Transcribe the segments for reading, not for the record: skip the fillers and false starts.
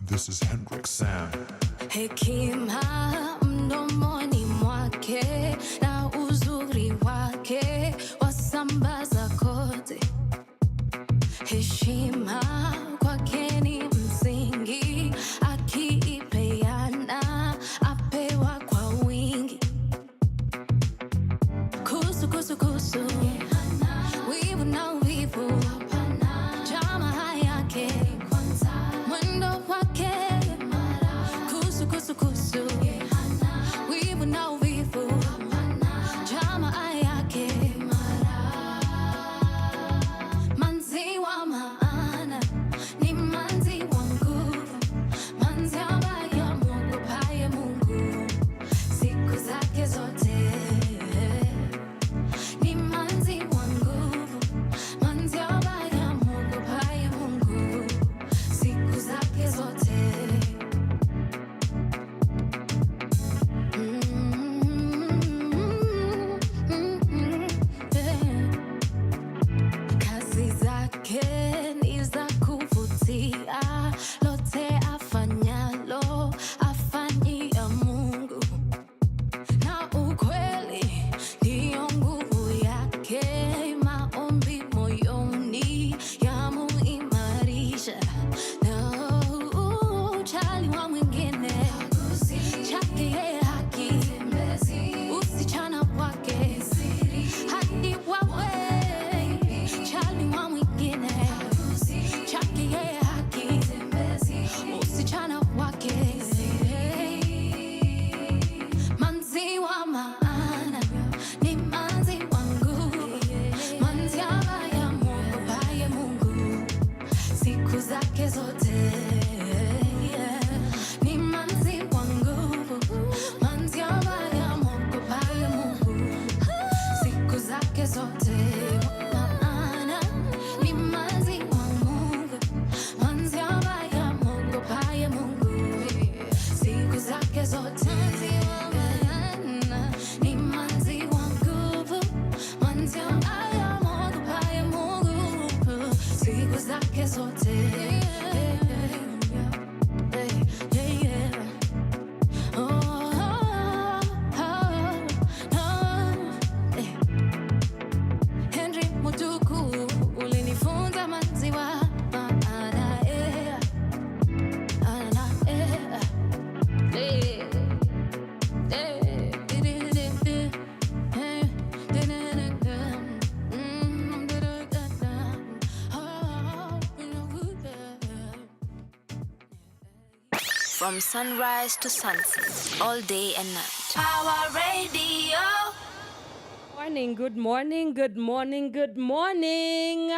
This is Hendrik Sam. Hekima mdomoni mwake na uzuri wake wasambaza kote. Heshima kwake ni msingi, akiipeana apewa kwa wingi. Kusu kusu kusu, wivu na wivu, jamaa yake, mwendo wake. Kusu kusu kusu, wivu na wivu, jamaa yake. Manzi wa maana, ni manzi wa nguvu, manzi ambaye amwogopaye Mungu siku zake zote. Ni manzi wa nguvu, manzi ambaye amwogopaye Mungu siku zake zote. Kazi zake ni za kuvutia, lote afanyalo afanyia Mungu, na ukweli ndiyo nguvu yake. Maombi moyoni yamuimarisha, na ujali wa mwingine chake yeye haki, usichana wake hadi wawe. Jali wa mwingine chake yeye haki, usichana wake. Manzi wa maana, ni manzi wa nguvu, manzi ambaye amwogopaye Mungu siku zake zote. Ni manzi wa nguvu, manzi ambaye amwogopaye Mungu siku zake zote. Maana ni manzi wa Mungu, manzi ambaye amwogopaye Mungu siku zake zote. Ni manzi wa nguvu, manzi ambaye amwogopaye Mungu siku zake zote. Henry Mutuku, ulinifunza manzi wa maana, From sunrise to sunset, all day and night. Power Radio. Morning, good morning, good morning, good morning.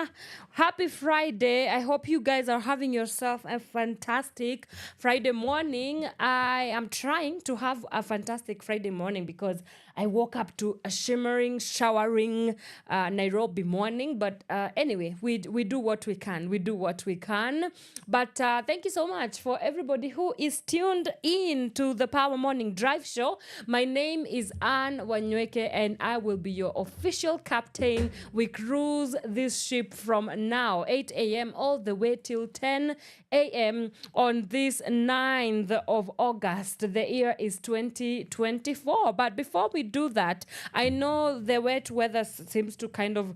Happy Friday. I hope you guys are having yourself a fantastic Friday morning. I am trying to have a fantastic Friday morning because I woke up to a shimmering, showering Nairobi morning. But anyway, we do what we can. We do what we can. But thank you so much for everybody who is tuned in to the Power Morning Drive Show. My name is Anne Wanyoike and I will be your official captain. We cruise this ship from now, 8 a.m. all the way till 10 a.m. on this 9th of August. The year is 2024. But before we do that, I know the wet weather seems to kind of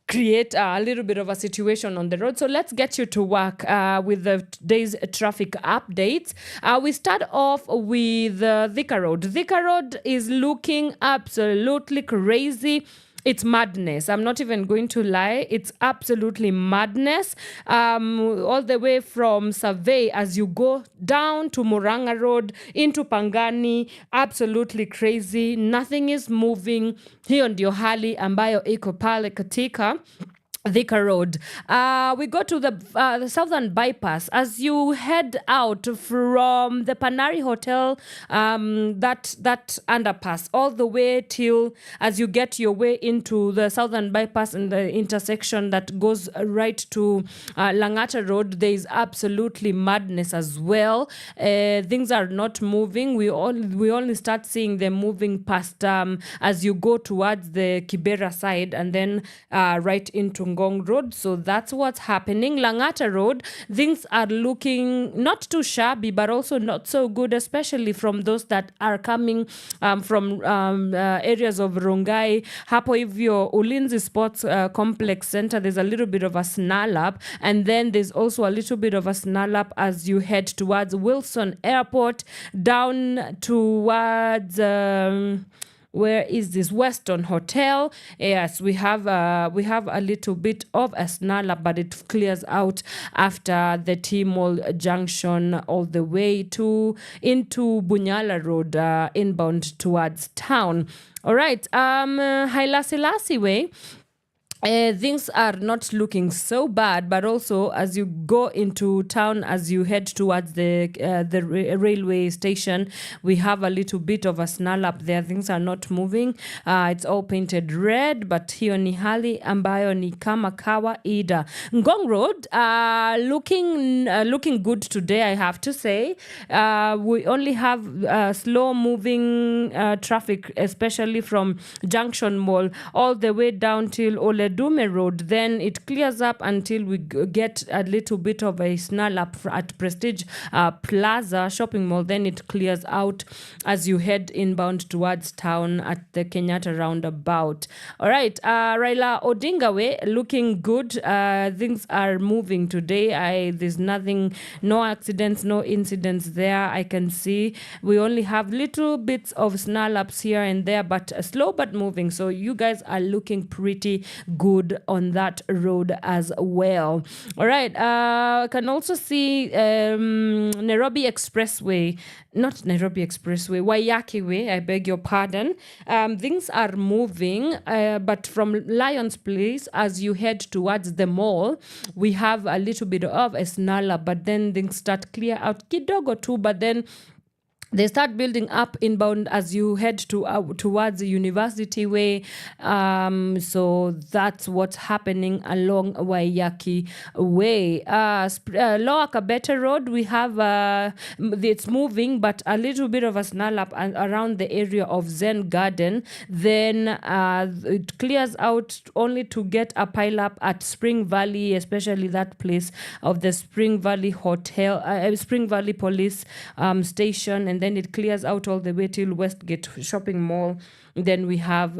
create a little bit of a situation on the road. So let's get you to work with the today's traffic updates. We start off with Thika Road. Thika Road is looking absolutely crazy. It's madness. I'm not even going to lie. It's absolutely madness. All the way from Survey as you go down to Muranga Road into Pangani. Absolutely crazy. Nothing is moving. Hiyo ndio hali ambayo iko pale katika Thika Road. We go to the Southern Bypass. As you head out from the Panari Hotel, that underpass, all the way till as you get your way into the Southern Bypass and the intersection that goes right to Langata Road, there is absolutely madness as well. Things are not moving. We only start seeing them moving past as you go towards the Kibera side and then right into Ngong Road. So that's what's happening. Langata Road, things are looking not too shabby, but also not so good, especially from those that are coming from areas of Rongai. Hapo hivyo Ulinzi Sports Complex Center, there's a little bit of a snarl up, and then there's also a little bit of a snarl up as you head towards Wilson Airport, down towards where is this Weston Hotel. Yes, we have a little bit of a snarl up, but it clears out after the T-Mall junction all the way into Bunyala Road, inbound towards town. All right, Haile Selassie Way. Things are not looking so bad, but also as you go into town, as you head towards the railway station, we have a little bit of a snarl up there. Things are not moving. It's all painted red, but hiyo ni hali ambayo ni kama kawaida. Ngong Road, looking good today, I have to say. We only have slow moving traffic, especially from Junction Mall all the way down till Oledume Road. Then it clears up until we get a little bit of a snarl up at Prestige Plaza Shopping Mall. Then it clears out as you head inbound towards town at the Kenyatta roundabout. All right, Raila Odinga Way, looking good. Things are moving today. There's nothing, no accidents, no incidents there. I can see we only have little bits of snarl ups here and there, but slow but moving. So you guys are looking pretty good on that road as well. All right, I can also see Nairobi Expressway, not Nairobi Expressway, Wanyoike Way, I beg your pardon. Things are moving, but from Lions Place, as you head towards the mall, we have a little bit of a snarl up, but then things start clear out kidogo too, but then they start building up inbound as you head towards the University Way. So that's what's happening along Wanyoike Way. Lower Kabete Road, we have, it's moving, but a little bit of a snarl up around the area of Zen Garden. Then it clears out only to get a pile up at Spring Valley, especially that place of the Spring Valley Hotel, Spring Valley Police Station, and then it clears out all the way till Westgate Shopping Mall. Then we have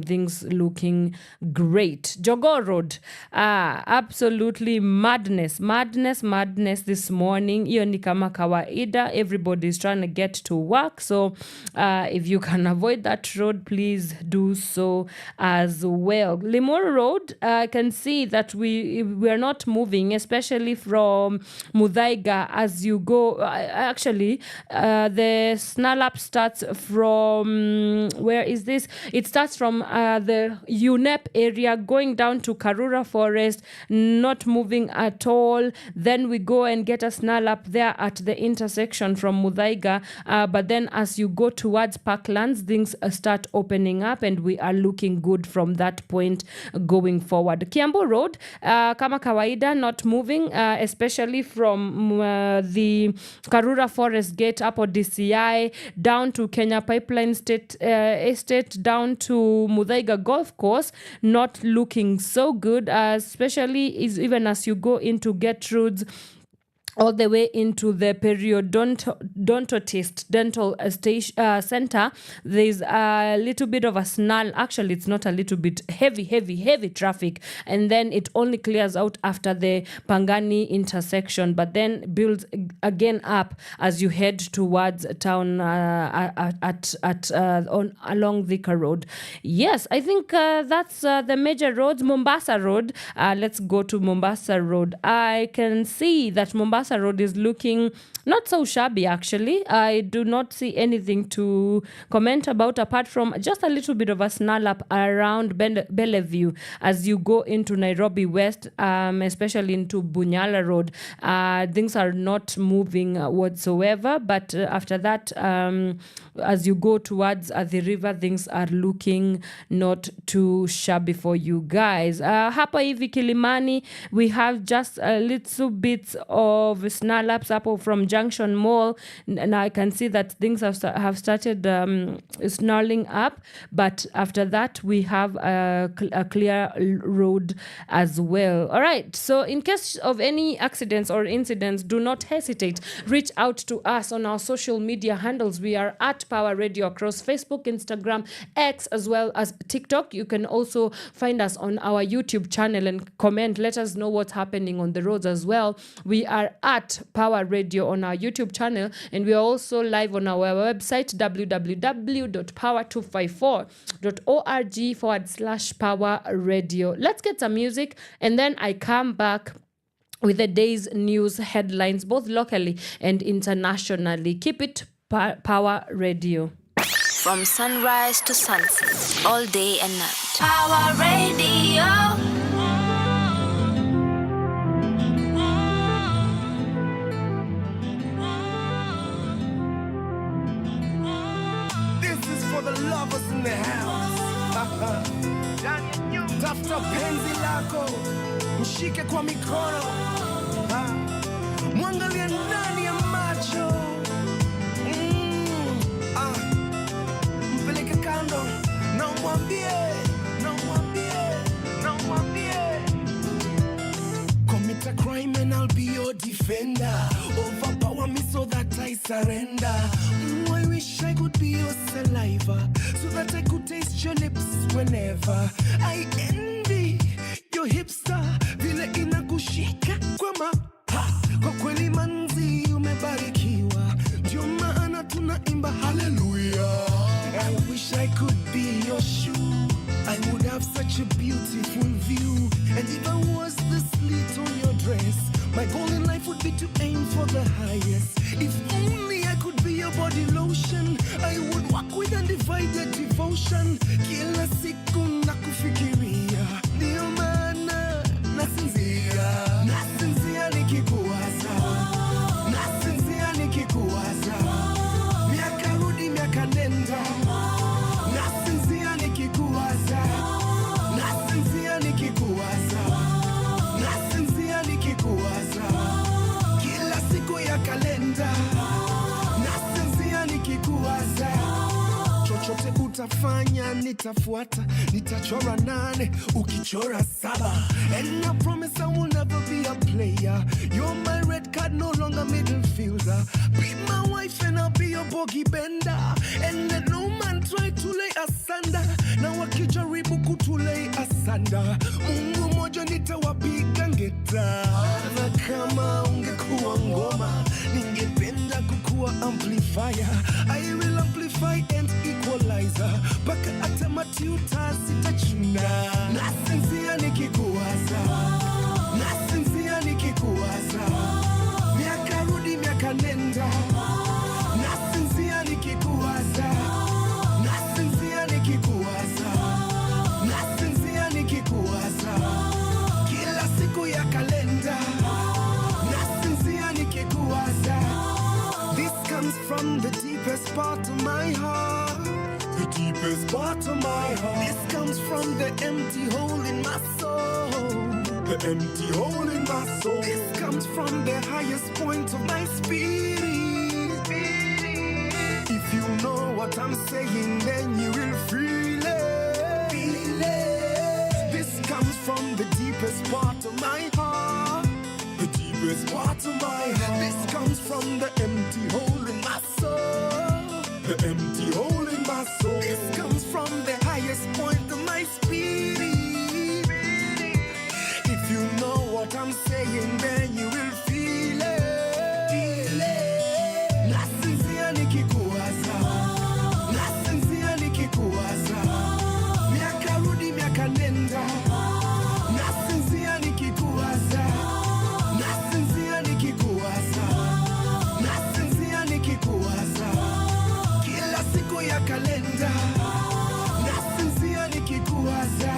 things looking great. Jogoo Road, absolutely madness this morning. Hiyo ni kama kawaida. Everybody's trying to get to work. So if you can avoid that road, please do so as well. Limuru Road, I can see that we are not moving, especially from Muthaiga as you go. Actually, the snarl up starts from, where is this? It starts from the UNEP area going down to Karura Forest, not moving at all. Then we go and get a snarl up there at the intersection from Muthaiga. But then as you go towards Parklands, things start opening up and we are looking good from that point going forward. Kiambu Road, kama kawaida, not moving, especially from the Karura Forest Gate up or DCI down to Kenya Pipeline Estate, down to Muthaiga Golf Course, not looking so good, especially even as you go into Gertrude's all the way into the periodontist dental center. There's a little bit of a snarl. Actually, it's not a little bit, heavy traffic. And then it only clears out after the Pangani intersection, but then builds again up as you head towards town along Thika Road. Yes, I think that's the major roads. Mombasa Road, let's go to Mombasa Road. I can see that Mombasa Road is looking not so shabby, actually. I do not see anything to comment about apart from just a little bit of a snarl up around Bellevue as you go into Nairobi West, especially into Bunyala Road. Things are not moving whatsoever, but after that, as you go towards the river, things are looking not too shabby for you guys. Hapa hivi Kilimani, we have just a little bit of of snarl-ups up from Junction Mall. Now I can see that things have started snarling up, but after that we have a clear road as well. All right, so in case of any accidents or incidents, do not hesitate. Reach out to us on our social media handles. We are at Power Radio across Facebook, Instagram, X, as well as TikTok. You can also find us on our YouTube channel and comment. Let us know what's happening on the roads as well. We are at Power Radio on our YouTube channel, and we are also live on our website www.power254.org/Power Radio. Let's get some music, and then I come back with the day's news headlines, both locally and internationally. Keep it Power Radio. From sunrise to sunset, all day and night. Power Radio. This is for the lovers in the house. Tafuta penzi lako, mshike kwa mikono, mwangalie ndani ya macho, mpeleke kando, na umwambie. Commit a crime and I'll be your defender. Overpower me so that I surrender. I wish I could be your saliva, so that I could taste your lips whenever. I envy your hipster, vile inakushika kwa kwa kweli manzi umebarikiwa, ndio maana tunaimba hallelujah. I wish I could be your shoe, I would have such a beautiful view. And if I was the slit on your dress, my goal in life would be to aim for the highest. If only I could be your body lotion, I would walk with undivided devotion. Kila siku nakufikiria, ndio maana nasinzia nikikuwaza, miaka rudi miaka nenda, nasinzia nikikuwaza, kila siku ya kalenda, nasinzia nikikuwaza. Chochote utafanya nitafuata, nitachora 8 ukichora 7. And I promise I will never be a player. You're my red card, no longer middle fielder. Be my wife and I'll be your bogey bender. And let no man try to lay asunder. Na wakijaribu kutulei asanda, Mungu moja nitawapiga ngeta. Na kama ungekuwa ngoma, ningependa kukuwa amplifier. I will amplify and equalizer, baka hata matiuta sitachuna. Nasinzia nikikuwaza, miaka rudi miaka nenda. Nasinzia nikikuwaza, kila siku ya kalenda. Nasinzia nikikuwaza. This comes from the deepest part of my heart. The deepest part of my heart. This comes from the empty hole in my soul. The empty hole in my soul. This comes from the highest point of my spirit. If you know what I'm saying, then you will feel it. This comes from the deepest part of my heart. The deepest part of my heart. This comes from the empty hole in my soul. The empty hole in my soul. This comes from the highest point of my spirit. If you know what I'm saying, then you will feel it. Nasinzia nikikuwaza, miaka rudi miaka nenda. Nasinzia nikikuwaza, kila siku ya kalenda. Nasinzia nikikuwaza,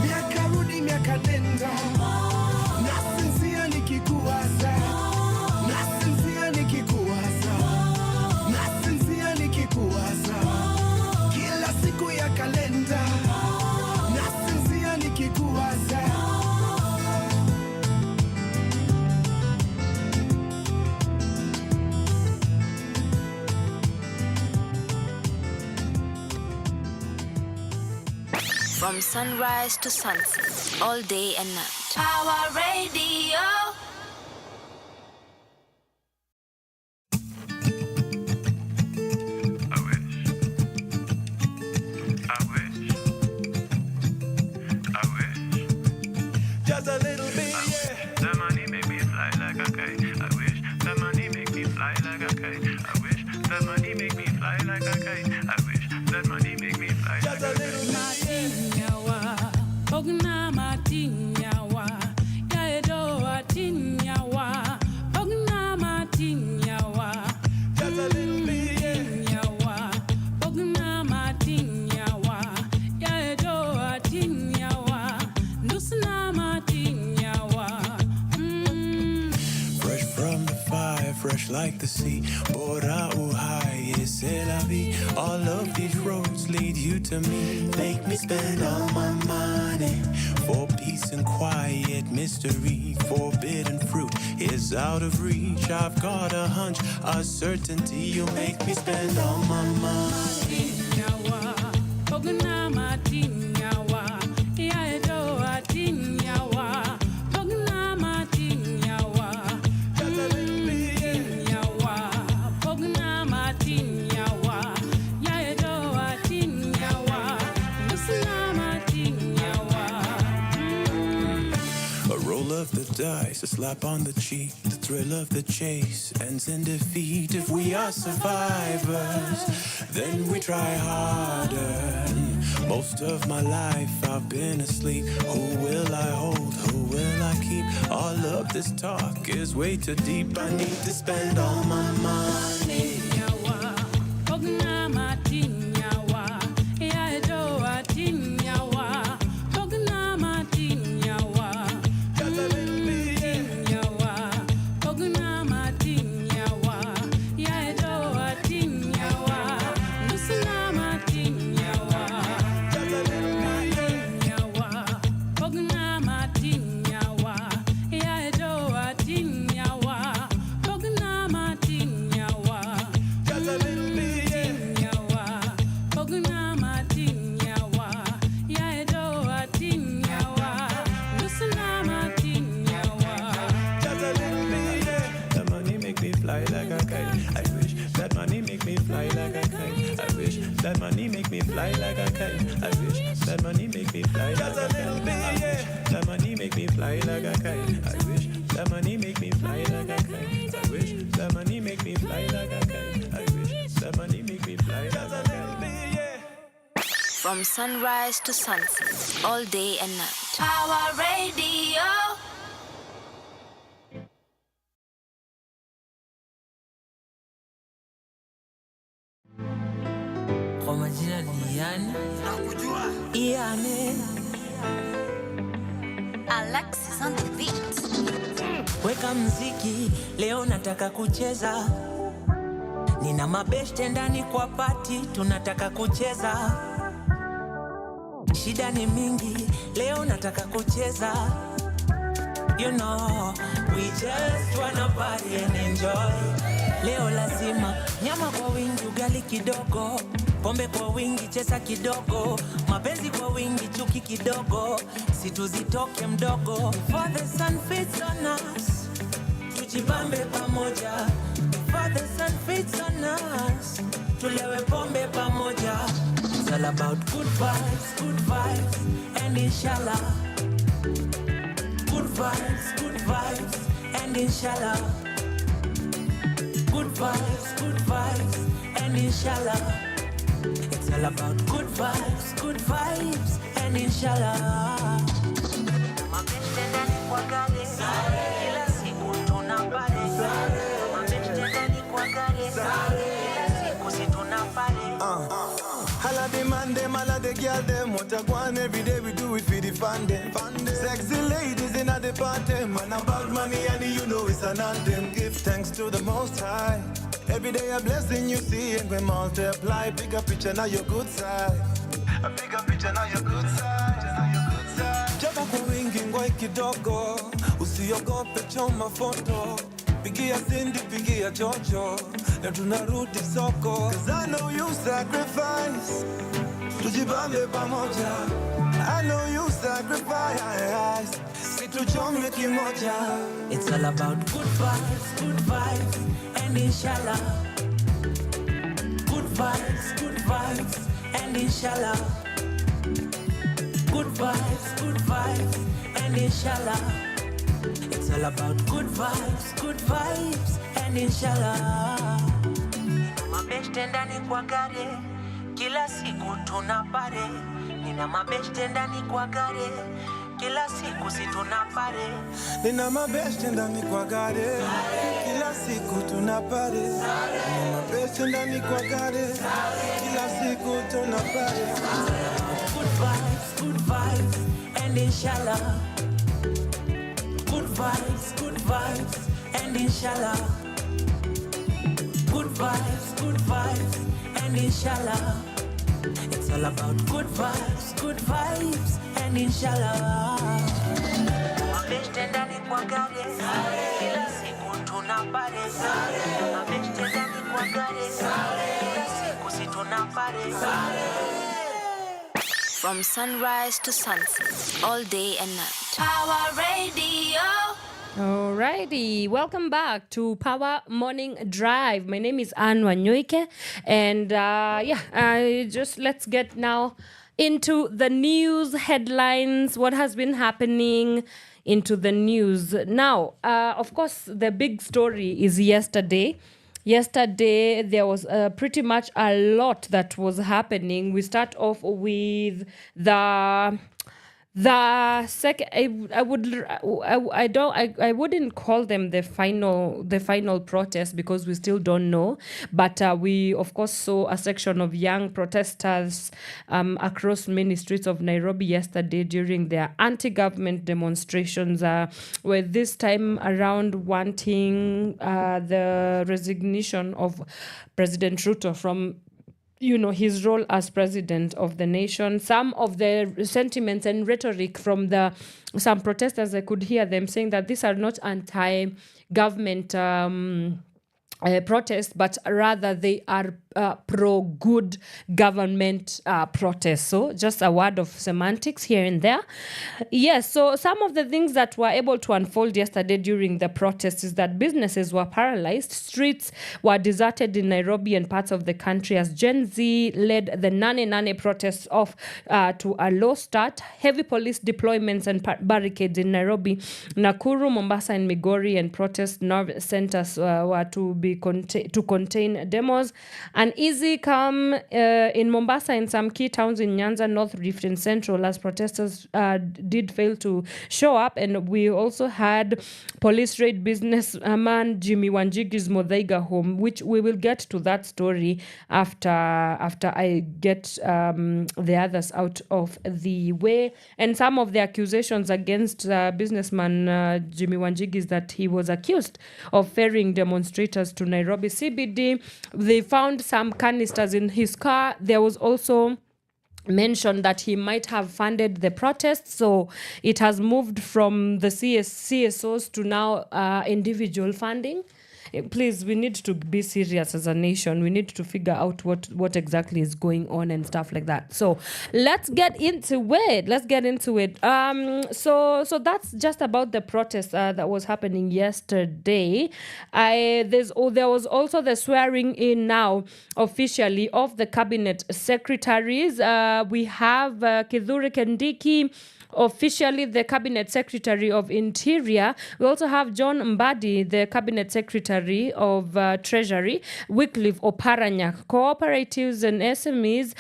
miaka rudi miaka nenda. Nasinzia nikikuwaza, kila siku ya kalenda. Nasinzia From sunrise to sunset, all day and night. Power Radio. Just a little bit, yeah. That money make me fly like a kite. I wish that money make me fly like a kite. I wish that money make me fly like a kite. I wish that money make me fly like a kite. Fresh like the sea, Bora Uhai, c'est la vie. All of these roads lead you to me. Make me spend all my money for peace and quiet mystery. Forbidden fruit is out of reach. I've got a hunch, a certainty. You make me spend all my money. Dice, a slap on the cheek, the thrill of the chase ends in defeat. If we are survivors, then we try harder. Most of my life I've been asleep. Who will I hold? Who will I keep? All of this talk is way too deep. I need to spend all my money. That money make me fly like a kite. I wish that money make me fly like a kite. That money make me fly like a kite. I wish that money make me fly like a kite. I wish that money make me fly like a kite. I wish that money make me fly like a kite. From sunrise to sunset, all day and night. Power Radio. Alex is on the beat. Weka mziki, leo nataka kucheza. Nina mabeshte ndani kwa party, tunataka kucheza. Shida ni mingi, leo nataka kucheza. You know, we just wanna party and enjoy. Leo lazima, nyama kwa wingi, ugali kidogo. Pombe kwa wingi, chesa kidogo. Mapenzi kwa wingi, chuki kidogo. Situzitoke mdogo. For the sun fits on us, tujibambe pamoja. For the sun fits on us, tulewe pombe pamoja. It's all about good vibes, and inshallah. Good vibes, and inshallah. Good vibes, and inshallah. It's all about good vibes, and inshallah. Mabeshte ndani kwa gari, kila siku tunapale. Mabeshte ndani kwa gari, kila siku si tunapale. Hala the man them, hala the girl them. What I want every day we do it for the fun them. Sexy ladies in the party, man about money and you know it's an anthem. Give thanks to the Most High. Every day a blessing you see and we multiply. Bigger picture now your good side. A bigger picture now your good side. Jaba kwa wingi ngoi kidogo, usiogope choma foto. Pigia Cindy, pigia Jojo, na tunarudi soko. 'Cause I know you sacrifice, tujibambe pamoja. I know you sacrifice. Situchome kimoja. It's all about good vibes, and inshallah. Good vibes, and inshallah. Good vibes, and inshallah. It's all about good vibes, and inshallah. Nina mabeshte ndani kwa gari, kila siku tunapare. Nina mabeshte ndani kwa gari, kila siku si tunapare. Nina mabeshte ndani kwa gari, kila siku tunapare. Nina mabeshte ndani kwa gari, kila siku tunapare. Good vibes, and inshallah. Good vibes, and inshallah. Good vibes, and inshallah. It's all about good vibes, and inshallah. Mabeshte ndani kwa gari, kila siku tunapare. Mabeshte ndani kwa gari, kila siku si tunapare. From sunrise to sunset, all day and night. Power Radio. Alrighty, welcome back to Power Morning Drive. My name is Wanyoike, and let's get now into the news headlines. What has been happening into the news now? Of course, the big story is yesterday. Yesterday, there was pretty much a lot that was happening. We start off with the second. I wouldn't call them the final protest because we still don't know. But we of course saw a section of young protesters across many streets of Nairobi yesterday during their anti-government demonstrations. Where this time around wanting the resignation of President Ruto from his role as president of the nation. Some of the sentiments and rhetoric from some protesters, I could hear them saying that these are not anti-government protests, but rather they are pro-good government protests. So just a word of semantics here and there. Yes, so some of the things that were able to unfold yesterday during the protests is that businesses were paralyzed, streets were deserted in Nairobi and parts of the country as Gen Z led the Nane protests off to a low start. Heavy police deployments and barricades in Nairobi, Nakuru, Mombasa and Migori, and protest nerve centers were to contain demos. An easy calm in Mombasa and some key towns in Nyanza, North Rift and Central as protesters did fail to show up. And we also had police raid businessman Jimmy Wanjigi's Muthaiga home, which we will get to that story after I get the others out of the way. And some of the accusations against businessman Jimmy Wanjigi is that he was accused of ferrying demonstrators to Nairobi CBD. They found some canisters in his car. There was also mentioned that he might have funded the protests, so it has moved from the CSOs to now individual funding. Please, we need to be serious as a nation. We need to figure out what exactly is going on and stuff like that. So let's get into it. So that's just about the protest that was happening yesterday. There was also the swearing in now officially of the cabinet secretaries. We have Kithure Kindiki, officially the Cabinet Secretary of Interior. We also have John Mbadi, the Cabinet Secretary of Treasury. Wycliffe Oparanya, Cooperatives and SMEs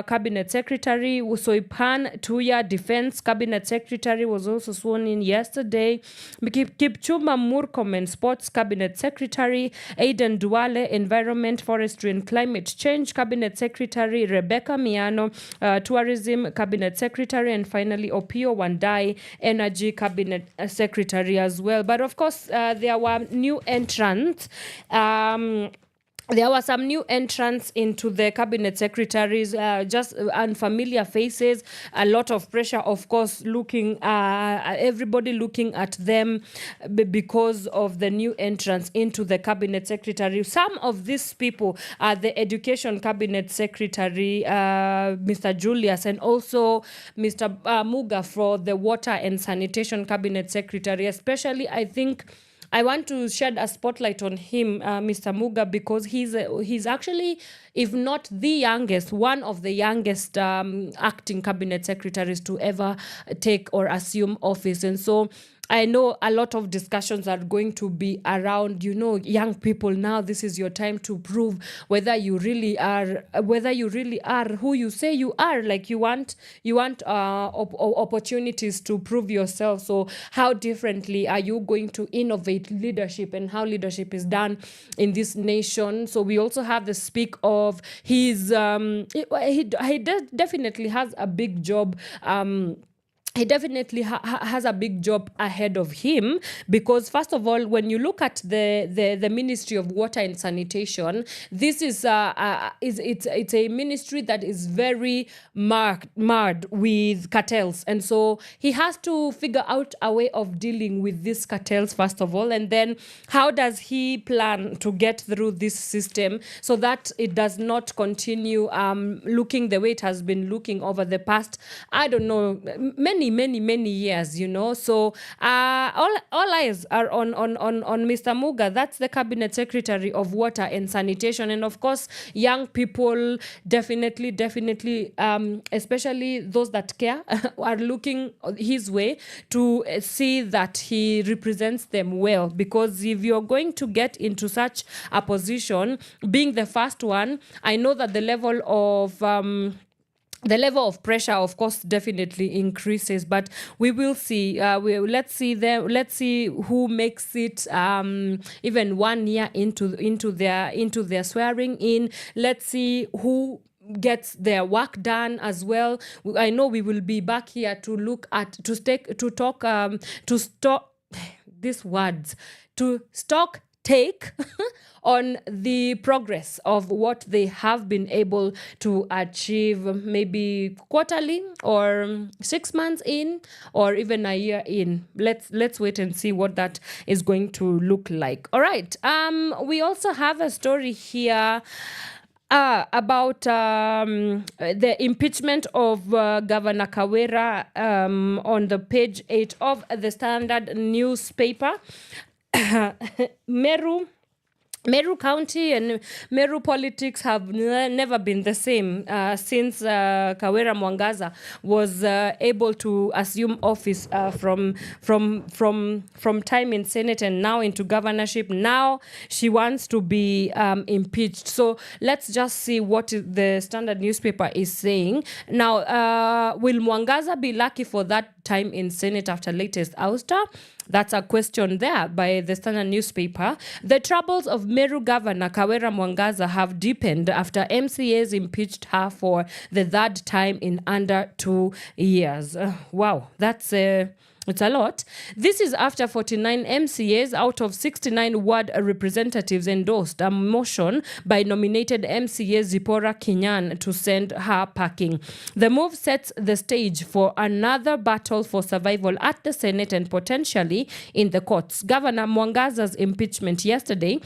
Cabinet Secretary. Soipan Tuya, Defense Cabinet Secretary, was also sworn in yesterday. Kipchumba Murkomen, Sports Cabinet Secretary. Aidan Duale, Environment, Forestry and Climate Change Cabinet Secretary. Rebecca Miano, Tourism Cabinet Secretary. And finally, Pio Wandai, Energy Cabinet Secretary as well. But of course, there were new entrants. there were some new entrants into the cabinet secretaries, just unfamiliar faces, a lot of pressure, of course, everybody looking at them because of the new entrants into the cabinet secretary. Some of these people are the education cabinet secretary, Mr. Julius, and also Mr. Muga for the water and sanitation cabinet secretary. Especially, I think I want to shed a spotlight on him, Mr. Muga, because he's actually, if not the youngest, one of the youngest acting cabinet secretaries to ever take or assume office. And so I know a lot of discussions are going to be around, young people now. This is your time to prove whether you really are who you say you are. Like you want opportunities to prove yourself. So how differently are you going to innovate leadership and how leadership is done in this nation? So we also have the speak of his. Definitely has a big job. He definitely has a big job ahead of him, because first of all, when you look at the Ministry of Water and Sanitation, this is it's a ministry that is very marred with cartels, and so he has to figure out a way of dealing with these cartels first of all, and then how does he plan to get through this system so that it does not continue looking the way it has been looking over the past, I don't know, many years, So all eyes are on Mr. Muga. That's the cabinet secretary of water and sanitation. And of course, young people definitely, especially those that care, are looking his way to see that he represents them well. Because if you're going to get into such a position, being the first one, I know that the level of pressure, of course, definitely increases, but we will see. Let's see who makes it even 1 year into their swearing in. Let's see who gets their work done as well. I know we will be back here to take on the progress of what they have been able to achieve, maybe quarterly or 6 months in or even a year in. Let's wait and see what that is going to look like. All right. We also have a story here about the impeachment of Governor Kawera on the page 8 of the Standard newspaper. Meru County and Meru politics have never been the same since Kawera Mwangaza was able to assume office from time in Senate and now into governorship. Now she wants to be impeached. So let's just see what the Standard newspaper is saying. Now, will Mwangaza be lucky for that time in Senate after latest ouster? That's a question there by the Standard newspaper. The troubles of Meru Governor Kawera Mwangaza have deepened after MCAs impeached her for the third time in under 2 years. Wow, it's a lot. This is after 49 MCAs out of 69 ward representatives endorsed a motion by nominated MCA Zipporah Kinyan to send her packing. The move sets the stage for another battle for survival at the Senate and potentially in the courts. Governor Mwangaza's impeachment yesterday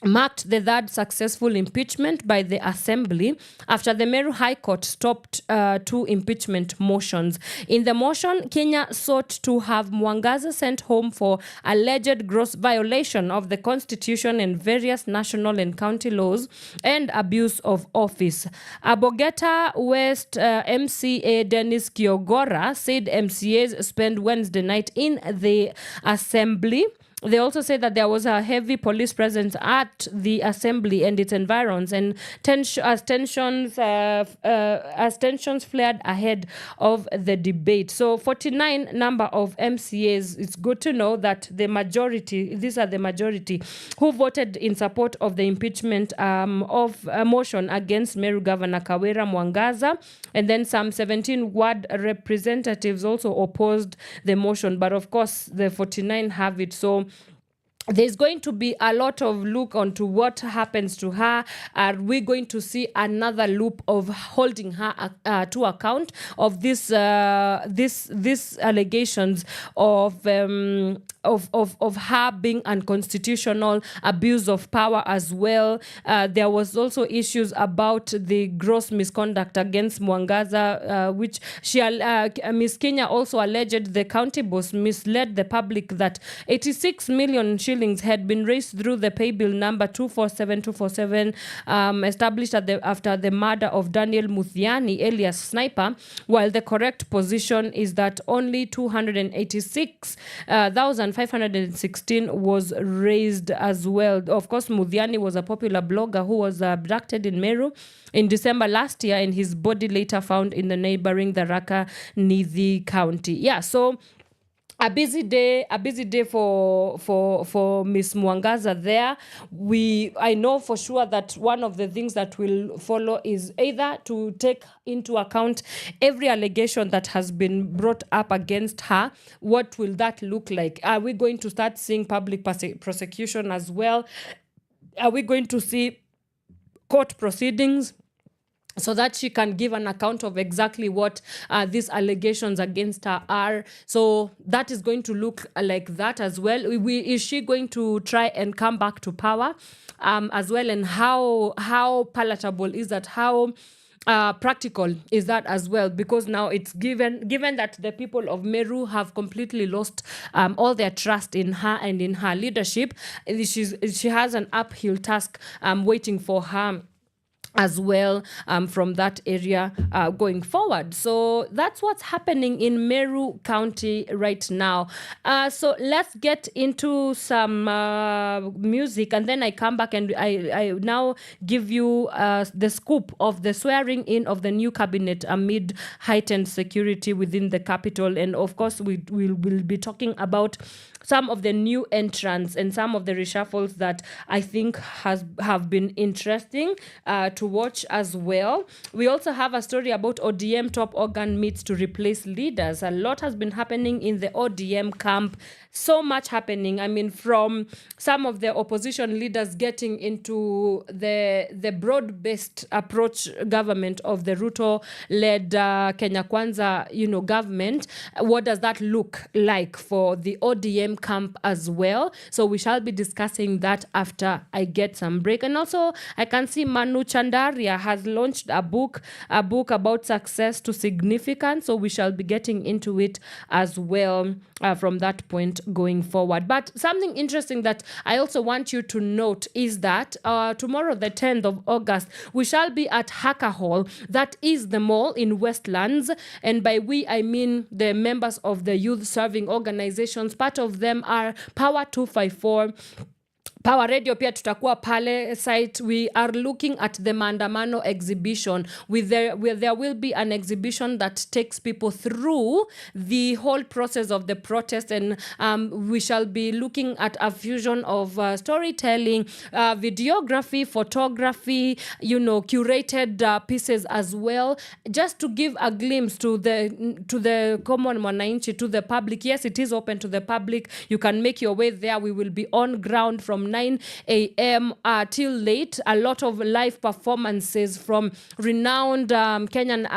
marked the third successful impeachment by the Assembly after the Meru High Court stopped 2 impeachment motions. In the motion, Kenya sought to have Mwangaza sent home for alleged gross violation of the Constitution and various national and county laws and abuse of office. Abogeta West MCA Dennis Kiogora said MCAs spent Wednesday night in the Assembly. They also say that there was a heavy police presence at the Assembly and its environs, and as tensions flared ahead of the debate. So 49 number of MCAs, it's good to know that these are the majority who voted in support of the impeachment of a motion against Meru Governor Kawera Mwangaza, and then some 17 ward representatives also opposed the motion, but of course the 49 have it. So there's going to be a lot of look onto what happens to her. Are we going to see another loop of holding her to account of this allegations of her being unconstitutional, abuse of power as well? There was also issues about the gross misconduct against Mwangaza, which Miss Kenya also alleged the county boss misled the public that 86 million shillings had been raised through the pay bill number 247247, established after the murder of Daniel Muthiani, alias Sniper, while the correct position is that only 286,516 was raised as well. Of course, Muthiani was a popular blogger who was abducted in Meru in December last year, and his body later found in the neighboring Tharaka Nithi County. Yeah, so a busy day for Miss Mwangaza there. I know for sure that one of the things that will follow is either to take into account every allegation that has been brought up against her. What will that look like? Are we going to start seeing public prosecution as well? Are we going to see court proceedings, so that she can give an account of exactly what these allegations against her are? So that is going to look like that as well. Is she going to try and come back to power as well? And how palatable is that? How practical is that as well? Because now it's given that the people of Meru have completely lost all their trust in her and in her leadership. She has an uphill task waiting for her as well from that area going forward. So that's what's happening in Meru County right now. So let's get into some music, and then I come back and I now give you the scoop of the swearing in of the new cabinet amid heightened security within the capital. And of course, we will be talking about some of the new entrants and some of the reshuffles that I think have been interesting to watch as well. We also have a story about ODM top organ meets to replace leaders. A lot has been happening in the ODM camp. So much happening. I mean, from some of the opposition leaders getting into the broad-based approach government of the Ruto-led Kenya Kwanza, government. What does that look like for the ODM camp as well? So we shall be discussing that after I get some break. And also, I can see Manu Chandaria has launched a book about success to significance. So we shall be getting into it as well from that point going forward. But something interesting that I also want you to note is that tomorrow, the 10th of August, we shall be at Hacker Hall. That is the mall in Westlands. And by we, I mean the members of the youth serving organizations. Part of them are Power 254, Power Radio pia tutakuwa pale site. We are looking at the Maandamano exhibition where there will be an exhibition that takes people through the whole process of the protest, and we shall be looking at a fusion of storytelling, videography, photography, curated pieces as well, just to give a glimpse to the common mwananchi, to the public. Yes, it is open to the public. You can make your way there. We will be on ground from 9 a.m. Till late. A lot of live performances from renowned Kenyan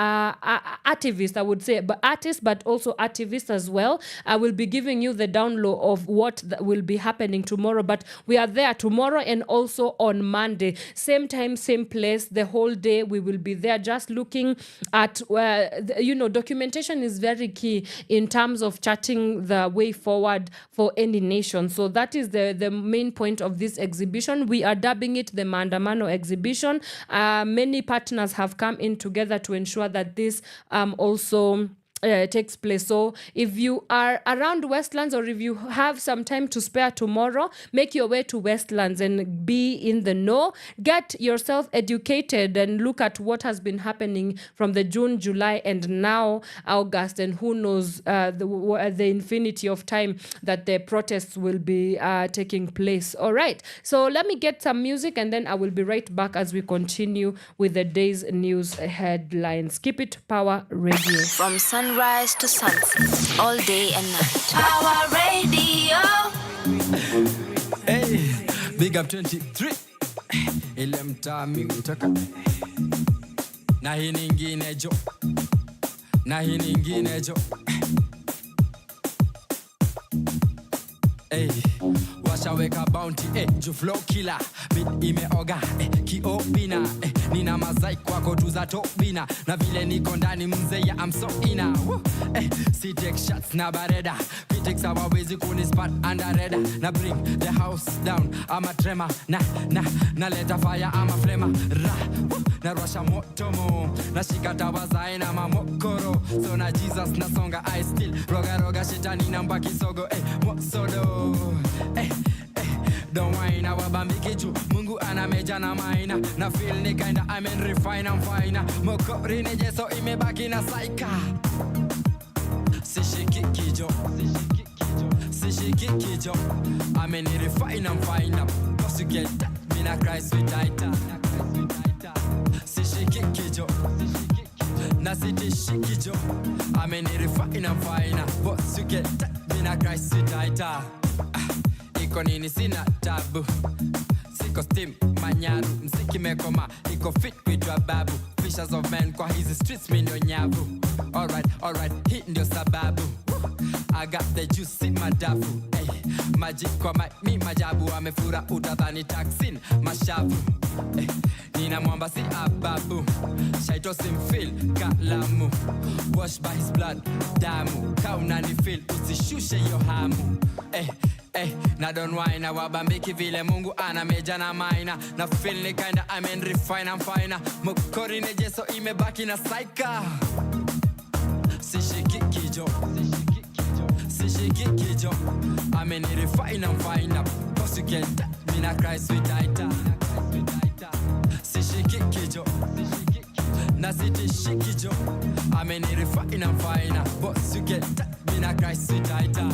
activists, I would say, but artists, but also activists as well. I will be giving you the download of what will be happening tomorrow. But we are there tomorrow and also on Monday. Same time, same place, the whole day we will be there, just looking at, documentation is very key in terms of charting the way forward for any nation. So that is the main point of this exhibition. We are dubbing it the Maandamano exhibition. Many partners have come in together to ensure that this also takes place. So if you are around Westlands, or if you have some time to spare tomorrow, make your way to Westlands and be in the know. Get yourself educated and look at what has been happening from the June, July, and now August, and who knows the infinity of time that the protests will be taking place. All right, so let me get some music and then I will be right back as we continue with the day's news headlines. Keep it Power Radio. From sunrise to sunset, all day and night. Power Radio. Big up 23 ile mtami utaka na hii nyingine jo na hii nyingine jo washaweka bounty ju flow killer beat imeoga kiopina nina mazai kwako tu za topina na vile niko ndani mzee ya I'm so ina si take shots na bareda critics hawawezi kunispot under reda na bring the house down I'm a tremor na leta fire I'm a flamer na rusha moto mo na shikata wazai na mamokoro so na Jesus na songa I still roga shetani na mbaki sogo mosodo don't whine wabambiki juu Mungu anameja na maina na feel ni kinda I mean refine I'm fine mokori ni jeso imebaki na saika sishiki kijo I mean refine I'm fine cause you get that me na cry sweet tighter sishiki kijo na sitishiki jo I mean refine I'm fine cause you get that me na cry sweet tighter iko nini sina tabu siko steam manyaru msiki mekoma iko fit kuitwa babu fishers of men kwa hizi streets mi ndio nyavu alright hii ndio sababu I got the juicy madafu maji kwa mi majabu amefura utadhani taksin mashavu nina mwamba si ababu shaito simfil kalamu wash by his blood damu kauna ni feel usishushe yo hamu na don't whine wabambiki vile Mungu anameja na maina na feel ni kinda I mean refine I'm fine mokori ni jeso imebaki na saika sishiki kijo I mean refine I'm fine cause you get that me na cry sweet tighter sishiki kijo na sitishiki jo I mean refine I'm fine cause you get that me na cry sweet tighter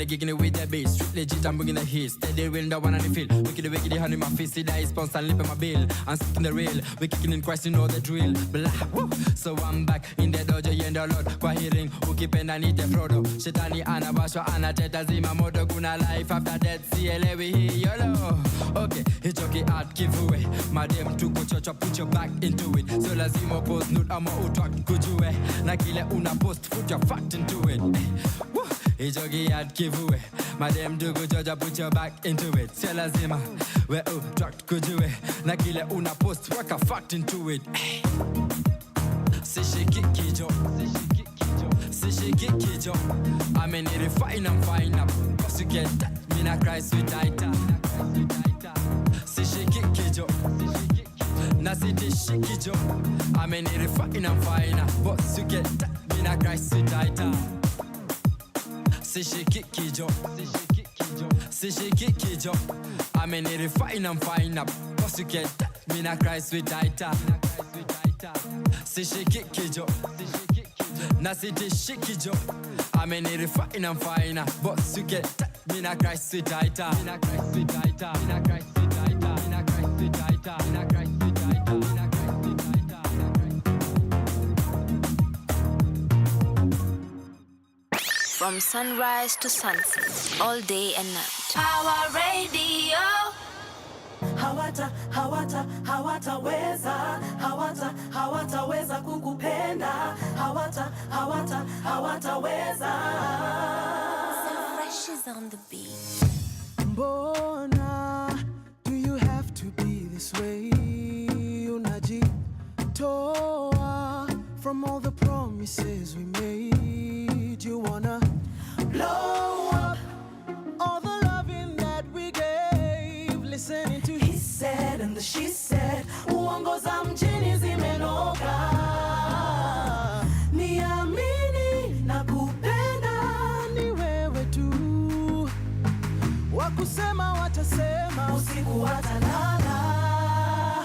gigging with the bass, street legit, I'm bringing the hit. Steady real, the one on the field. Wicked, honey, my face, see that sponsor, lip in my bill. I'm sticking the rail, we kicking in Christ, you know the drill. Blah, woo. So I'm back in the dojo, and the Lord. Kwa hearing, who keep and I need the frodo. Shetani, anabashwa, anateta, zima moto, kuna life after death. CLA, we hear YOLO. Okay, it's okay, art giveaway. Madam, to kuchocha, put your back into it. So lazima post, nude, ama utwak, kujue. Na kile una post, put your fact into it. Woo. It's okay, art giveaway. Madam, do kuchocha, put your back into it. So lazima, we utwak, kujue. Na kile una post, work a fact into it. Sishiki kijo. I mean, it refine I'm fine up. Cause you get that, me na cry sweet tighter. Sishiki kijo. Na sitishiki jo. I mean, it refine I'm fine up. Cause you get that, me na cry sweet tighter. Sishiki kijo. I mean, it refine I'm fine up. Cause you get that, me na cry sweet tighter. Sishiki kijo. Na sitishiki jo I mean it refine I'm fine but you get that me na cry sweet tighter me na cry sweet tighter me na cry sweet tighter me na cry sweet tighter me na cry sweet tighter me na cry sweet tighter. From sunrise to sunset, all day and night. Power Radio. hawataweza kukupenda hawataweza Some fresh is on the beat. Mbona do you have to be this way? Unajitoa from all the promises we made. You wanna blow up all the loving that we gave. Listening to he said and the she said. Uongo za mjini zimenoga. Niamini na kupenda ni wewe tu. Wakusema watasema usiku watalala.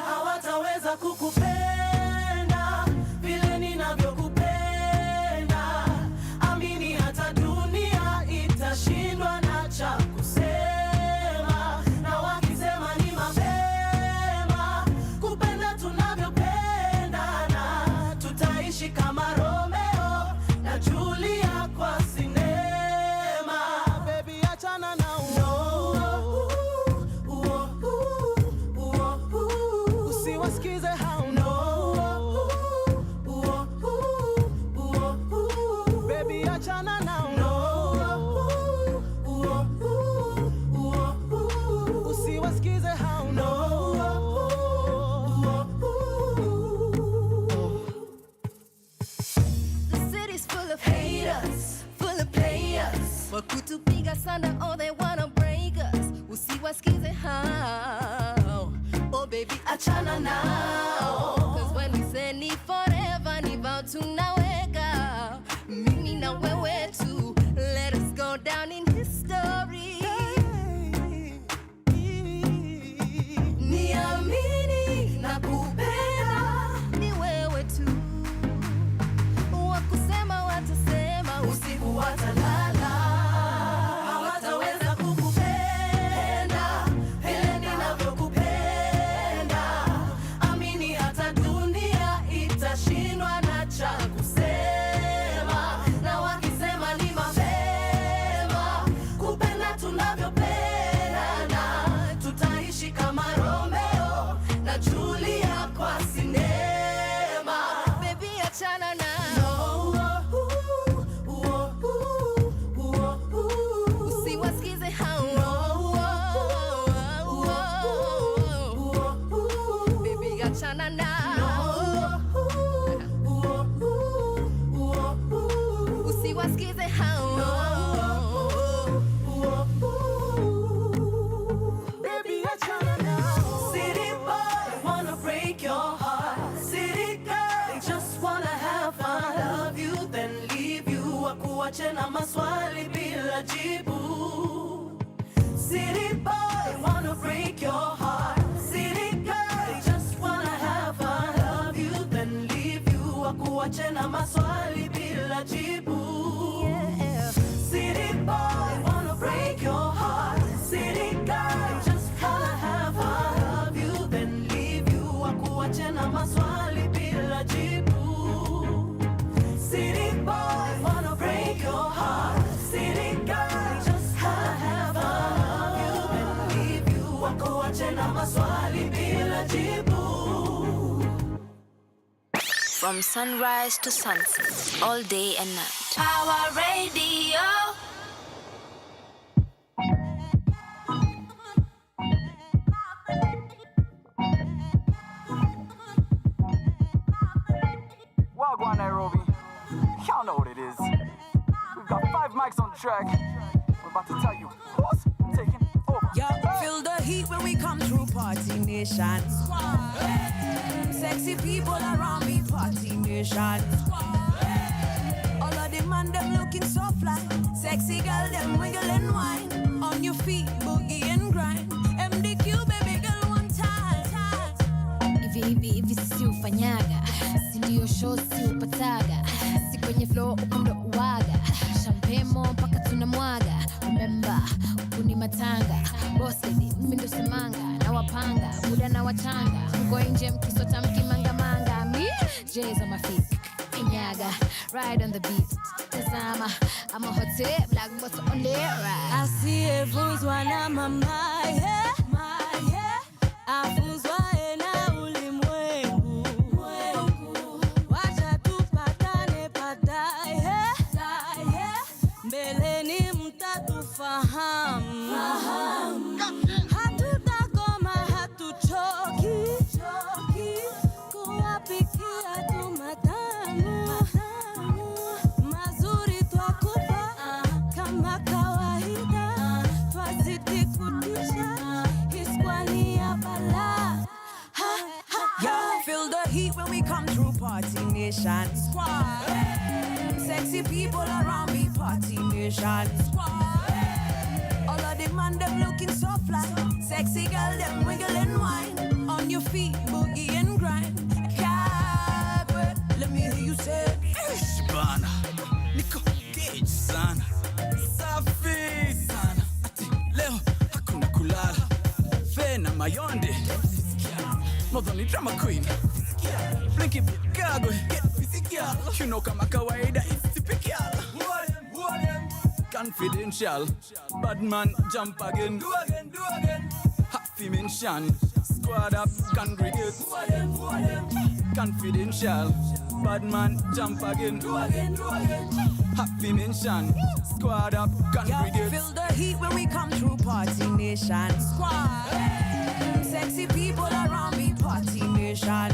Hawataweza kukupenda vile ninavyokupenda. Amini hata dunia itashindwa na cha kusema. Na wakisema ni mapema kupenda tunavyopendana. Tutaishi kama Romeo na Julia kwa sinema. Baby achana na uongo. us under, oh, they wanna break us. Usiwasikize hao. Oh baby, achana now. Cause when we say ni forever, ni vow tunaweka. Mimi na wewe tu. Let us go down in history. Niamini na kupenda ni wewe tu. Wakusema watasema, usiku watalala. Hawataweza kukupenda vile ninavyokupenda. Amini hata dunia itashindwa na cha kusema. Na wakisema ni mapema kupenda tunavyopendana. Tutaishi kama Romeo na Julia kwa sinema. Baby, achana na usiwasikize hao. Baby, achana na usiwasikize hao. Baby, achana na city boy wanna break your heart. City girl, they just wanna have fun. Love you then leave you. Wakuache na maswali bila jibu. City boy wanna break your heart. City girl, they just wanna have fun. Love you then leave you. Wakuache na maswali bila jibu. City boy wanna break your heart. City girl, just wanna have fun. Love you then leave you. Wakuache na maswali bila jibu. City boy wanna break your heart. City girl, just wanna have fun. Love you then leave you. Wakuache na maswali bila jibu. From sunrise to sunset, all day and night. Our radio. Wagwan Nairobi. Y'all know what it is. We've got 5 mics on the track. We're about to tell you who's taking over. Yeah, feel the heat when we come through Party Nation. Sexy people around me, Party Nation. All of them man, them looking so fly. Sexy girl, them wiggle and wine. On your feet, boogie and grind. MDQ, baby girl, one time. Hivi si ufanyaga, si ndio show si upataga, si kwenye flow ukondo uwaga, champemo mpaka tunamwaga. Remember, kuni matanga, boss lady, mimi ndo semanga, na wapanga, muda na wachanga, mko nje mkisota mkimanga manga, me, J's on my feet, kinyaga, ride on the beat, tazama, I'm a hot tip, like what's on there, right? I see everyone's one on my mind, yeah, afuzwa na ulimwengu. Wacha tupatane pataye, mbeleni mtatufahamu. Hatutakoma, hatuchoki, kuwapikia tu matamu. Mazuri twakupa kama kawaida, twazidi kutisha hiskwani ya bala. Yeah, feel the heat when we come through Party Nation. Sexy people around me, Party Nation. All of them man, them looking so fly. Sexy girl, them wiggle and wine. On your feet, boogie and grind. Cabot, let me hear you say. Bana, niko gauge sana. Safi sana. Ati leo hakuna kulala. Fena mayonde. Modoni drama queen. Blinky gago. Get physical. You know kama kawaida it's typical. Confidential. Bad man jump again. Do again. Happy mention. Squad up, congregate. Confidential. Bad man jump again. Do again. Happy mention. Squad up, congregate. Yeah, feel the heat when we come through Party Nation. Sexy people around me, Party Nation.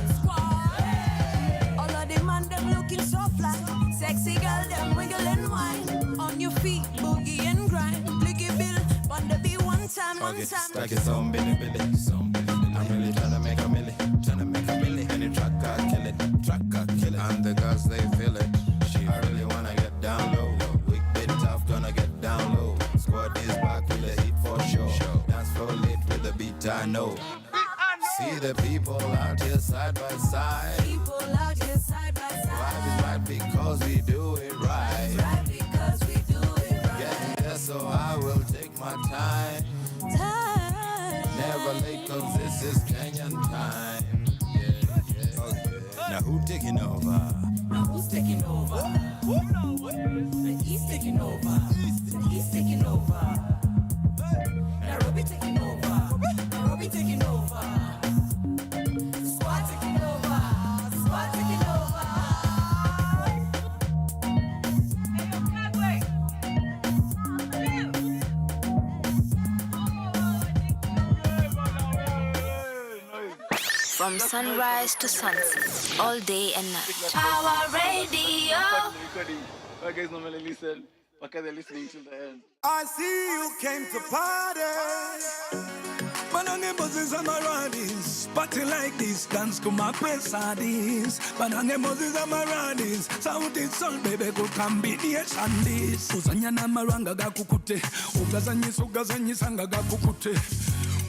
All of them man, them looking so fly. Sexy girl, them wiggle and wine. On your feet, boogie and grind. Blicky one it, time. stack it some billy. I'm really tryna make a milli. Any tracker kill it. And the girls they feel it. I really wanna get down low. Weak bit tough, gonna get down low. Squad is back with the heat for sure. Dance floor lit with the beat I know. See the people out here side by side. Vibe is right because we do it right. Getting there, so I will take my time. Never late, cause this is Kenyan time. Yeah. Okay. Now who taking over? Who's taking over? He's taking over. He's taking over. Nairobi taking over. Nairobi taking over. Squad taking over. Squad taking over. From sunrise to sunset, all day and night. Power Radio. Why guys normally listen? Why can't they listening till the end? I see you came to party. Banange Moses and Maradis. Party like this, dance to my pesadis. Banange Moses and Maradis. Sound is soul, baby, go combination this. Usanya na maranga gakukute. Ugazanyi sanga gakukute.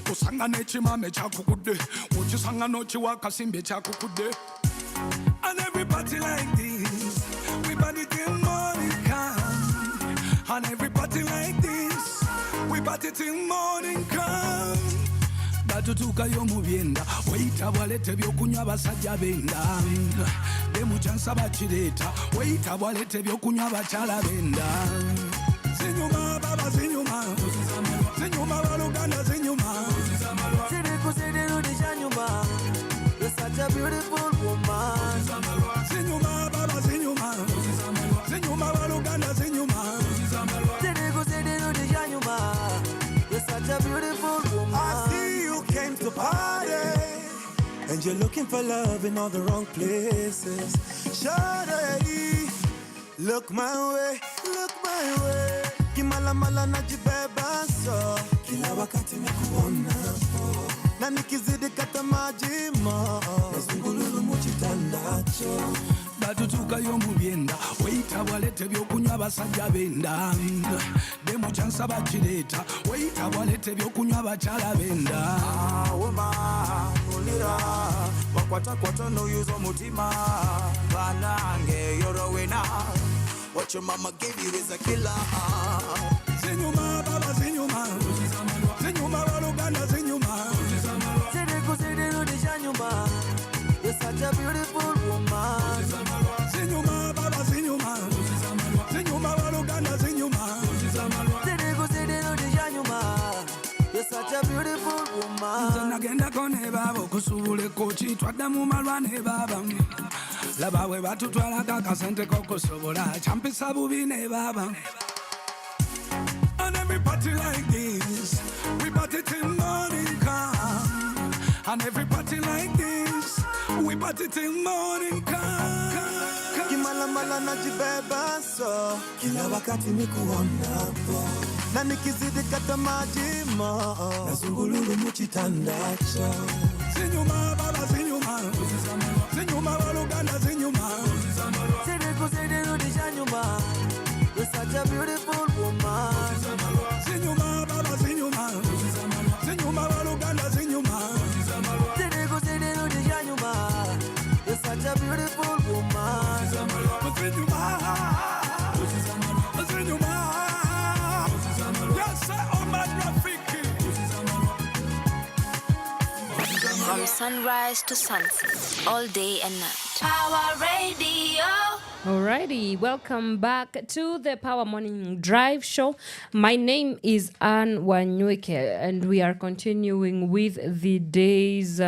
Usangane chimame chakukude. Uchisangano chiwaka simbe chakukude. And every party like this, we party till morning come. And every party like this, we party till morning come. Batutuka yo mubyenda, weita walete byokunywa basajja benda. Demu chansa bachireta, weita walete byokunywa bachala benda. Zinyuma baba zinyuma, zinyuma baluganda zinyuma. Siriku dijanyuma. You're such a beautiful woman. Zinyuma baba zinyuma, zinyuma baluganda zinyuma. Siriku dijanyuma. You're such a beautiful woman. I see you came to party, and you're looking for love in all the wrong places. Shawty, look my way, kimala mala najibeba so, kila wakati nikuona po, na nikizidi kata majima, nazungululu muchitandacho. Batutuka yo mubyenda, weita walete byokunywa basajja benda. Demu chansa bachireta, weita walete byokunywa bachala benda. Uma, ulira, wakwata no use mutima. Banange, you're a winner. What your mama gave you is a killer. Zinyuma baba zinyuma, zinyuma baluganda zinyuma. Siriku dijanyuma. You're such a beautiful woman. Zinyuma baba zinyuma, zinyuma baluganda zinyuma. Siriku dijanyuma. You're such a beautiful woman. Nagenda kone babo kusubule kochi twadda mu malwane baba. Laba we batutwala kakasente kokusobola champisa bubi ne baba. And every party like this, we party till morning come. And every party like this, we party till morning come. Kimala mala najibeba so, kila wakati nikuona po, na nikizidi kata majima, nazungululu muchitandacho. Zinyuma baba zinyuma, zinyuma baluganda zinyuma. Siriku dijanyuma. You're such a beautiful woman. Zinyuma baba zinyuma, zinyuma baluganda zinyuma. Siriku dijanyuma. You're such a beautiful woman. Zinyuma, zinyuma. Yes, Omar Rafiki. From sunrise to sunset, all day and night. Power Radio. Alrighty, welcome back to the Power Morning Drive Show. My name is Anne Wanyoike, and we are continuing with the day's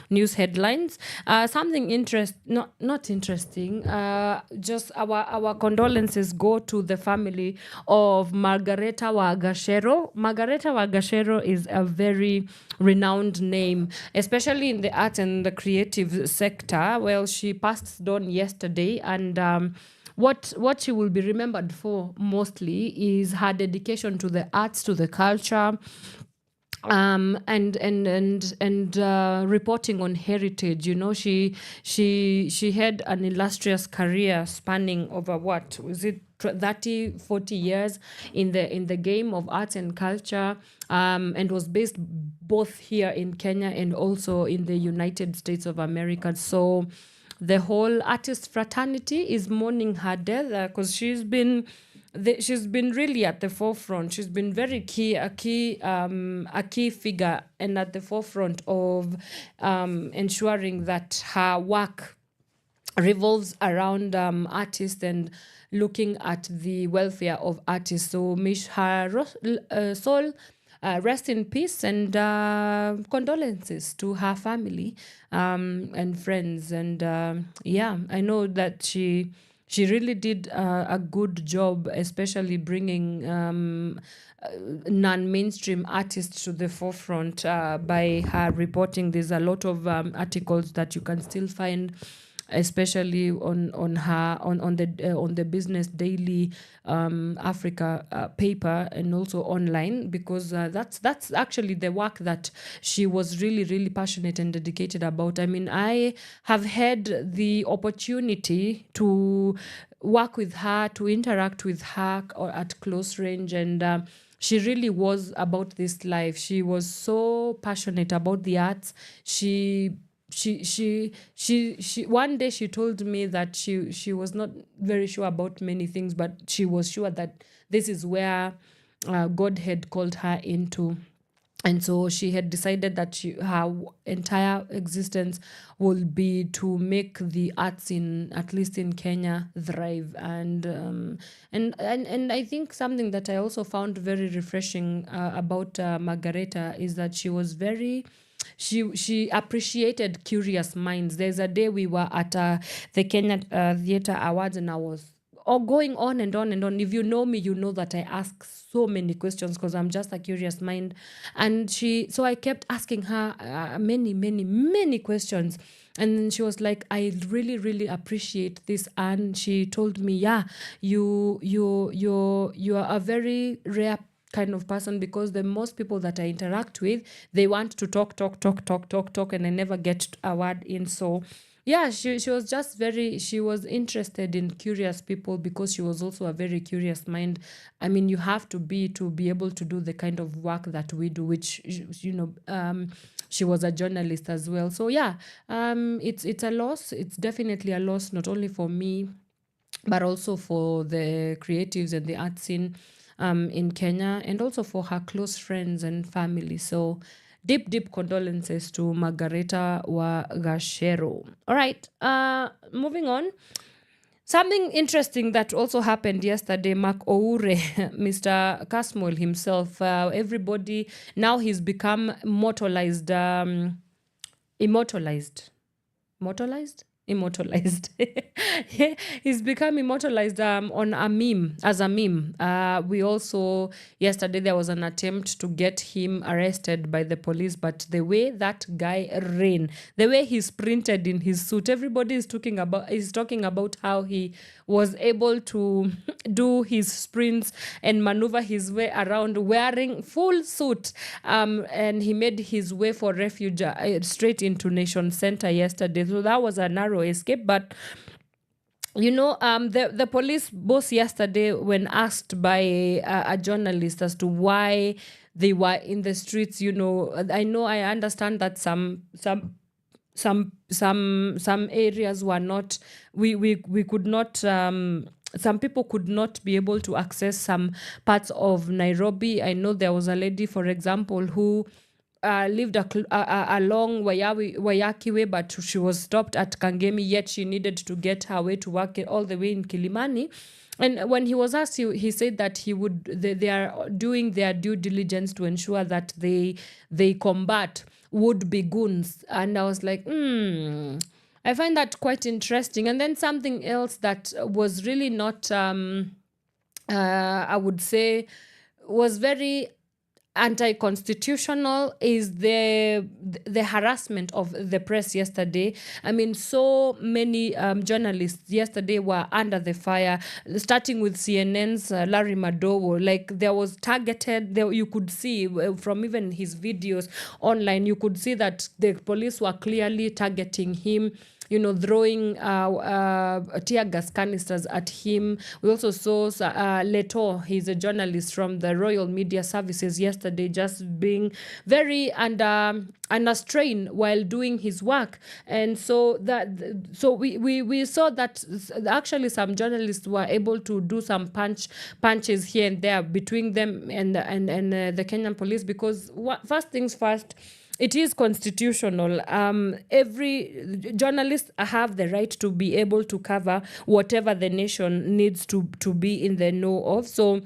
news headlines. Something not interesting. Just our condolences go to the family of Margareta Wagashero. Margareta Wagashero is a very renowned name, especially in the art and the creative sector. Well, she passed on yesterday, and what she will be remembered for mostly is her dedication to the arts, to the culture, and reporting on heritage. She had an illustrious career spanning over what was it 30 40 years in the game of arts and culture, and was based both here in Kenya and also in the United States of America. So the whole artist fraternity is mourning her death, because she's been really at the forefront. She's been very a key figure, and at the forefront of ensuring that her work revolves around artists and looking at the welfare of artists. So may her soul rest in peace, and condolences to her family and friends. And yeah, I know that she really did a good job, especially bringing non-mainstream artists to the forefront by her reporting. There's a lot of articles that you can still find, especially on the Business Daily Africa paper, and also online, because that's actually the work that she was really, really passionate and dedicated about. I mean, I have had the opportunity to work with her, to interact with her or at close range, and she really was about this life. She was so passionate about the arts. She one day she told me that she was not very sure about many things, but she was sure that this is where God had called her into. And so she had decided that her entire existence will be to make the arts at least in Kenya, thrive. And I think something that I also found very refreshing about Margareta is that she was she appreciated curious minds. There's a day we were at the Kenya Theatre Awards, and I was going on and on and on. If you know me, you know that I ask so many questions because I'm just a curious mind. And so I kept asking her many questions. And then she was like, I really, really appreciate this. And she told me, yeah, you are a very rare kind of person, because the most people that I interact with, they want to talk, and I never get a word in. So yeah, she was just she was interested in curious people, because she was also a very curious mind. I mean, you have to be able to do the kind of work that we do, which, she was a journalist as well. So yeah, it's a loss. It's definitely a loss, not only for me, but also for the creatives and the art scene in Kenya, and also for her close friends and family. So deep condolences to Margareta Wagashero. All right, moving on. Something interesting that also happened yesterday, Mark Oure, Mr. Casmol himself, everybody, now he's become immortalized. He's become immortalized on a meme, as a meme. We also, yesterday there was an attempt to get him arrested by the police, but the way that guy ran, the way he sprinted in his suit, everybody is talking about how he was able to do his sprints and maneuver his way around wearing full suit, and he made his way for refuge straight into Nation Center yesterday. So that was a narrow escape. But the police boss yesterday, when asked by a journalist as to why they were in the streets, I understand that some areas were not, we could not, some people could not be able to access some parts of Nairobi. I know there was a lady, for example, who lived along Wayaki way, but she was stopped at Kangemi, yet she needed to get her way to work all the way in Kilimani. And when he was asked, he said that they are doing their due diligence to ensure that they combat would-be goons. And I was like, I find that quite interesting. And then something else that was really not, I would say, was very anti-constitutional is the harassment of the press yesterday. I mean, so many journalists yesterday were under the fire, starting with CNN's Larry Madowo. Like, there was targeted, there, you could see from even his videos online, you could see that the police were clearly targeting him, you know, throwing tear gas canisters at him. We also saw Leto, he's a journalist from the Royal Media Services, yesterday just being very under strain while doing his work. And so we saw that actually some journalists were able to do some punches here and there between them and the Kenyan police, because first things first, it is constitutional. Every journalist have the right to be able to cover whatever the nation needs to be in the know of. So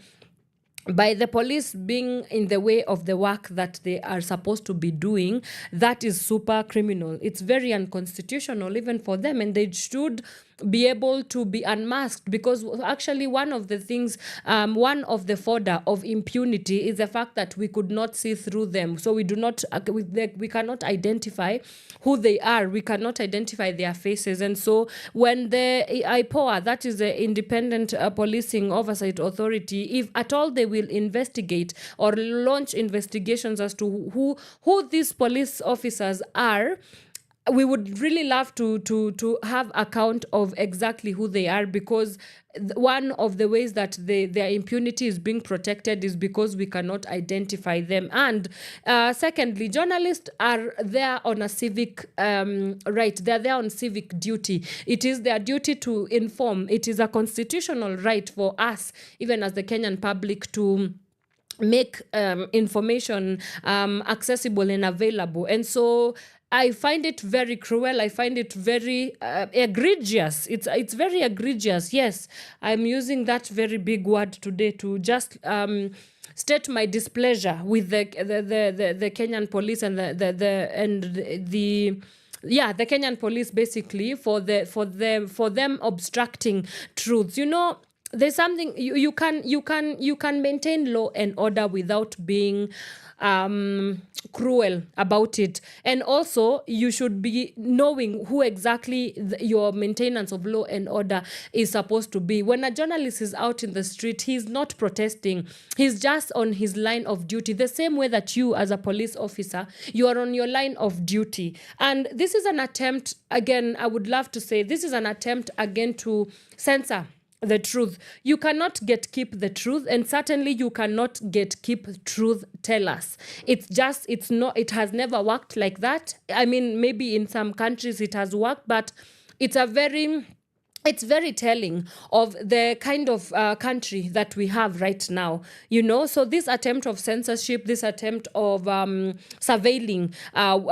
by the police being in the way of the work that they are supposed to be doing, that is super criminal. It's very unconstitutional even for them, and they should be able to be unmasked, because actually one of the things, one of the fodder of impunity is the fact that we could not see through them. So we cannot identify who they are. We cannot identify their faces. And so when the IPOA, that is the Independent Policing Oversight Authority, if at all they will investigate or launch investigations as to who these police officers are, we would really love to have account of exactly who they are, because one of the ways that their impunity is being protected is because we cannot identify them. And secondly, journalists are there on a civic right. They're there on civic duty. It is their duty to inform. It is a constitutional right for us, even as the Kenyan public, to make information accessible and available. And so I find it very cruel. I find it very egregious. It's very egregious. Yes, I'm using that very big word today to just state my displeasure with the Kenyan police and the Kenyan police, basically, for them obstructing truths. You know, there's something you can maintain law and order without being cruel about it. And also, you should be knowing who exactly your maintenance of law and order is supposed to be. When a journalist is out in the street, he's not protesting. He's just on his line of duty, the same way that you, as a police officer, you are on your line of duty. And this is an attempt, again, I would love to say, this is an attempt again to censor the truth. You cannot keep the truth, and certainly you cannot keep truth tellers. It has never worked like that. I mean, maybe in some countries it has worked, but it's very telling of the kind of country that we have right now, you know. So this attempt of censorship, this attempt of surveilling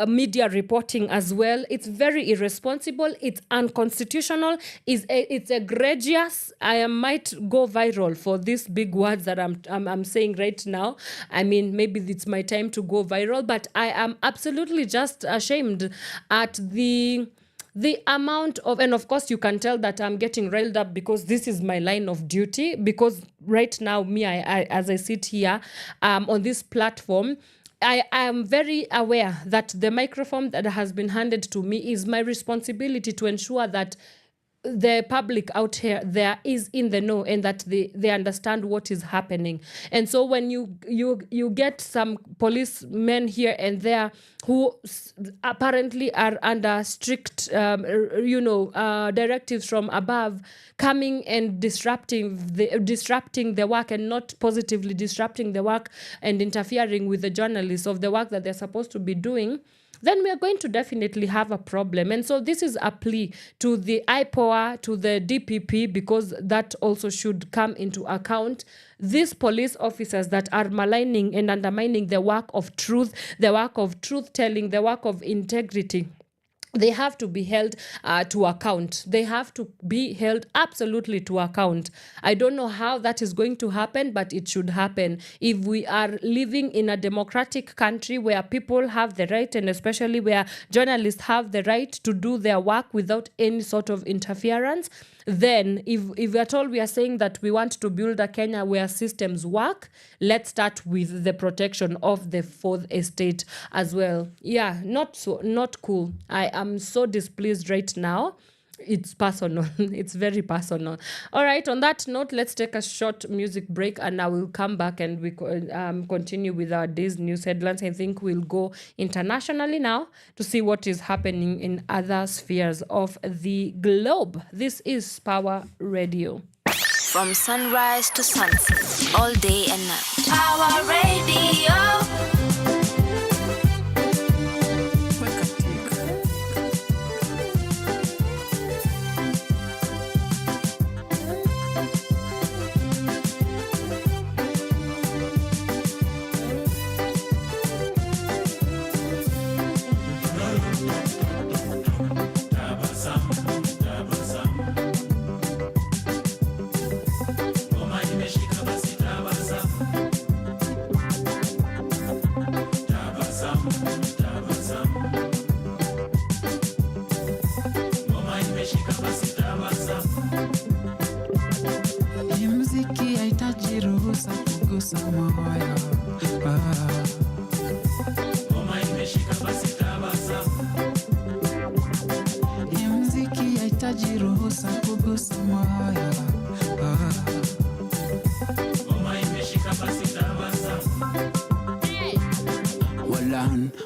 media reporting as well, it's very irresponsible, it's unconstitutional, it's egregious. I might go viral for these big words that I'm saying right now. I mean, maybe it's my time to go viral, but I am absolutely just ashamed at the amount of, and of course you can tell that I'm getting riled up because this is my line of duty, because right now, I as I sit here on this platform, I am very aware that the microphone that has been handed to me is my responsibility to ensure that the public out here there is in the know, and that they understand what is happening. And so when you get some policemen here and there who apparently are under strict directives from above, coming and disrupting the work, and not positively disrupting the work and interfering with the journalists of the work that they're supposed to be doing, then we are going to definitely have a problem. And so this is a plea to the IPOA, to the DPP, because that also should come into account. These police officers that are maligning and undermining the work of truth, the work of truth-telling, the work of integrity, they have to be held to account. They have to be held absolutely to account. I don't know how that is going to happen, but it should happen. If we are living in a democratic country where people have the right, and especially where journalists have the right to do their work without any sort of interference, then if at all we are saying that we want to build a Kenya where systems work, let's start with the protection of the fourth estate as well. Yeah, not cool. I am so displeased right now. It's personal. It's very personal. All right, on that note, let's take a short music break and I will come back and we continue with our day's news headlines. I think we'll go internationally now to see what is happening in other spheres of the globe. This is Power Radio. From sunrise to sunset, all day and night. Power Radio.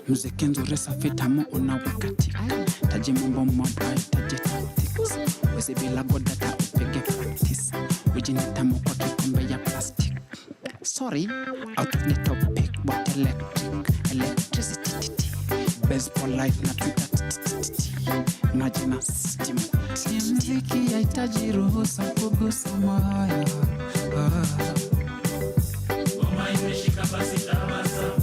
Muziki nzuri safi tamu unawakatika taji mambo mabaya taji tactics wezi bila godata upige practice ujini tamu kwa kikombe ya plastic. Sorry, out of the topic, but electricity baseball life na najina system. Muziki haitaji ruhusa kugusa moyo. Ngoma imeshika basi tabasamu.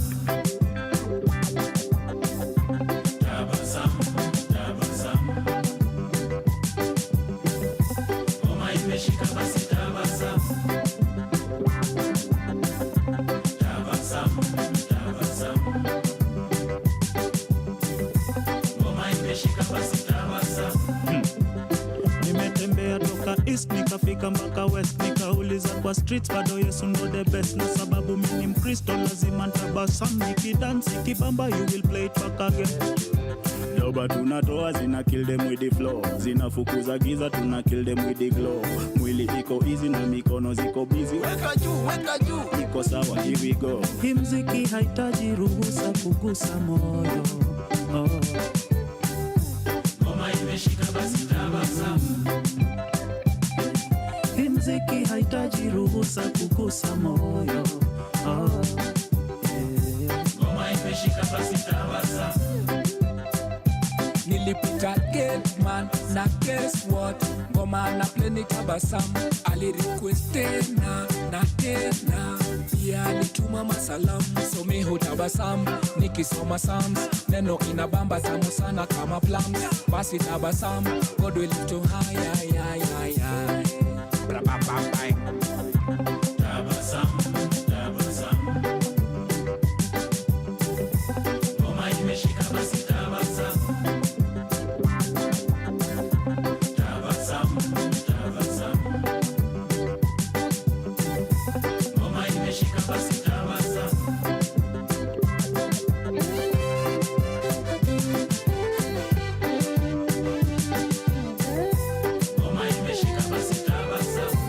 Nikafika mpaka west nikauliza kwa streets bado Yesu ndo the best na sababu mimi ni Mkristo lazima nitabasamu nikidance kibamba you will play it back again. Doba tunatoa zina kill them with the flow, zinafukuza giza tuna kill them with the glow. Mwili iko easy na mikono ziko busy, weka juu iko sawa, here we go. Hii muziki haitaji ruhusa kugusa moyo. Ngoma imeshika basi tabasamu. Muziki haitaji ruhusa kugusa moyo. Ngoma imeshika basi tabasamu. Nilipita gate man na guess what, ngoma na play nikabasamu. Ali request tena na tena, pia alituma masalamu. So mi hutabasamu nikisoma psalms, neno inabamba tamu sana kama plums. Basi tabasamu, God will lift you high. Ngoma imeshika basi tabasamu. Ngoma imeshika basi tabasamu. Ngoma imeshika basi tabasamu.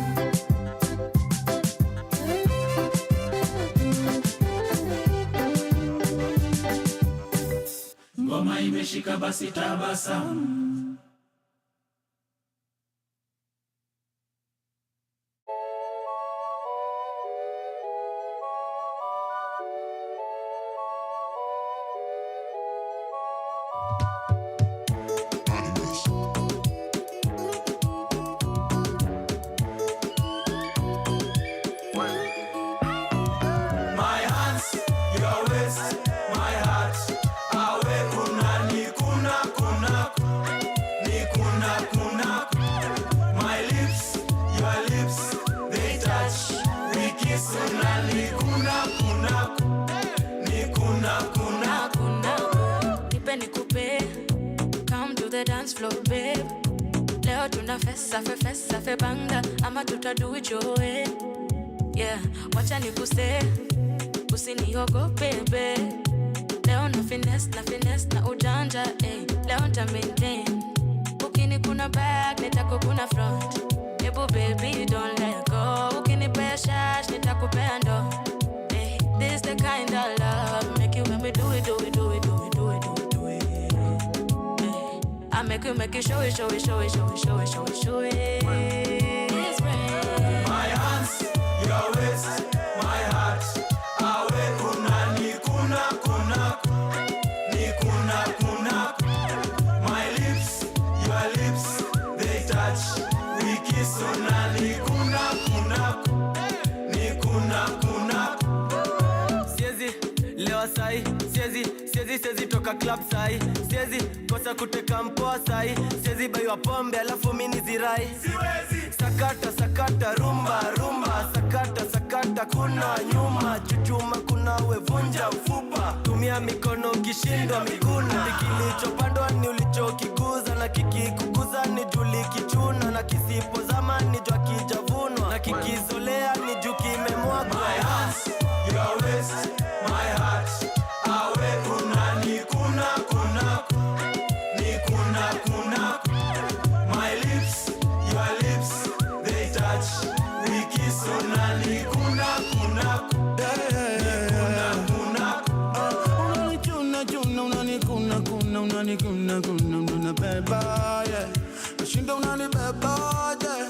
Ngoma imeshika basi tabasamu. My hands, your waist, my heart. Awe kuna ni kuna tuna fesa fe banga ama tutadu it your way. Yeah, wacha nikuse usiniogope baby. Leo na finesse na ujanja leo nta maintain. Ukini kuna back nitako kuna front. Ebu baby don't let go. Ukini pea shash nitakupea ndo. This the kind of love make you when we do it. I make you show it. It's rain. My hands, your waist, my heart. Awe kuna ni kuna. My lips, your lips, they touch. We kiss una ni kuna. Siezi lewa sai, siezi toka club sai, siezi kosa kuteka mpoa sai, siezi baywa pombe alafu mini zirai. Siwezi sakata rumba, sakata kuna nyuma, chuchuma kuna wevunja ufupa, tumia mikono kishindwa miguna, kilichopandwa ni ulichokikuza, na kikikukuza ni juli kichuna, na kisipo zama ni jua kijavunwa, na kikizolea ni juu kimemwagwa. My hands, your waist, my heart. Awe kuna ni kuna. My lips, your lips, they touch. We kiss una ni kuna. Unani beba, yeah. Nashinda unani beba, yeah.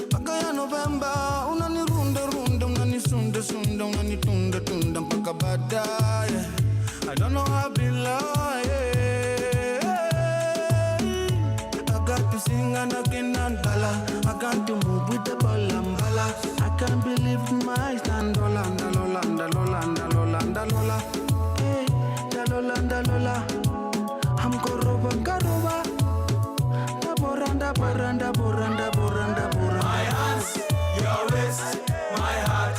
Paka ya November, unani runda, unani sunda, unani tunda, mpaka baadaye. I don't know how I be lying. I got to sing and I cannot bala. I got to move with the ball and bala. I can't believe my stand. Lola. Hey, Lola. I'm Karoba. Boranda. My hands, your waist, my heart.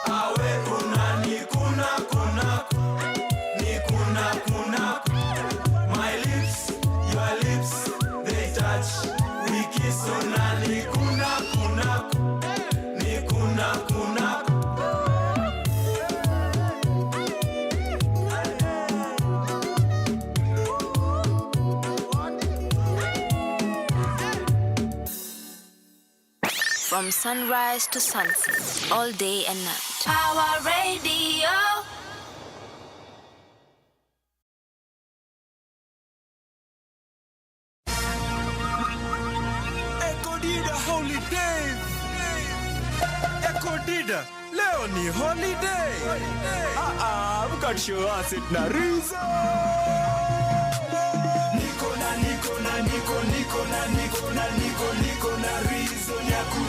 Awe kuna ni kuna. My lips, your lips, they touch. We kiss una ni kuna. From sunrise to sunset, all day and night. Power Radio. Dida, leo ni holiday. We got show us it na reason. Niko na reason ya ku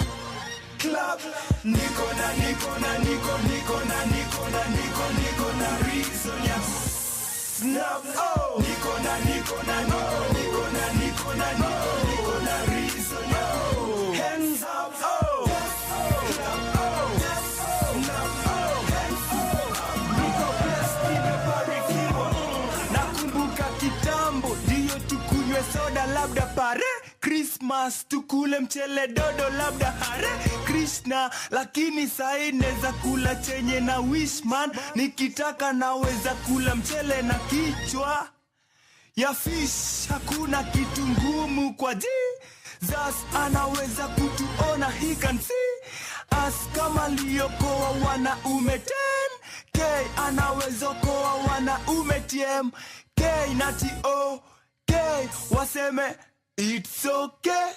club. Niko na reason ya snap. Oh, niko na reason ya hands up. Oh, soda labda pare Christmas tukule mchele dodo labda hare Krishna, lakini sai neza kula chenye na wishman, nikitaka naweza kula mchele na kichwa ya fish. Hakuna kitu ngumu kwa Jesus, anaweza kutuona, he can see us. Kama liokoa wanaume 10K, anaweza koa wanaume TMK na TO. Waseme it's okay,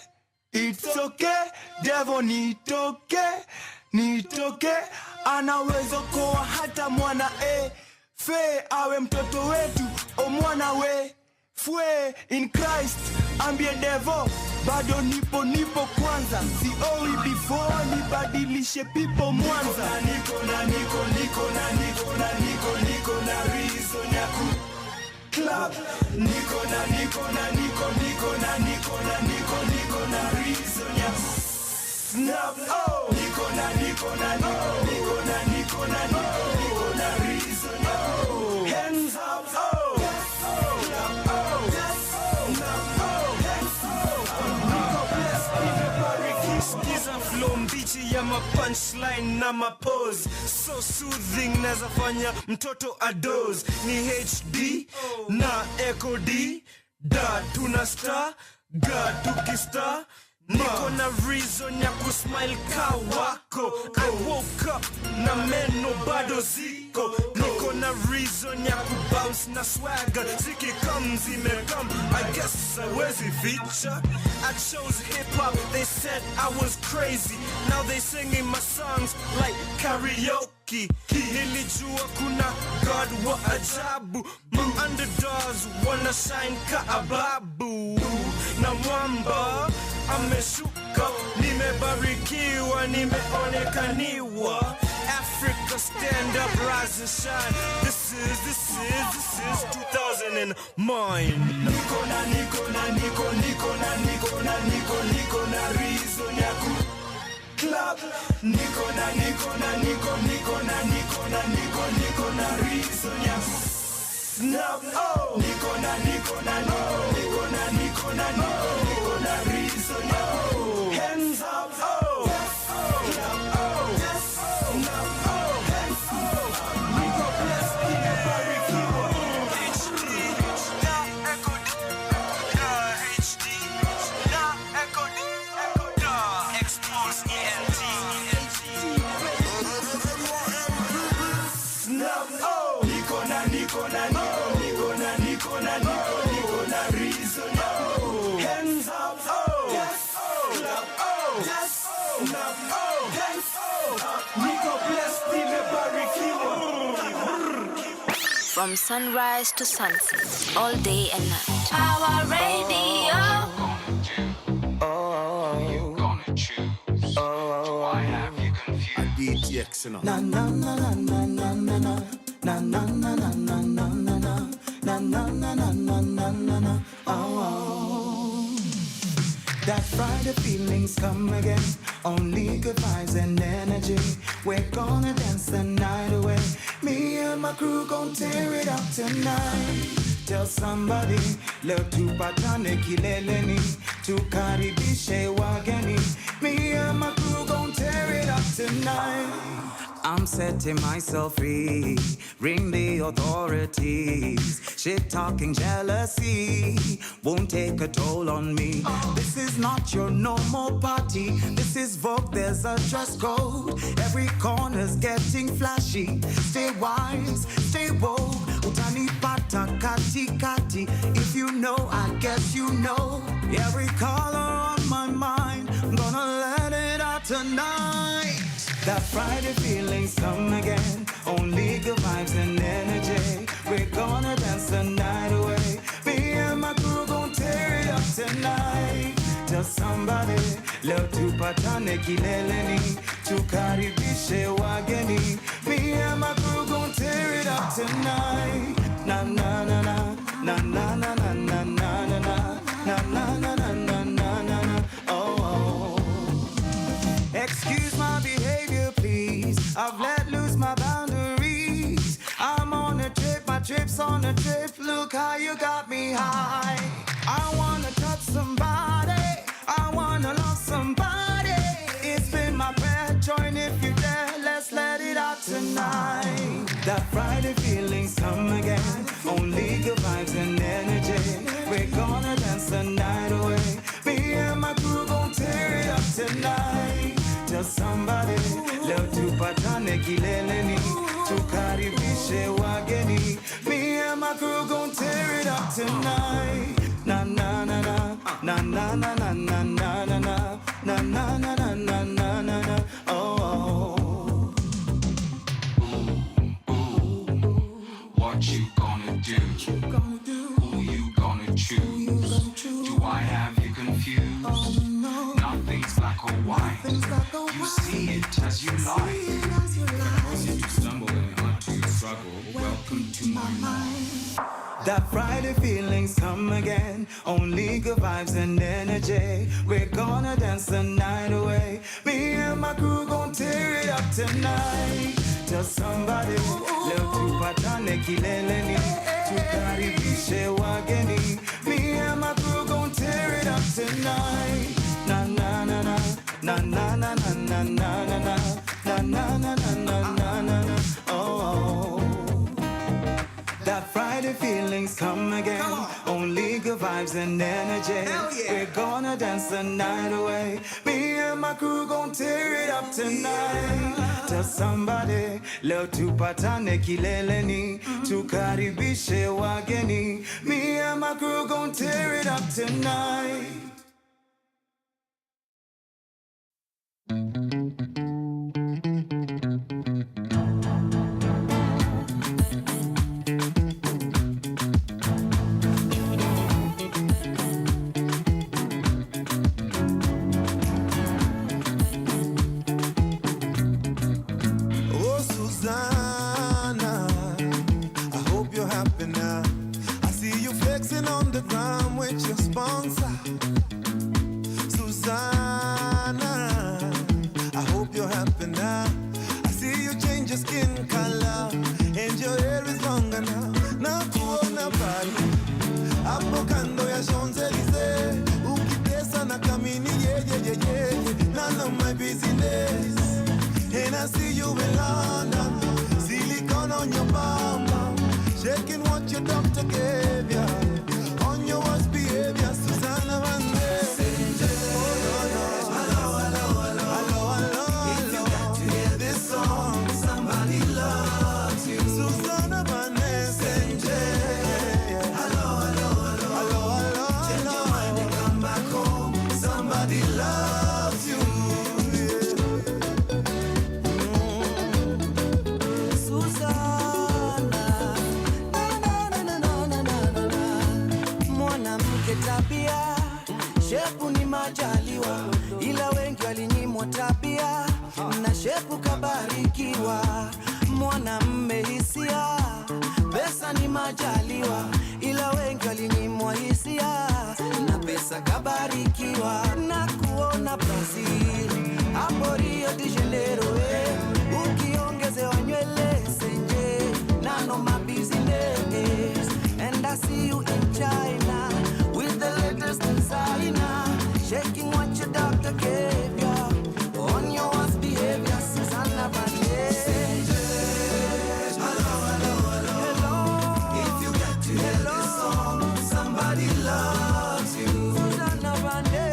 devil nitoke, anaweza koa hata mwana fe awe mtoto wetu o mwana we fwe in Christ. Ambie devil bado nipo kwanza, sioi before nibadilishe people Mwanza. Niko na reason ya ku club. Niko na reason ya snap. Oh, niko na reason ya hands up. Oh, clap. Oh, snap. Oh, hands up. Niko blessed. ya punchline na pose. So soothing naeza fanya mtoto adoze. Ni HD na Echo D. Da tuna star, ga tukistar. Niko na reason ya kusmile ka wako. I woke up na meno bado ziko. Niko na reason ya kubounce na swagger. Ziki comes imekam, I guess I was a feature. I chose hip-hop, they said I was crazy. Now they singing my songs like karaoke. Nilijua kuna God wa ajabu. My underdogs wanna shine ka ababu. Na mwamba ameshuka, nimebarikiwa, nimeonekaniwa. Africa stand up, rise and shine. This is 2009. Niko na reason ya ku club. Niko na reason ya snap. Oh, niko na reason ya hands up. Oh, clap. Oh, snap. Oh, hands up. Niko blessed, nimebarikiwa. HD na Echo D. HD na Echo D. Expose ENT. Snap. Oh, niko na reason. Oh, hands up. Oh, clap. Oh, snap. Oh, hands up. Niko blessed, nimebarikiwa. From sunrise to sunset, all day and night. Our radio. You gonna choose. Why have you confused? DTX, you know. Na na na na na na na na na na na na na na na na na na na. Oh. That Friday feelings come again. Only good vibes and energy. We're gonna dance the night away. Me and my crew gon' tear it up tonight. Tell somebody, leo tupatane kileleni, tukaribishe wageni. Me and my crew gon' tear it up tonight. I'm setting myself free, ring the authorities. Shit talking jealousy won't take a toll on me. This is not your normal party, this is Vogue, there's a dress code. Every corner's getting flashy. Stay wise, stay woke. Utanipata kati kati. If you know, I guess you know. Every color on my mind, I'm gonna let it out tonight. That Friday feelings come again. Only good vibes and energy. We're gonna dance the night away. Me and my crew gon' tear it up tonight. Tell somebody, leo tupatane kileleni, tukaribishe wageni. Me and my crew gon' tear it up tonight. Na na na na na na na na na na na na na na na na na. Oh. Excuse my behavior, please. I've let loose my boundaries. I'm on a trip, my trip's on a trip. Look how you got me high. I wanna touch somebody, I wanna love somebody. It's been my prayer, join if you dare. Let's let it out tonight. That Friday feelings come again. Only good vibes and energy. We're gonna dance the night away. Me and my crew gon' tear it up tonight. Tell somebody, leo tupatane kileleni, tukaribishe wageni. Me and my crew gon' tear it up tonight. Na na na na na na na na na na na na na na na na na na. Oh. What you gonna do? Who you gonna choose? Do I have you confused? Nothing's black or white. You see it as you like. Easy to stumble and hard to struggle. Welcome to my mind. That Friday feelings come again. Only good vibes and energy. We're gonna dance the night away. Me and my crew gon' tear it up tonight. Tell somebody, leo tupatane kileleni, tukaribishe wageni. Me and my crew gon' tear it up tonight. Na na na na na na na na na na na na na na na na na na. Oh, that Friday feelings come again. Only good vibes and energy. We're gonna dance the night away. Me and my crew gon' tear it up tonight. Tell somebody, leo tupatane kileleni, tukaribishe wageni. Me and my crew gon' tear it up tonight. Oh, Susanna, I hope you're happy now. I see you flexing on the ground with your sponsor. Susanna, I hope you're happy now. I see you change your skin color and your hair is longer now. Na kuona pale hapo kando ya Champs-Elysees, ukitesa na kamini yeah. None of my business. And I see you in London, silicone on your bum, shaking what your doctor gave ya. On your worst behavior, Susanna Vande. If you got to hear this song, somebody loves you. Susanna Vande. Hello. Change your mind and come back home. Somebody loves you. Mwanamke tabia, shepu ni majaliwa, ila wengi walinyimwa tabia, na shepu kabarikiwa. Mwanamme hisia, pesa ni majaliwa, ila wengi walinyimwa hisia, na pesa kabarikiwa. Na kuona Brazil, hapo Rio de Janeiro, ukiongezewa nywele senje, none of my business. And I see you in China with the latest designer, shaking what your doctor gave ya. On your worst behavior, Susanna Vande. Hello. If you got to hear this song, somebody loves you. Susanna Vande.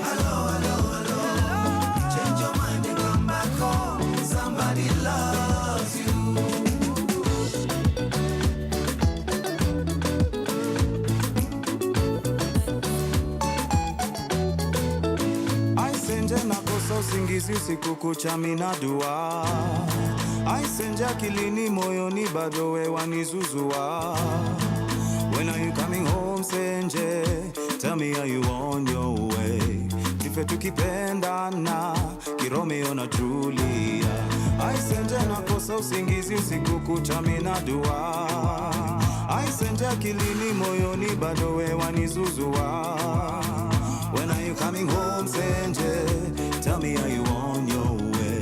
Hello. Change your mind and come back home. Somebody loves you. Aisenje nakosa usingizi usiku kucha mina dua. Aisenje akilini moyoni bado we wanizuzua. When are you coming home Senje? Tell me are you on your way? Tufe tukipendana Kiromeo na Julia. Aisenje nakosa usingizi usiku kucha mina dua. Aisenje akilini moyoni bado we wanizuzua. When are you coming home, Senje? Tell me, are you on your way?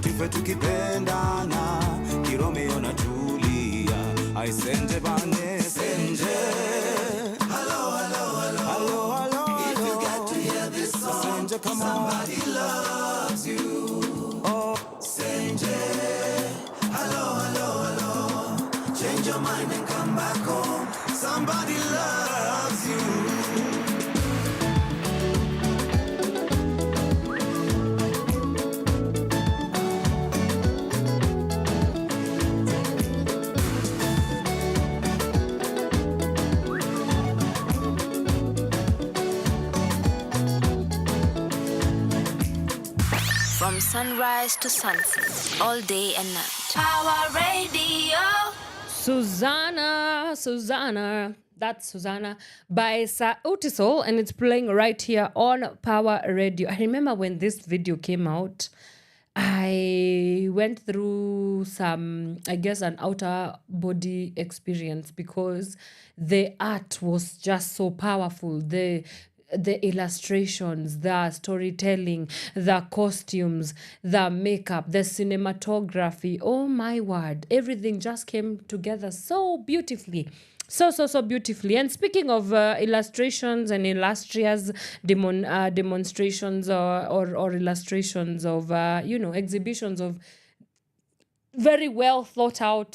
Tufe tukipendana, Kiromeo na Julia. I Senje Bane, Senje. Hello. If you got to hear this song, Senje, come on. somebody loves you. Oh, Senje. Hello. Change your mind and come back home. Somebody loves you. From sunrise to sunset, all day and night. Power Radio. Susanna. That's Susanna by Sautisol, and it's playing right here on Power Radio. I remember when this video came out, I went through some, I guess, an outer body experience because the art was just so powerful. The illustrations, the storytelling, the costumes, the makeup, the cinematography. Oh my word, everything just came together so beautifully. so beautifully. And speaking of illustrations and illustrious demonstrations or illustrations of exhibitions of very well thought out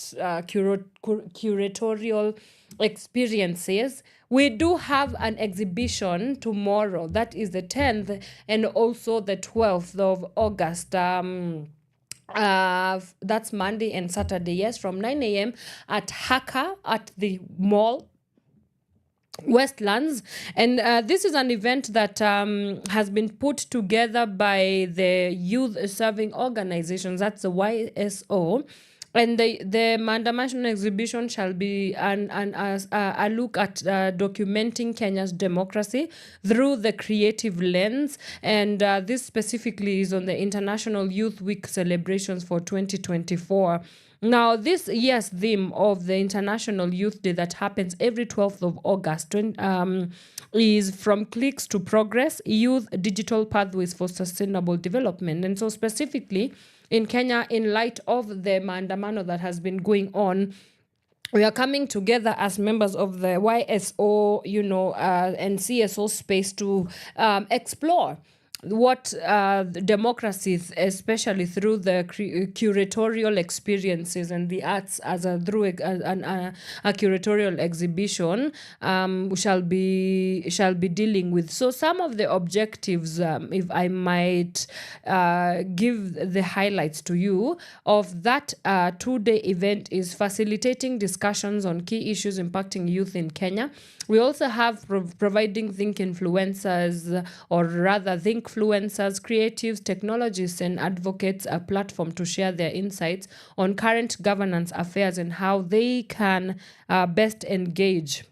curatorial experiences, we do have an exhibition tomorrow, that is the 10th and also the 12th of August. That's Monday and Saturday, yes, from 9 a.m. at Haka at the mall Westlands. And this is an event that has been put together by the youth serving organizations, that's the YSO. And the Maandamano exhibition shall be a look at documenting Kenya's democracy through the creative lens. And this specifically is on the International Youth Week celebrations for 2024. Now, this year's theme of the International Youth Day that happens every 12th of August is From Clicks to Progress, Youth Digital Pathways for Sustainable Development. And so specifically in Kenya, in light of the maandamano that has been going on, we are coming together as members of the YSO, and CSO space to explore what democracy, especially through the curatorial experiences and the arts through a curatorial exhibition, shall be dealing with. So some of the objectives, if I might give the highlights to you of that 2-day event, is facilitating discussions on key issues impacting youth in Kenya. We also have providing think influencers, or rather thinkfluencers, creatives, technologists, and advocates a platform to share their insights on current governance affairs and how they can best engage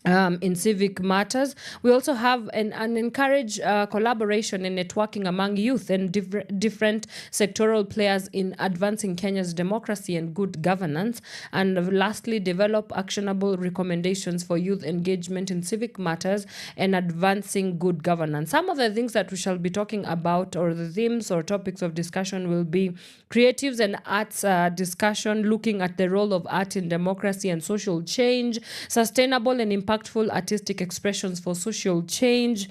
in civic matters. We also have and encourage collaboration and networking among youth and different sectoral players in advancing Kenya's democracy and good governance. And lastly, develop actionable recommendations for youth engagement in civic matters and advancing good governance. Some of the things that we shall be talking about, or the themes or topics of discussion, will be creatives and arts discussion, looking at the role of art in democracy and social change, sustainable and impactful artistic expressions for social change,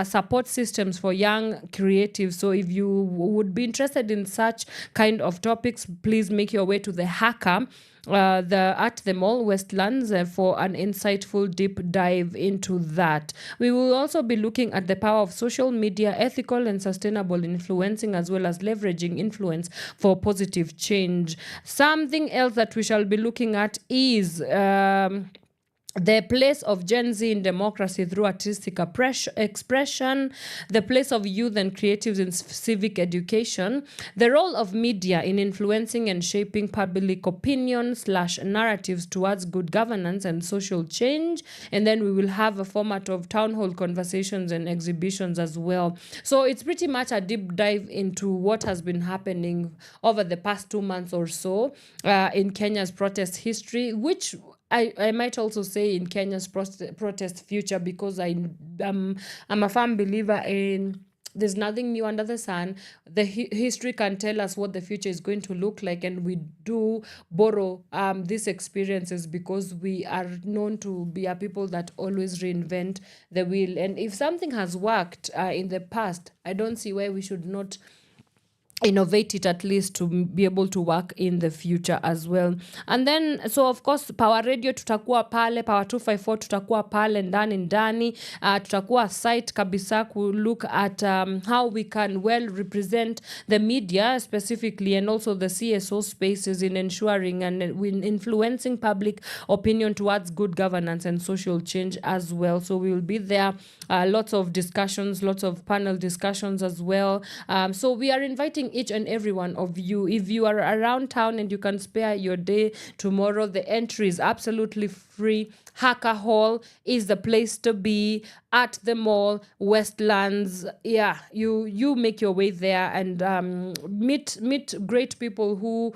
support systems for young creatives. So if you would be interested in such kind of topics, please make your way to the Haka at the mall Westlands for an insightful deep dive into that. We will also be looking at the power of social media, ethical and sustainable influencing, as well as leveraging influence for positive change. Something else that we shall be looking at is the place of Gen Z in democracy through artistic expression, the place of youth and creatives in civic education, the role of media in influencing and shaping public opinion / narratives towards good governance and social change. And then we will have a format of town hall conversations and exhibitions as well. So it's pretty much a deep dive into what has been happening over the past 2 months or so in Kenya's protest history, which I might also say in Kenya's protest future, because I'm a firm believer in there's nothing new under the sun. The history can tell us what the future is going to look like, and we do borrow these experiences because we are known to be a people that always reinvent the wheel. And if something has worked in the past, I don't see why we should not innovate it, at least to be able to work in the future as well. And then, so of course, Power Radio tutakuwa pale, Power 254 tutakuwa pale ndani, tutakuwa site kabisa ku look at how we can well represent the media specifically, and also the CSO spaces in ensuring and in influencing public opinion towards good governance and social change as well. So we will be there, lots of discussions, lots of panel discussions as well. So we are inviting each and every one of you. If you are around town and you can spare your day tomorrow, the entry is absolutely free. Haka Hall is the place to be, at the mall Westlands. Yeah, you make your way there and meet great people who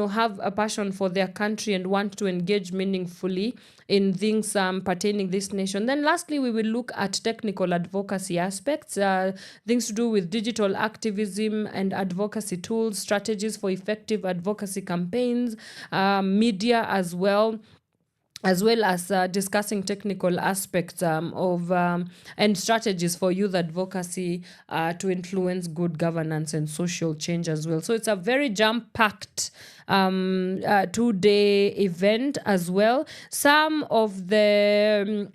have a passion for their country and want to engage meaningfully in things pertaining this nation. Then lastly, we will look at technical advocacy aspects, things to do with digital activism and advocacy tools, strategies for effective advocacy campaigns, media as well. as well as discussing technical aspects of and strategies for youth advocacy to influence good governance and social change as well. So it's a very jam-packed 2-day event as well. Some of the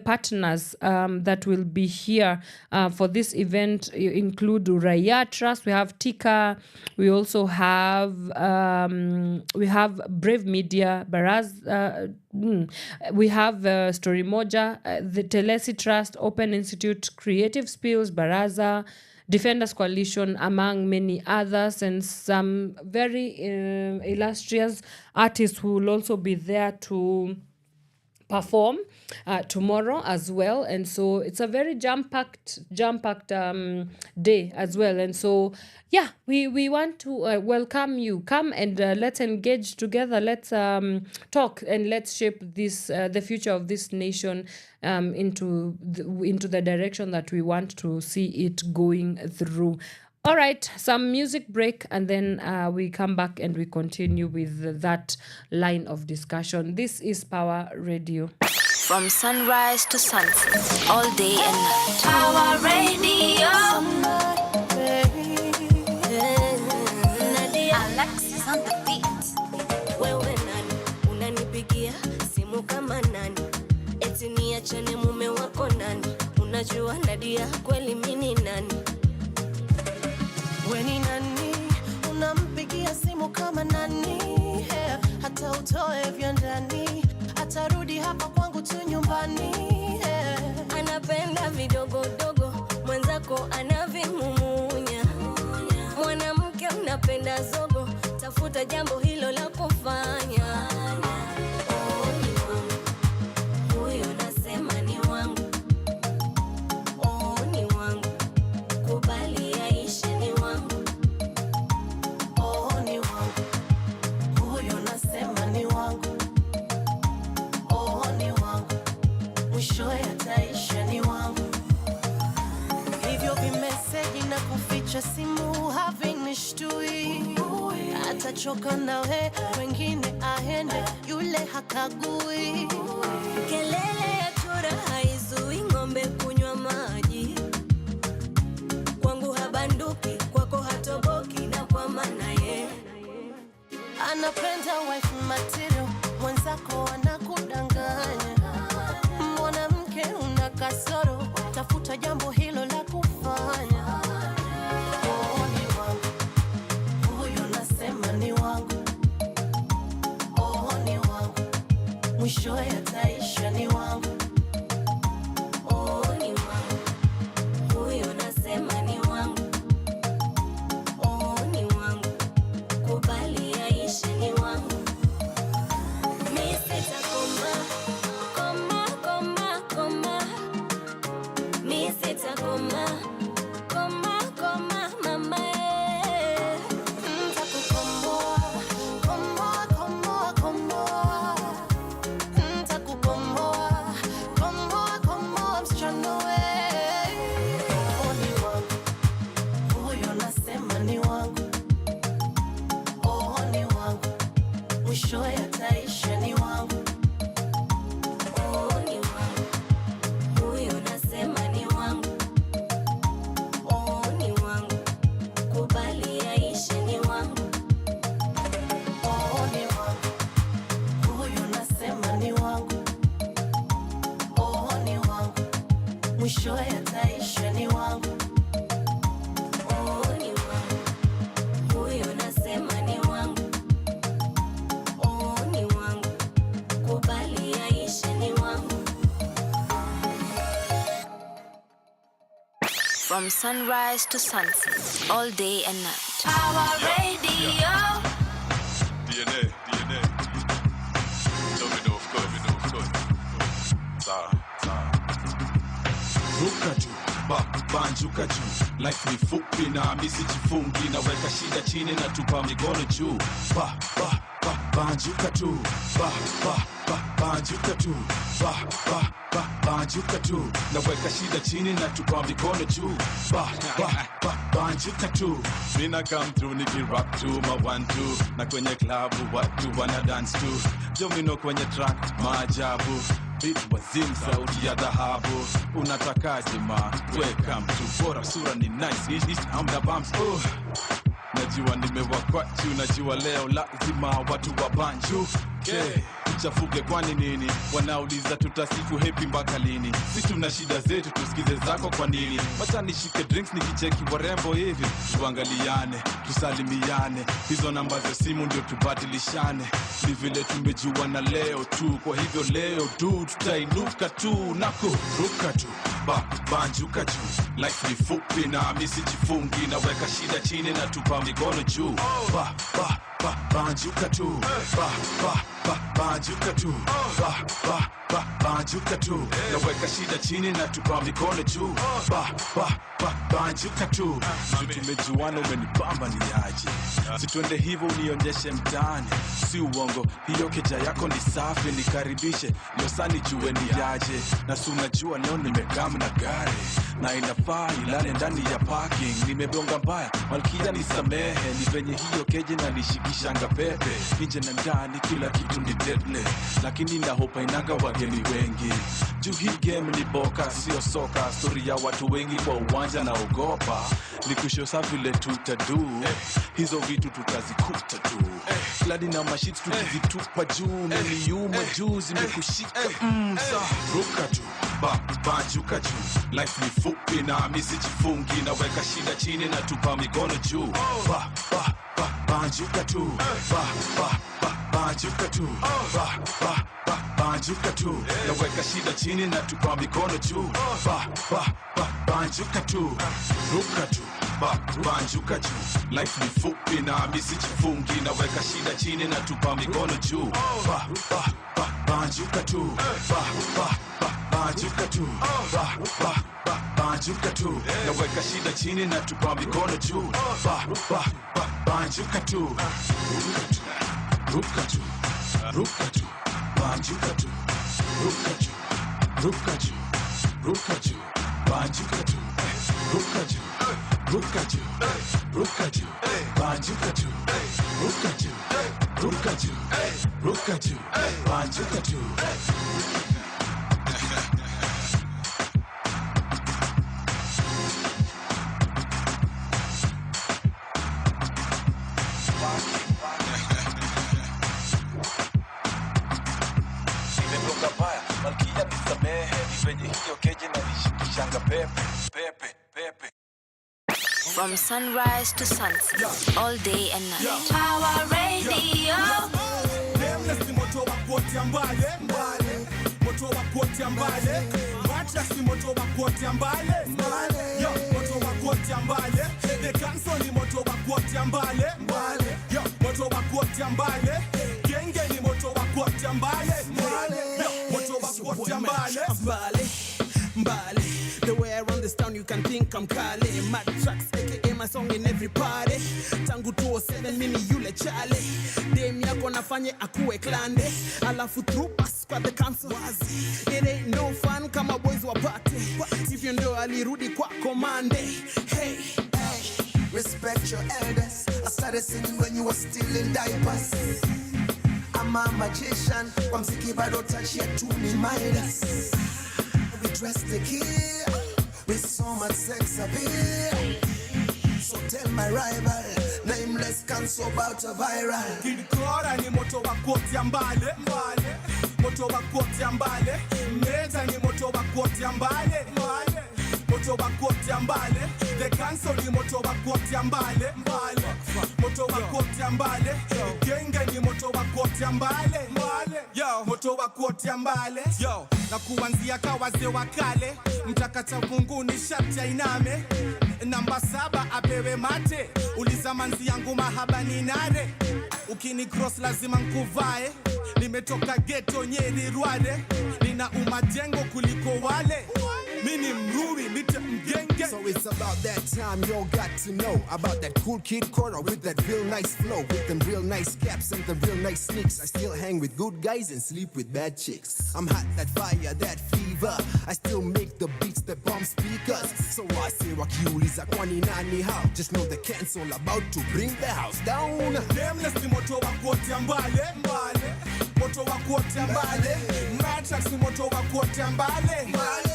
partners that will be here for this event include Uraia Trust. We have Tika. We also have Brave Media, we have Story Moja, the Telesi Trust, Open Institute, Creative Spills, Baraza, Defenders Coalition, among many others, and some very illustrious artists who will also be there to perform tomorrow as well. And so it's a very jam-packed day as well. And so we want to welcome you. Come and let's engage together. Let's talk and let's shape this the future of this nation into the direction that we want to see it going through. All right, some music break, and then we come back and we continue with that line of discussion. This is Pawa Radio. From sunrise to sunset, all day and night. Pawa Radio. Alexis on the beat. Wewe nani unanipigia simu kama nani? Eti niachane mume wako nani? Unajua Nadia kweli mimi nani? Weni nani unampigia simu kama nani? Hata utoe vya ndani, atarudi hapa kwangu tu nyumbani. Anapenda vidogo dogo, mwenzako anavimumunya. Mwanamke unapenda zogo, tafuta jambo hilo la kufanya. Huyo nasema ni wangu. Ni wangu. Kubali aishe ni wangu. Ni wangu. Huyo nasema ni wangu. Ni wangu. Mwisho yataisha ni wangu. Hivyo vimeseji na kuficha simu havinishtui. Atachoka nawe, wengine aende, yule hakagui. Kelele ya chura haizui ng'ombe kunywa maji. Kwangu habanduki, kwako hatoboki, na kwa maana ye anapenda wife material, mwenzako anakudanganya. Mwanamke una kasoro, tafuta jambo hilo la kufanya. Ni wangu. Huyo nasema ni wangu. Ni wangu. Mwisho yataisha ni wangu. ni wangu. Huyo nasema ni wangu. Ni wangu. Kubali aishe ni wangu. Mimi sitakoma, koma. Mimi sitakoma, koma mama. Nitakukomboa, komboa. Nitakukomboa, msichana we. Ni wangu. Huyo nasema ni wangu. Ni wangu. Mwisho yataisha ni wangu. Ni wangu. Huyo nasema ni wangu. Ni wangu. Kubali aishe ni wangu. Ni wangu. Huyo nasema ni wangu. Ni wangu. Mwisho yataisha ni wangu. Ni wangu. Huyo nasema ni wangu. Ni wangu. Kubali aishe ni wangu. From sunrise to sunset, all day and night. Pawa Radio. DNA. Domino, of course. Sawa. Ruka juu, banjuka juu. Life ni fupi na mimi sijifungi, naweka shida chini na tupa mikono juu. Banjuka tu. Banjuka tu. banjuka tu. Naweka shida chini na tupa mikono juu. Banjuka tu. Mina come through niki rap to my 1-2. Na kwenye club watu wana dance tu. Jomino kwenye track maajabu. Beat wazim sauti ya dhahabu. Unatakaje ma? Welcome to bora sura ni nice. I'm the bumps. Najua nimewakwachu. Najua leo lazima watu wa banju. Tuchafuke kwani nini? Wanauliza tutasifu happy mpaka lini? Sisi tuna shida zetu tusikize zako kwa nini? Wacha nishike drinks nikicheki warembo hivi. Tuangaliane, tusalimiane. Hizo namba za simu ndio tubadilishane. Ni vile tumejua na leo tu. Kwa hivyo leo dude tutainuka tu. Nakuruka tu. Banjuka juu. Life ni fupi na mimi sijifungi. Naweka shida chini na tupa mikono juu. Banjuka tu. Banjuka tu. Banjuka tu. Naweka shida chini na tupa mikono juu. Banjuka tu. Tumejuana umenipamba ni aje. Situende hivyo unionyeshe mtaani. Si uongo, hiyo keja yako ni safi. Nikaribishe, losani juwe ni yaje. Na si unajua leo nimekam na gari. Na inafaa ilale ndani ya parking. Nimebonga mbaya, malkia nisamehe. Ni venye hiyo keje na nishikishanga pepe. Nje na ndani kila kitu ni deadly. Lakini na hopa inanga wageni wengi. Juu hii game ni boka, sio soka. Story ya watu wengi kwa uwanja na ogopa. Nikushosa vile tutadu. Hizo vitu tutazikuta tu. Kladi na mashits tukizitupa juu. Niliuma juu zimekushika. Ruka tu. Banjuka juu. Life ni fupi na mimi sijifungi. Naweka shida chini na tupa mikono juu. Banjuka tu. Banjuka tu. Banjuka tu. Naweka shida chini na tupa mikono juu. Banjuka tu. Ruka tu. Banjuka juu. Life ni fupi na mimi sijifungi. Naweka shida chini na tupa mikono juu. Banjuka tu. Banjuka tu. Banjuka tu. Naweka shida chini na tupa mikono juu. Banjuka tu. Ruka tu. Ruka tu. Banjuka tu. Ruka tu. Ruka tu. Ruka tu. Banjuka tu. Ruka tu. Ruka tu. Ruka tu. Banjuka tu. Ruka tu. Ruka tu. Ruka tu. Banjuka tu. From sunrise to sunset, all day and night. Pawa Radio. Nameless moto wa kuotea mbale. Moto wa kuotea mbale. Mattress moto wa kuotea mbale. Yo, moto wa kuotea mbale. The cancel ni moto wa kuotea mbale. Yo, moto wa kuotea mbale. Genge ni moto wa kuotea mbale. Yo, moto wa kuotea mbale. Mbale. The way around this town you can think I'm Kale. Mad tracks aka my song in every party. Tangu 207 mimi yule chale. Dem yako nafanye akuwe klande. Alafu through pass kwa the council. It ain't no fun kama boys wa party. Hivyo ndio alirudi kwa komande. Hey, respect your elders. I started singing when you were still in diapers. I'm a magician. Kwa mziki bado touch ya tu ni Midas. We dress the kid with so much sex appeal. So tell my rival, nameless cancel about a viral. Kid Kora ni moto wa kuotea mbale. Moto wa kuotea mbale. Meza ni moto wa kuotea mbale. Moto wa kuotea mbale. The cancel ni moto wa kuotea mbale. Moto wa kuotea mbale. Genge ni moto wa kuotea mbale. Yo, moto wa kuotea mbale. Yo, na kuanzia kawaze wa kale. Mtakata Mungu ni shati ya iname. Namba 7 apewe mate. Uliza manzi yangu mahaba ni nare. Ukini cross lazima nkuvae. Nimetoka ghetto Nyeri Rware. Nina umajengo kuliko wale. Mini mruri mite mgenge. So it's about that time y'all got to know about that cool kid Cora with that real nice flow, with them real nice caps and the real nice sneaks. I still hang with good guys and sleep with bad chicks. I'm hot, that fire, that fever. believer. I still make the beats that bomb speakers. So I say wakiuliza kwani nani how? Just know the cancel about to bring the house down. Nameless ni moto wa kuotea mbale, mbale. Moto wa kuotea mbale. Matrax ni moto wa kuotea mbale, mbale.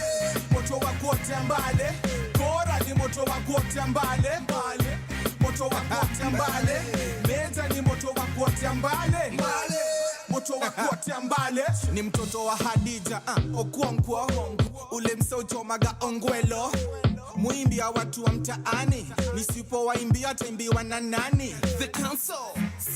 Moto wa kuotea mbale. Kora ni moto wa kuotea mbale, mbale. Moto wa kuotea mbale. Meta ni moto wa kuotea mbale, mbale. Moto wa kuotea mbale. Ni mtoto wa Hadija, Okonkwo. Ule msochomaga Ongwelo. Muimbia watu wa mtaani, nisipowaimbia taimbiwa na nani? The council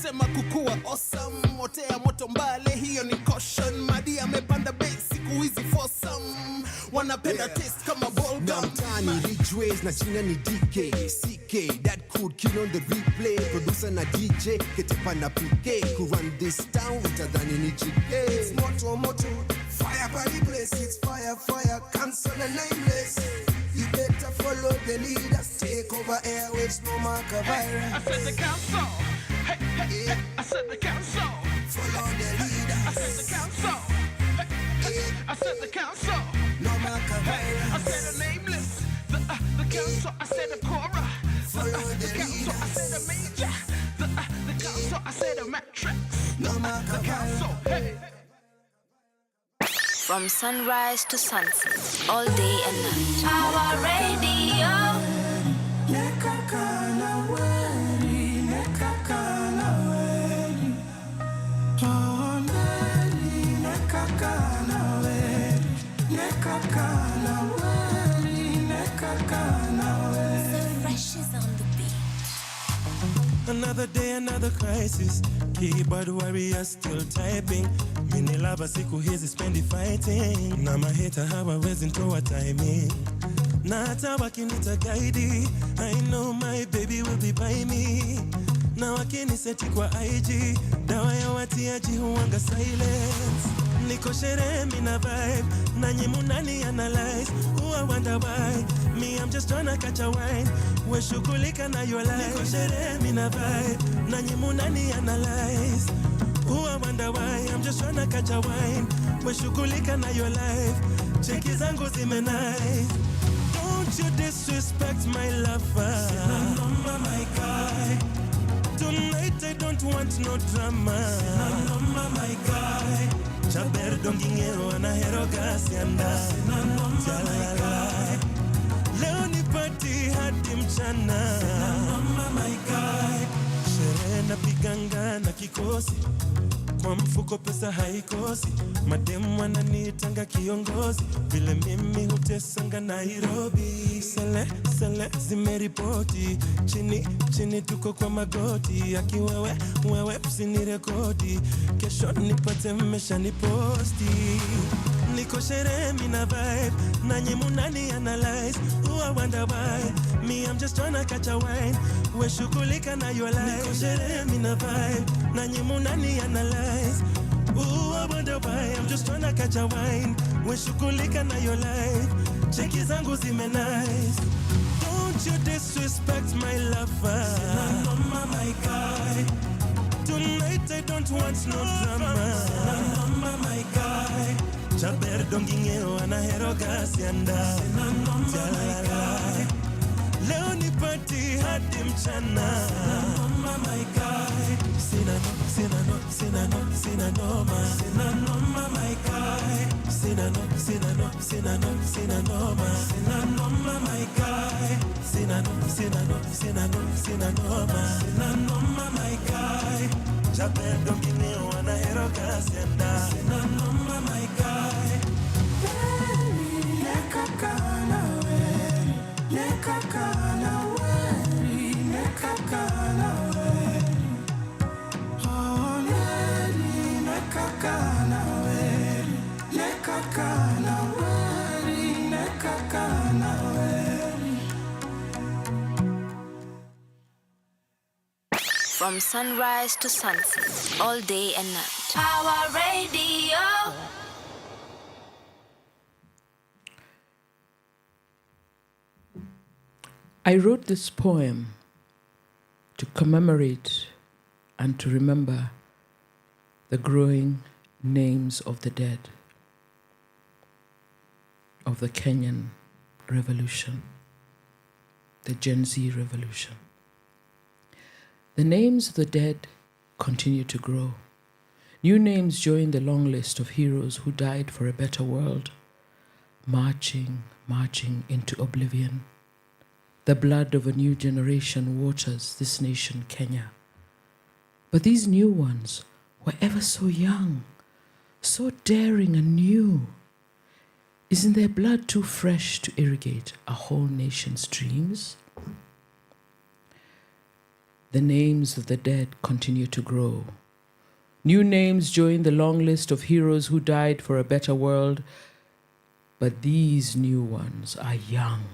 sema kukua awesome, motea moto mbale, hiyo ni caution. Madi amepanda bass siku hizi for some, wanapenda taste kama bubblegum. Now Tani, Rich Ways, na jina ni DK CK, that could kill on the replay. Producer na DJ, Ketepa na PK. Who run this town, utadhani ni GK. It's moto moto, fire by the place. It's fire fire, cancel and nameless. You better follow the leaders, take over airwaves, no marker virus. I said the council. Hey, hey, hey, I said the council. Follow the leaders. I said the council. Hey, hey, I said the council. No marker virus. I said the nameless. The council. I said the Cora. Follow the council. I said the major. The council. I said the matrix. No marker council. Hey. From sunrise to sunset, all day and night. Our radio. So fresh is on the beat. Another day, another crisis. Keyboard warrior still typing. Mini lava siku hizi spendi fighting. Na maheta hawawezi ntoa timing. Na hata wakinita guide, I know my baby will be by me. Na wakiniseti kwa IG, dawa ya watiaji huwanga silence. Niko sherehe mina vibe, nanyi munani analyze. Who I wonder why, me I'm just tryna catch a wine. We shughulika na your life. Niko sherehe mina vibe, nanyi munani analyze. Who I wonder why, I'm just tryna catch a wine. We shughulika na your life. Cheki zangu zime nice. Don't you disrespect my lover. Sina noma my guy. Tonight I don't want no drama. Sina noma my guy. Chaber dongingero anahero gasianda. Sina noma my guy. Leo ni party hadi mchana. Sina noma my guy. Sherehe na piganga na kikosi. Kwa mfuko pesa haikosi. Mademu wananitanga kiongozi. Vile mimi hutesanga Nairobi. Sele zimeripoti. Chini tuko kwa magoti. Akiwewe usinirekodi. Kesho nipate mmesha niposti. Niko sherehe mina vibe. Nanyi munani analyze. Who I wonder why, me I'm just tryna catch a wine. We shughulika na your life. Niko sherehe mina vibe. Nanyi munani analyze. Ooh, I wonder why, I'm just tryna catch a wine. We shughulika na your life. Cheki zangu zime nice. Don't you disrespect my lover. Sina noma my guy. Tonight I don't want no drama. Sina noma my guy. Chaber dongingero anahero gasianda. Sina noma my guy. Leo ni party hadi mchana. Sina noma my guy. Sina noma my guy. Sina noma my guy. Sina noma my guy. Chaber dongingero anahero gasianda. Sina noma my guy. Nekakana weri, nekakana weri, nekakana weri. Oh, weri, nekakana weri, nekakana weri, nekakana weri. From sunrise to sunset, all day and night. Our radio. I wrote this poem to commemorate and to remember the growing names of the dead. of the Kenyan revolution, the Gen Z revolution. The names of the dead continue to grow. New names join the long list of heroes who died for a better world, marching into oblivion. The blood of a new generation waters this nation, Kenya. But these new ones were ever so young, so daring and new. Isn't their blood too fresh to irrigate a whole nation's dreams? The names of the dead continue to grow. New names join the long list of heroes who died for a better world, but these new ones are young.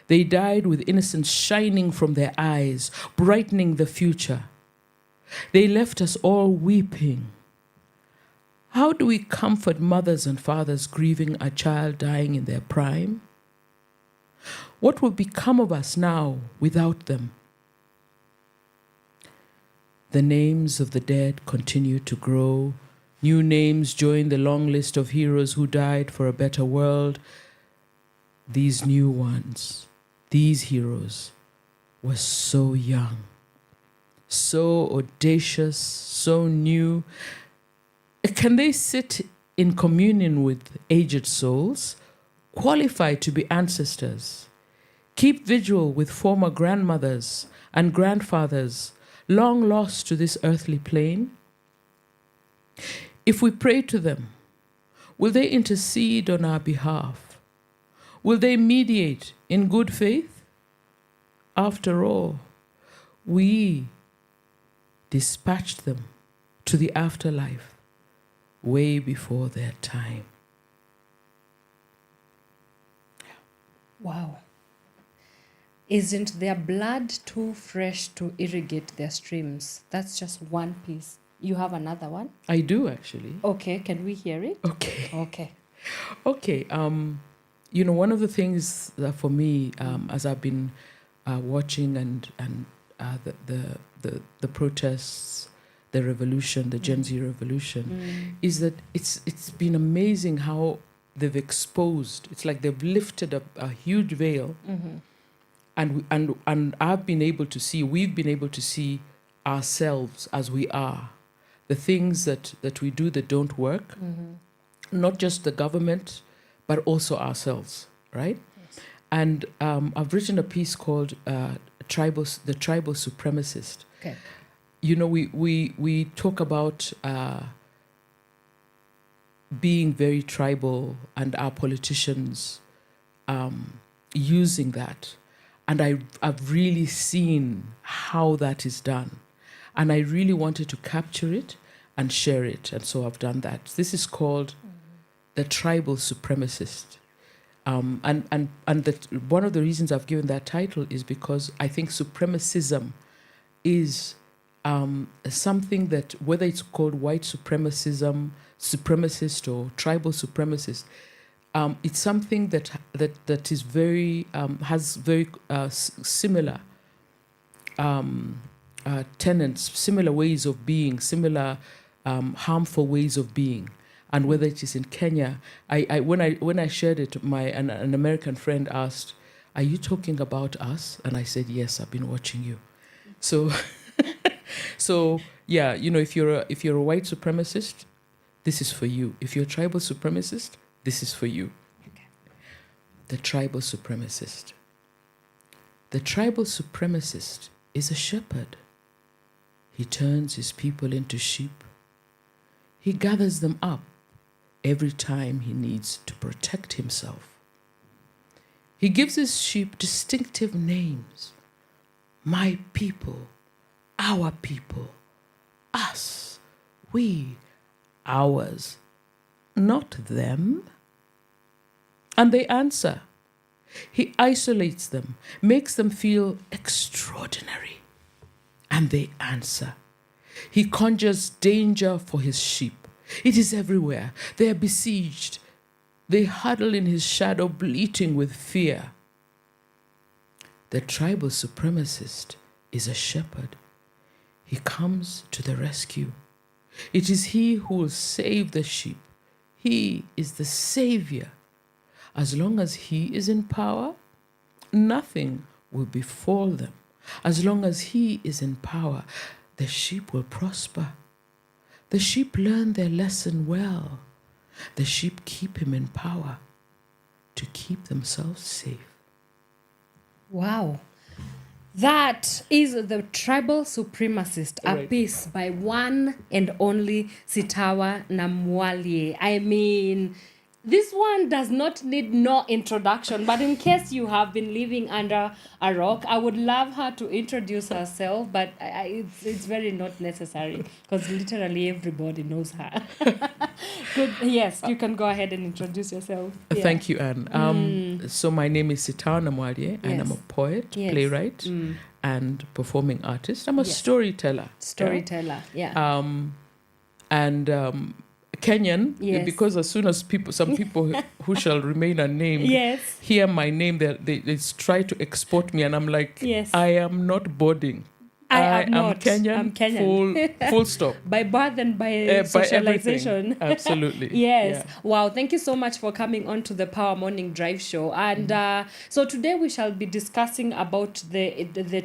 They died with innocence shining from their eyes, brightening the future. They left us all weeping. How do we comfort mothers and fathers grieving a child dying in their prime? What will become of us now without them? The names of the dead continue to grow. New names join the long list of heroes who died for a better world. These new ones, these heroes, were so young, so audacious, so new. Can they sit in communion with aged souls, qualified to be ancestors, keep vigil with former grandmothers and grandfathers, long lost to this earthly plane? If we pray to them, will they intercede on our behalf? Will they mediate in good faith? After all, we dispatched them to the afterlife way before their time. Wow. Isn't their blood too fresh to irrigate their streams? That's just one piece. You have another one? I do, actually. Okay, can we hear it? Okay. Okay. Okay. You know, one of the things that for me, as I've been watching and the protests, the revolution, the Gen Z revolution, is that it's been amazing how they've exposed. It's like they've lifted up a huge veil, and I've been able to see. We've been able to see ourselves as we are. The things that we do that don't work, not just the government, but also ourselves, right? Yes. And I've written a piece called "The Tribal Supremacist." Okay. You know, we talk about being very tribal and our politicians using that, and I've really seen how that is done. And I really wanted to capture it and share it. And so I've done that. This is called The Tribal Supremacist. And that one of the reasons I've given that title is because I think supremacism is something that, whether it's called white supremacism, supremacist, or tribal supremacist, it's something that is very, has very similar tenets, similar ways of being, similar harmful ways of being. And whether it is in Kenya, when I shared it, an American friend asked, "Are you talking about us?" And I said, "Yes, I've been watching you." So, so yeah, you know, if you're a white supremacist, this is for you. If you're a tribal supremacist, this is for you. Okay. The tribal supremacist. The tribal supremacist is a shepherd. He turns his people into sheep. He gathers them up every time he needs to protect himself. He gives his sheep distinctive names. My people, our people, us, we, ours, not them. And they answer. He isolates them, makes them feel extraordinary. And they answer. He conjures danger for his sheep. It is everywhere. They are besieged. They huddle in his shadow, bleating with fear. The tribal supremacist is a shepherd. He comes to the rescue. It is he who will save the sheep. He is the savior As long as he is in power, nothing will befall them. As long as he is in power, the sheep will prosper. The sheep learn their lesson well. The sheep keep him in power to keep themselves safe. Wow. That is the tribal supremacist, a Right. piece by one and only Sitawa Namwalie. I mean, this one does not need no introduction, but in case you have been living under a rock, I would love her to introduce herself, but it's very not necessary because literally everybody knows her. Good. Yes, you can go ahead and introduce yourself. Yeah. Thank you, Anne. So my name is Sitawa Namwalie, and I'm a Yes. poet, Yes. playwright, and performing artist. I'm a Yes. storyteller. Storyteller, yeah. And Kenyan, Yes. because as soon as some people who shall remain unnamed Yes. hear my name, they try to export me, and I'm like, Yes. I am not boarding. I am not. Kenyan. I'm Kenyan. Full stop. By birth and by By socialization. everything. Absolutely. Yes. Yeah. Wow. Thank you so much for coming on to the Power Morning Drive Show. And so today we shall be discussing about the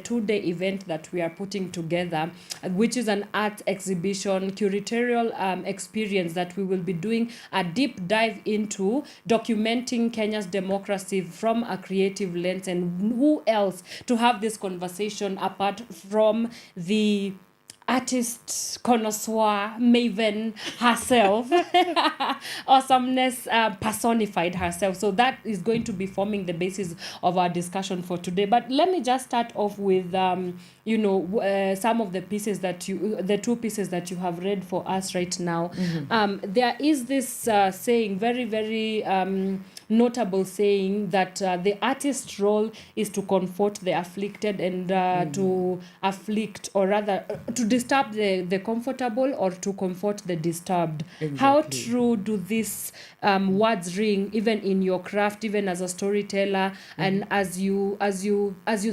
2-day event that we are putting together, which is an art exhibition, curatorial experience that we will be doing a deep dive into documenting Kenya's democracy from a creative lens. And who else to have this conversation apart from the artist connoisseur maven herself, awesomeness personified herself. So that is going to be forming the basis of our discussion for today. But let me just start off with some of the pieces the 2 pieces that you have read for us right now. There is this saying, very, very notable saying, that the artist's role is to comfort the afflicted and to afflict, or rather to disturb the comfortable or to comfort the disturbed. Exactly. How true do these words ring even in your craft, even as a storyteller, and as you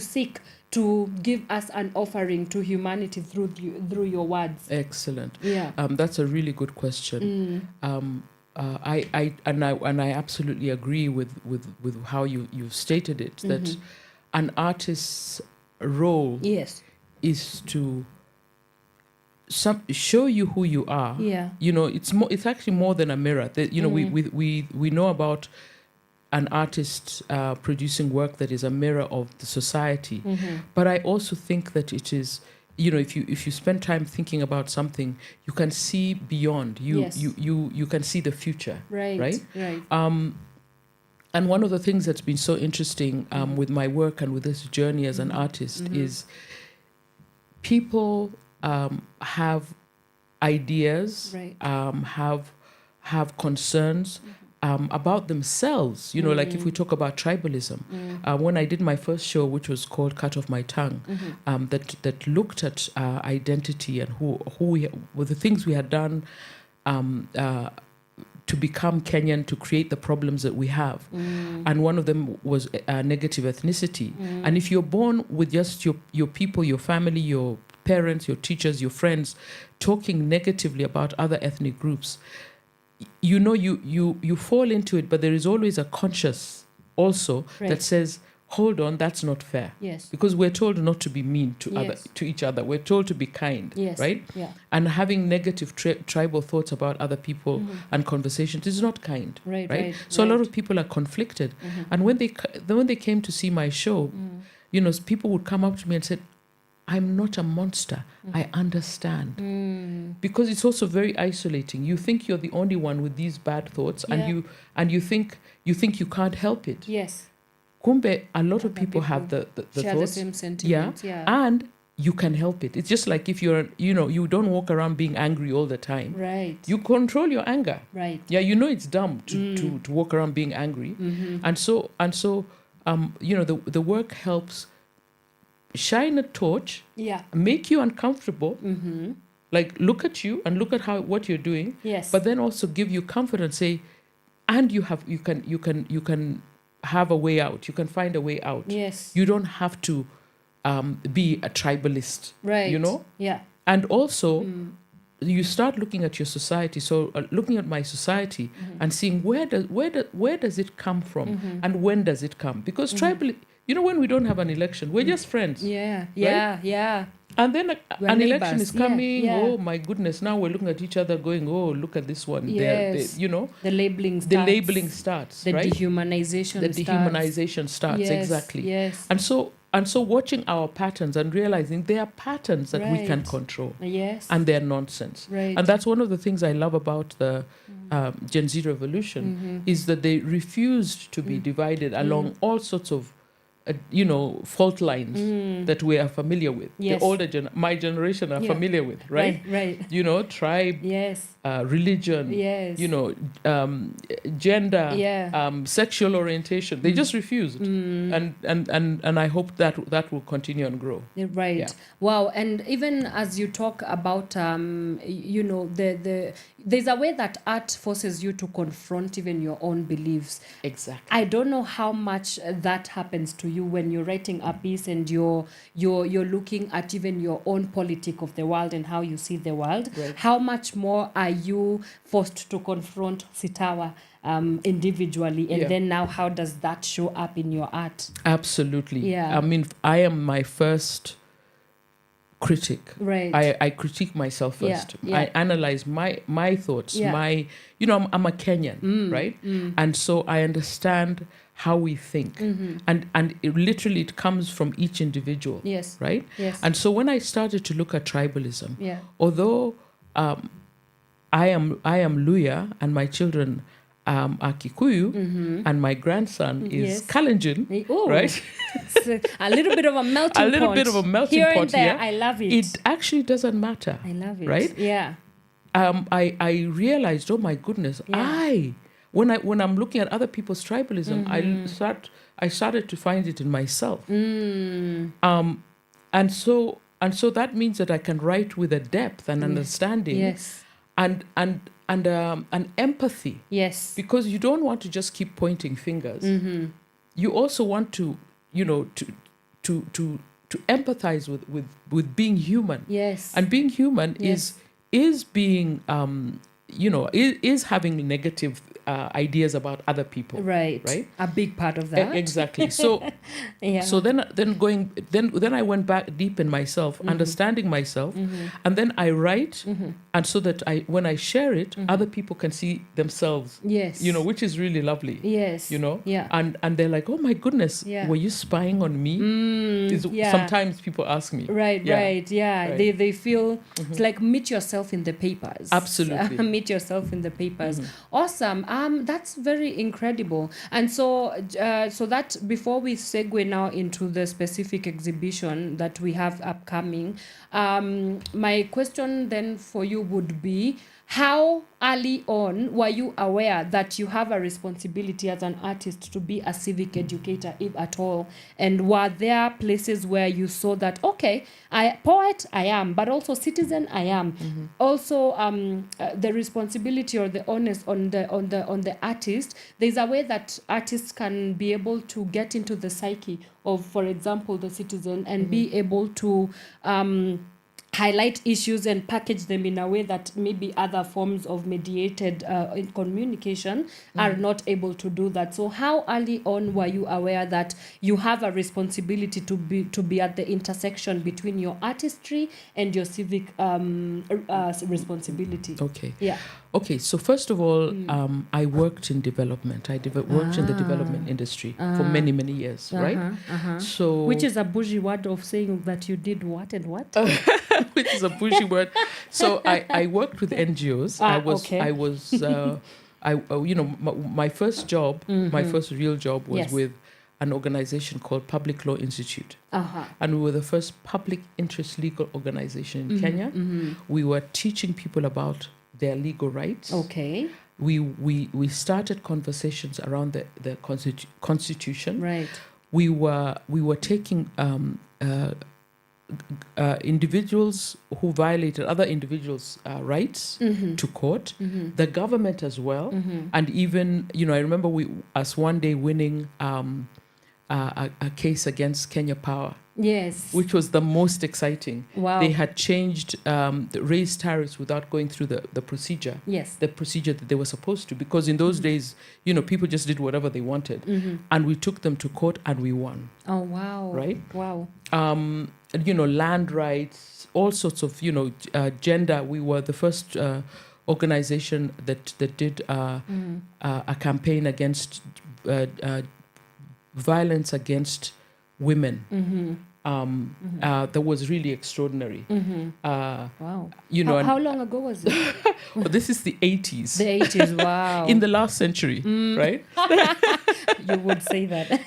seek to give us an offering to humanity through your words? Excellent. Yeah. That's a really good question. I absolutely agree with how you've stated it, that an artist's role Yes. is to show you who you are. Yeah. It's actually more than a mirror. We know about an artist producing work that is a mirror of the society, but I also think that it is, if you spend time thinking about something, you can see beyond. Yes. You can see the future. Right. And one of the things that's been so interesting with my work and with this journey as an artist is people have ideas, Right. have concerns about themselves. Like if we talk about tribalism, when I did my first show, which was called Cut Off My Tongue, that looked at identity and who we were, the things we had done to become Kenyan, to create the problems that we have. And one of them was negative ethnicity. And if you're born with just your people, your family, your parents, your teachers, your friends talking negatively about other ethnic groups, you fall into it, but there is always a conscious also that says, hold on, that's not fair. Yes. Because we're told not to be mean to Yes. to each other. We're told to be kind, Yes. right? Yeah. And having negative tribal thoughts about other people and conversations is not kind, Right. So a lot of people are conflicted. And when they came to see my show, people would come up to me and said, I'm not a monster. I understand. Because it's also very isolating. You think you're the only one with these bad thoughts, and you think you can't help it. Yes. Kumbe, a lot of people have the share thoughts. the same sentiments. Yeah. And you can help it. It's just like if you don't walk around being angry all the time. Right. You control your anger. Right. Yeah, it's dumb to walk around being angry. And so the work helps shine a torch, Yeah. make you uncomfortable, like look at you and look at what you're doing, Yes. but then also give you comfort and say, and you can have a way out. You can find a way out. Yes. You don't have to be a tribalist. Right. You know? Yeah. And also you start looking at your society. So looking at my society and seeing where does it come from and when does it come? Because tribal, when we don't have an election, we're just friends. Yeah, right? yeah. And then We're an neighbors. election is coming. Yeah. Oh my goodness! Now we're looking at each other, going, "Oh, look at this one." Yes. The labeling starts. The right? Dehumanization starts. Yes, Exactly. Yes. And so watching our patterns and realizing there are patterns that we can Right. control. Yes. And they're nonsense. Right. And that's one of the things I love about the Gen Z revolution is that they refused to be divided along all sorts of fault lines that we are familiar with. Yes. The older my generation are familiar with, right? Right. Tribe, Yes. religion, Yes. gender, sexual orientation. They just refused, and I hope that will continue and grow. Right. Yeah. Wow. And even as you talk about, there's a way that art forces you to confront even your own beliefs. Exactly. I don't know how much that happens to you when you're writing a piece and you're looking at even your own politic of the world and how you see the world. Right. How much more are you forced to confront Sitawa individually, and then now how does that show up in your art? Absolutely. Yeah. I mean, I am my first critic. Right. I critique myself first. Yeah. I analyze my thoughts. Yeah. I'm a Kenyan, right? And so I understand how we think, and it literally comes from each individual. Yes. Right. Yes. And so when I started to look at tribalism, Yeah. although I am Luya and my children are Kikuyu and my grandson is Yes. Kalenjin, Oh. right? It's a little bit of a melting pot. A little bit of a melting here pot and there. here. I love it. It actually doesn't matter. I love it. Right? Yeah. I realized, oh my goodness, Yeah. when I'm looking at other people's tribalism, I started to find it in myself. And so that means that I can write with a depth and understanding. Yes. And empathy. Yes. Because you don't want to just keep pointing fingers. You also want to empathize with being human. Yes. And being human Yes. is being is having negative ideas about other people. Right. Right. A big part of that. Exactly. So Yeah. so then I went back deep in myself, understanding myself, and then I write, and so that when I share it, other people can see themselves. Yes. Which is really lovely. Yes. Yeah. Yeah. And they're like, oh my goodness, Yeah. were you spying on me? Yeah. Sometimes people ask me. Right. Yeah. Right. Yeah. Right. They feel it's like meet yourself in the papers. Absolutely. Meet yourself in the papers. Awesome. That's very incredible. And so that before we segue now into the specific exhibition that we have upcoming, my question then for you would be, how early on were you aware that you have a responsibility as an artist to be a civic educator, if at all? And were there places where you saw that, okay, poet I am, but also citizen I am. Also, the responsibility or the onus on the artist. There's a way that artists can be able to get into the psyche of, for example, the citizen and be able to highlight issues and package them in a way that maybe other forms of mediated communication are not able to do that. So how early on were you aware that you have a responsibility to be at the intersection between your artistry and your civic responsibility? Okay. Yeah. Okay, so first of all, I worked in development. I worked in the development industry for many, many years, right? So, which is a bougie word of saying that you did what and what? Which is a bougie word. So I worked with NGOs. My first job, my first real job was Yes. with an organization called Public Law Institute. And we were the first public interest legal organization in Kenya. We were teaching people about their legal rights. Okay. We started conversations around the constitution. Right. We were taking individuals who violated other individuals' rights to court, the government as well, and even I remember us one day winning a case against Kenya Pawa. Yes. which was the most exciting. Wow. They had changed, raised tariffs without going through the procedure. Yes. The procedure that they were supposed to, because in those days, people just did whatever they wanted. And we took them to court and we won. Oh, wow. Right? Wow. Land rights, all sorts of, gender. We were the first organization that did a campaign against violence against women. That was really extraordinary. Wow. How long ago was it? Well, this is the 80s. The 80s, wow. In the last century, right? You would say that.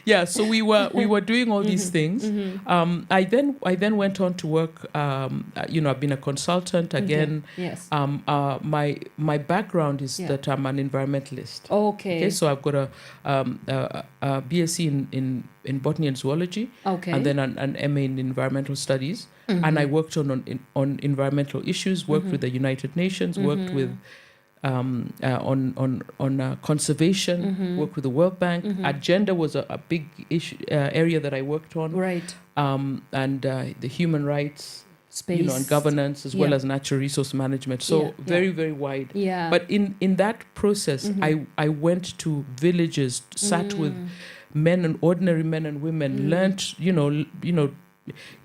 Yeah. So we were doing all these things. I then went on to work. I've been a consultant again. Yes. My background is that I'm an environmentalist. Okay. So I've got a BSc in botany and zoology. Okay. And then an MA in environmental studies. And I worked on environmental issues. Worked with the United Nations. Worked with on conservation, work with the World Bank. Agenda was a big issue area that I worked on. Right. And the human rights, space, and governance, as well as natural resource management. So very, very wide. Yeah. But in that process, I went to villages, sat with ordinary men and women, learned,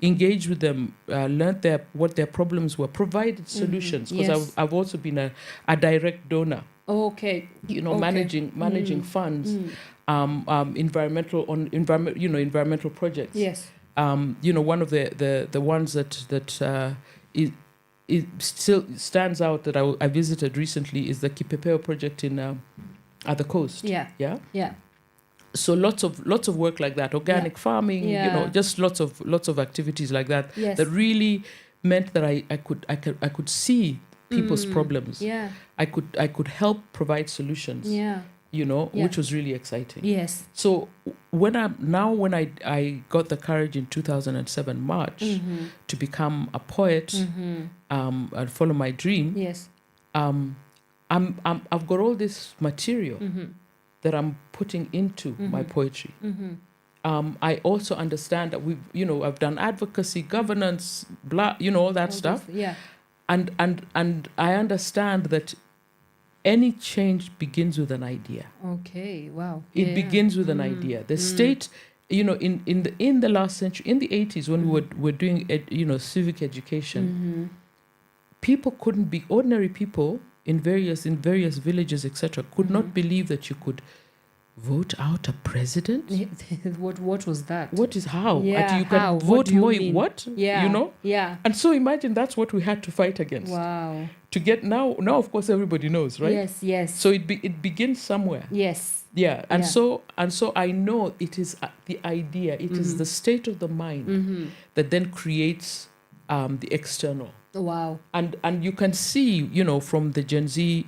engaged with them, learned what their problems were, provided solutions, because I've also been a direct donor. Okay. Managing funds, environmental projects. Yes. One of the ones that it still stands out that I visited recently is the Kipepeo project at the coast. Yeah. Yeah. Yeah. So lots of work like that, organic farming, just lots of activities like that. Yes. That really meant that I could see people's problems. Yeah. I could help provide solutions. Yeah. Which was really exciting. Yes. So when I got the courage in 2007 March to become a poet and follow my dream. Yes. I've got all this material that I'm putting into my poetry. I also understand that I've done advocacy, governance, all that stuff. Yeah. And I understand that any change begins with an idea. Okay. Wow. It begins with an idea. The state, in the last century, in the 80s, when we were doing civic education, people couldn't be ordinary people in various villages, etc., could not believe that you could vote out a president. What was that? What is how? Yeah, you can how? vote more. What? Yeah. Yeah. And so imagine that's what we had to fight against. Wow. To get now of course everybody knows, right? Yes. So it begins somewhere. Yes. Yeah. And so I know it is the idea. It is the state of the mind that then creates the external. Wow. And you can see, from the Gen Z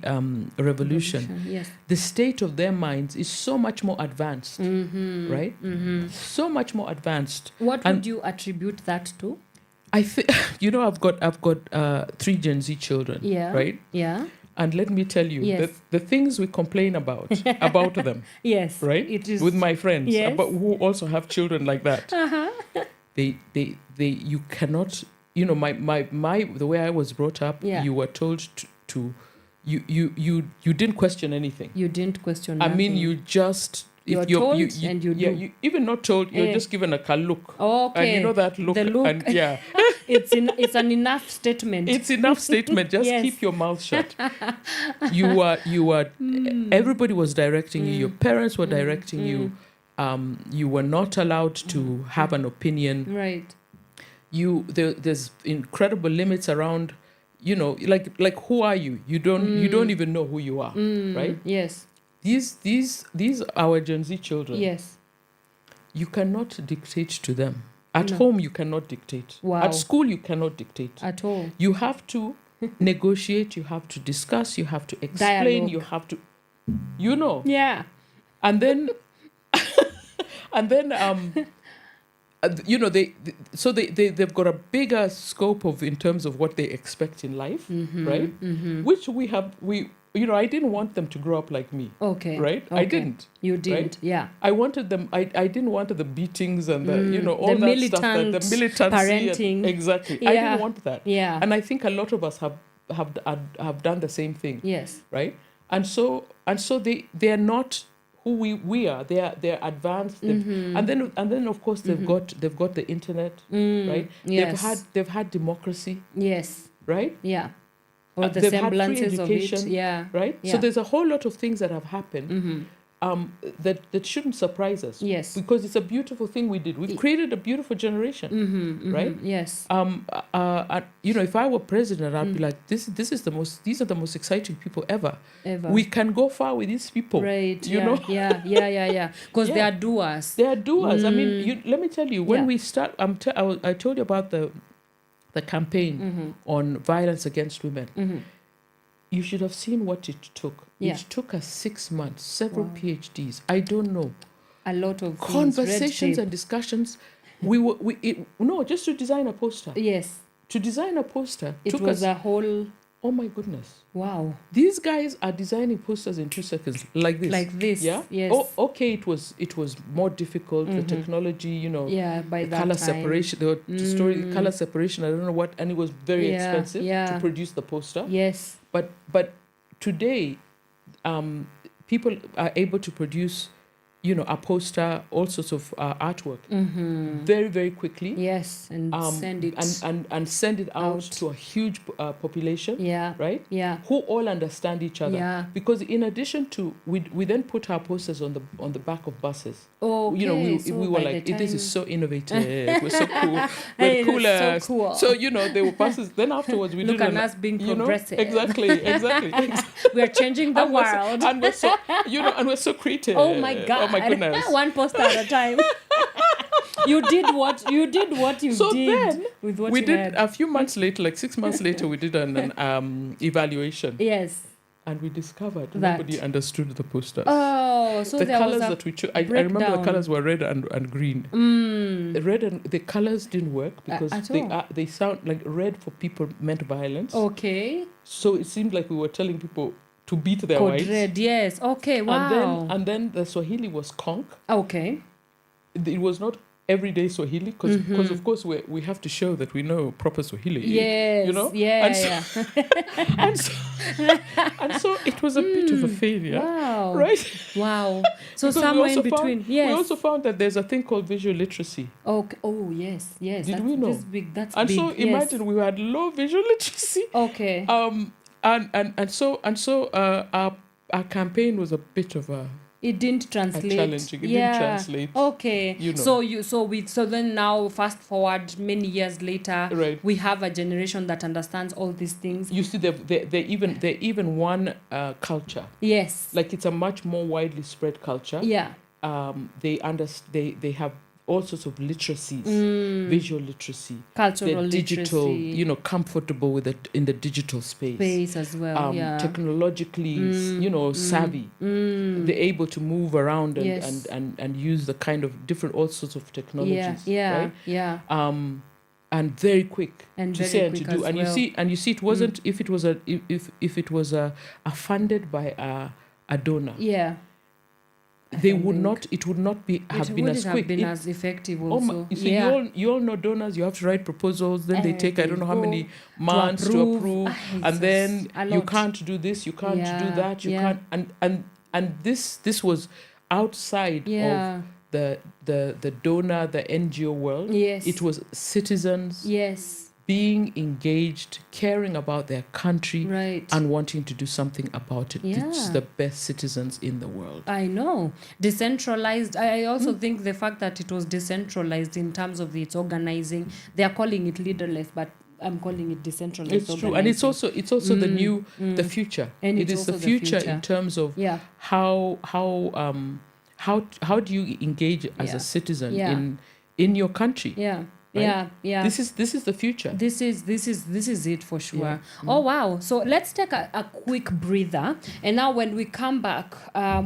revolution, yes, the state of their minds is so much more advanced, right? So much more advanced. What would you attribute that to? I think, I've got 3 Gen Z children, right? Yeah. And let me tell you, the things we complain about them, yes, right? It is with my friends, yes, but who also have children like that. You cannot. The way I was brought up, you were told to you didn't question anything. You didn't question nothing. I mean, you just... You're told and you do. You even not told, you're just given a look. Okay. And that look. The look. And it's an enough statement. It's enough statement. Just keep your mouth shut. You are everybody was directing you. Your parents were directing you. You were not allowed to have an opinion. Right. There's incredible limits around, like who are you? You don't even know who you are, right? Yes. These our Gen Z children. Yes. You cannot dictate to them. At home you cannot dictate. Wow. At school you cannot dictate. At all. You have to negotiate, you have to discuss, you have to explain, Dialogue. you have to Yeah. And then they've got a bigger scope in terms of what they expect in life, right? Which I didn't want them to grow up like me. Okay. Right? I Okay. didn't. You didn't, right? yeah. I wanted them, I didn't want the beatings and the, all the that stuff. The militant militancy. parenting. Exactly. Yeah. I didn't want that. Yeah. And I think a lot of us have done the same thing. Yes. Right? And so they are not who we are. They're advanced. And then of course they've got the internet, right? Yes. They've had democracy. Yes. Right? Yeah. Or the they've had free semblances of it. education, Yeah. right? Yeah. So there's a whole lot of things that have happened that shouldn't surprise us. Yes. Because it's a beautiful thing we did. We've created a beautiful generation, right? Yes. If I were president, I'd be like, these are the most exciting people ever. We can go far with these people. Right. You yeah. know? Yeah. Because they are doers. They are doers. I mean, let me tell you, when we start, I told you about the campaign on violence against women. You should have seen what it took. Yeah. It took us 6 months, several PhDs. I don't know. A lot of Conversations and discussions. Just to design a poster. Yes. To design a poster. It was a whole... Oh my goodness. Wow. These guys are designing posters in 2 seconds, like this. Like this. Yeah. Yes. Oh, okay. It was more difficult. The technology, Yeah, by the that color time. separation. The story, color separation. I don't know what, and it was very expensive to produce the poster. Yes. But today, people are able to produce, a poster, all sorts of artwork, very, very quickly. Yes, and send it and send it out to a huge population. Yeah. Right. Yeah. Who all understand each other. Yeah. Because in addition to, we then put our posters on the back of buses. Oh, okay. We were like, this is so innovative. We're so cool. We're Hey, the coolest. so cool. So there were buses. Then afterwards we Look did at us being progressive. Exactly. We are changing the world. And we're so and we're so creative. Oh my God. Oh my goodness. One poster at a time. You did what you did then with what we you did had. a few months later, like 6 months later, we did an evaluation. Yes. And we discovered that nobody understood the posters. Oh, so the there colors was a that we chose. I remember the colors were red and green. The red and the colors didn't work because they sound like red for people meant violence. Okay. So it seemed like we were telling people to beat their Code whites. red, yes. Okay, wow. And then the Swahili was conch. Okay. It was not everyday Swahili because of course we have to show that we know proper Swahili. Yes. Yeah. And so it was a bit of a failure. Wow. Right? Wow. So Because somewhere in between. Yes. We also found that there's a thing called visual literacy. Okay. Oh yes. Did we know? That's and big. so imagine we had low visual literacy. Okay. And so our campaign was a bit of a It didn't translate. Challenging. It didn't translate. Okay. So then now fast forward many years later, right. We have a generation that understands all these things. You see, they even one culture. Yes. Like it's a much more widely spread culture. Yeah. They have all sorts of literacies, visual literacy, cultural digital, literacy, comfortable with it in the digital space as well. Technologically, savvy. They're able to move around and use the kind of different all sorts of technologies. Right? And very quick to say and to do. And you see, it wasn't if it was a funded by a donor. Yeah. It would not have been as quick. As effective also. You all know donors, you have to write proposals, then they take I don't know how many months to approve. And then you can't do this, you can't do that, you can't and this was outside of the donor, the NGO world. Yes. It was citizens being engaged, caring about their country, and wanting to do something about it. It's the best citizens in the world. I know. Decentralized. I also think the fact that it was decentralized in terms of its organizing, they are calling it leaderless, but I'm calling it decentralized. It's true, and it's also the new, the future. And it is the future in terms of how do you engage as a citizen in your country? Yeah. Yeah, yeah. This is the future. This is it for sure. Yeah. Oh wow! So let's take a quick breather, and now when we come back,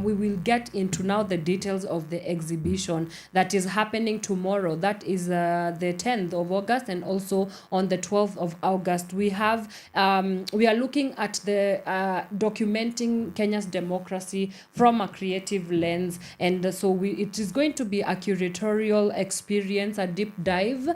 we will get into now the details of the exhibition that is happening tomorrow. That is the 10th of August, and also on the 12th of August. We are looking at the documenting Kenya's democracy from a creative lens, and so it is going to be a curatorial experience, a deep dive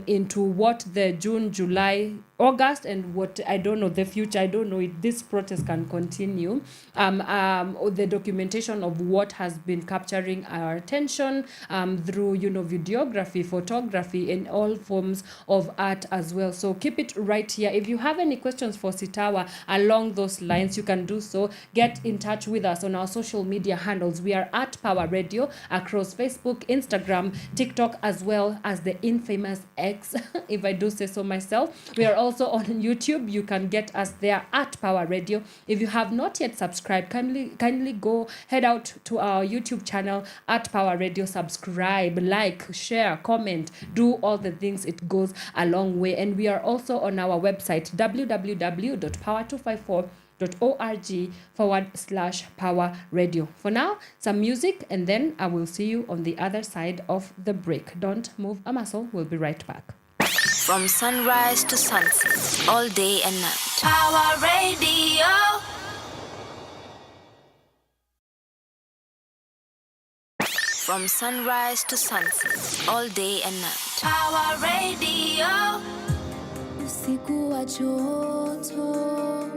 into what the June, July, August, and what I don't know the future. I don't know if this protest can continue. The documentation of what has been capturing our attention through videography, photography, and all forms of art as well. So keep it right here. If you have any questions for Sitawa along those lines, you can do so. Get in touch with us on our social media handles. We are at Pawa Radio across Facebook, Instagram, TikTok, as well as the infamous X, if I do say so myself. We are also on YouTube. You can get us there at Pawa Radio. If you have not yet subscribed, kindly go head out to our YouTube channel at Pawa Radio. Subscribe, like, share, comment, do all the things. It goes a long way. And we are also on our website www.power254.org/Pawa Radio. For now, some music, and then I will see you on the other side of the break. Don't move a muscle. We'll be right back. From sunrise to sunset, all day and night. Power Radio. From sunrise to sunset, all day and night. Power Radio. Usiku wa joto,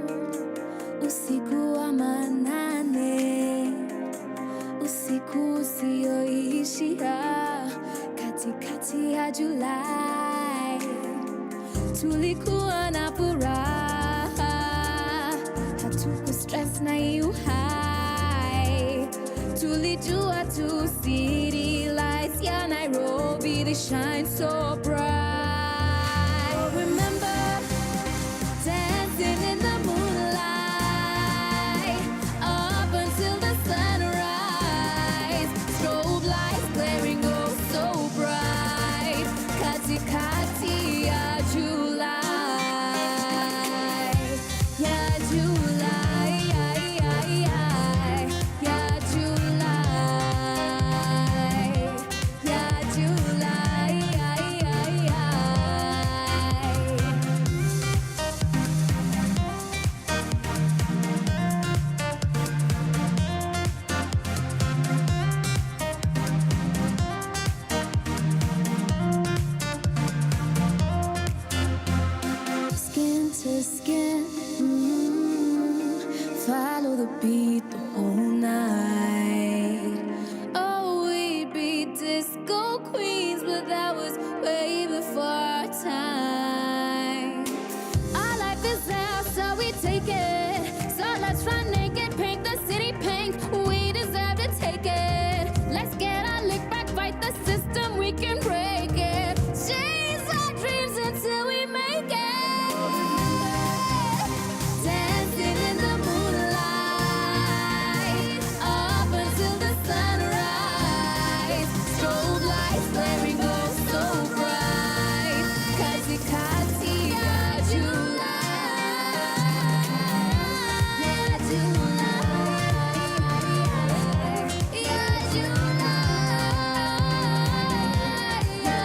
usiku wa manane, usiku usioishia, katikati ya Julai, tulikuwa na furaha, hatuku stress na uhai, tulijua tu city lights ya Nairobi, they shine so bright. Remember dancing in the moonlight up until the sunrise, strobe lights glaring oh so bright, katikati ya July, ya July, ya July, ya July. Skin to skin, follow the beat the whole night. Oh, we'd be disco queens, but that was way before our time. Our life is out, so we take it. So let's run naked, paint the city pink. We deserve to take it. Let's get our lick back, fight the system, we can break it. Chase our dreams until we make it. Dancing in the moonlight up until the sunrise, strobe lights glaring oh so bright, katikati ya July, ya July, ya July, ya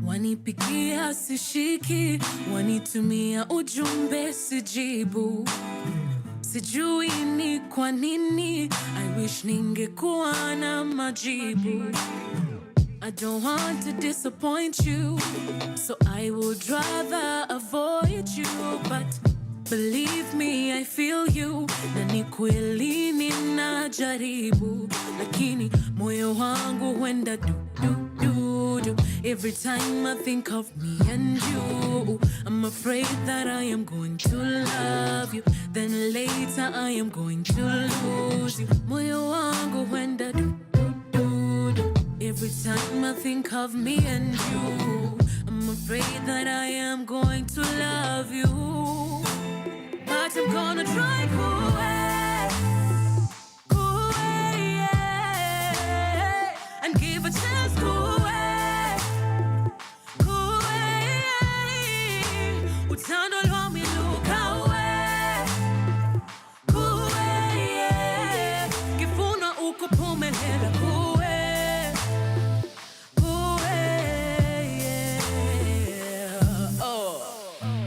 Wanipigia sishiki, wanitumia ujumbe sijibu. Sijui ni kwa nini, I wish ningekuwa na majibu. I don't want to disappoint you, so I would rather avoid you. But believe me, I feel you. Na ni kweli ninajaribu, lakini moyo wangu huenda du du du du. Every time I think of me and you, I'm afraid that I am going to love you, then later I am going to lose you. Moyo wangu huenda du du du du. Every time I think of me and you, I'm afraid that I am going to love you, but I'm gonna try yeah, and give a chance utando lwa miluka kifuna ukupumelela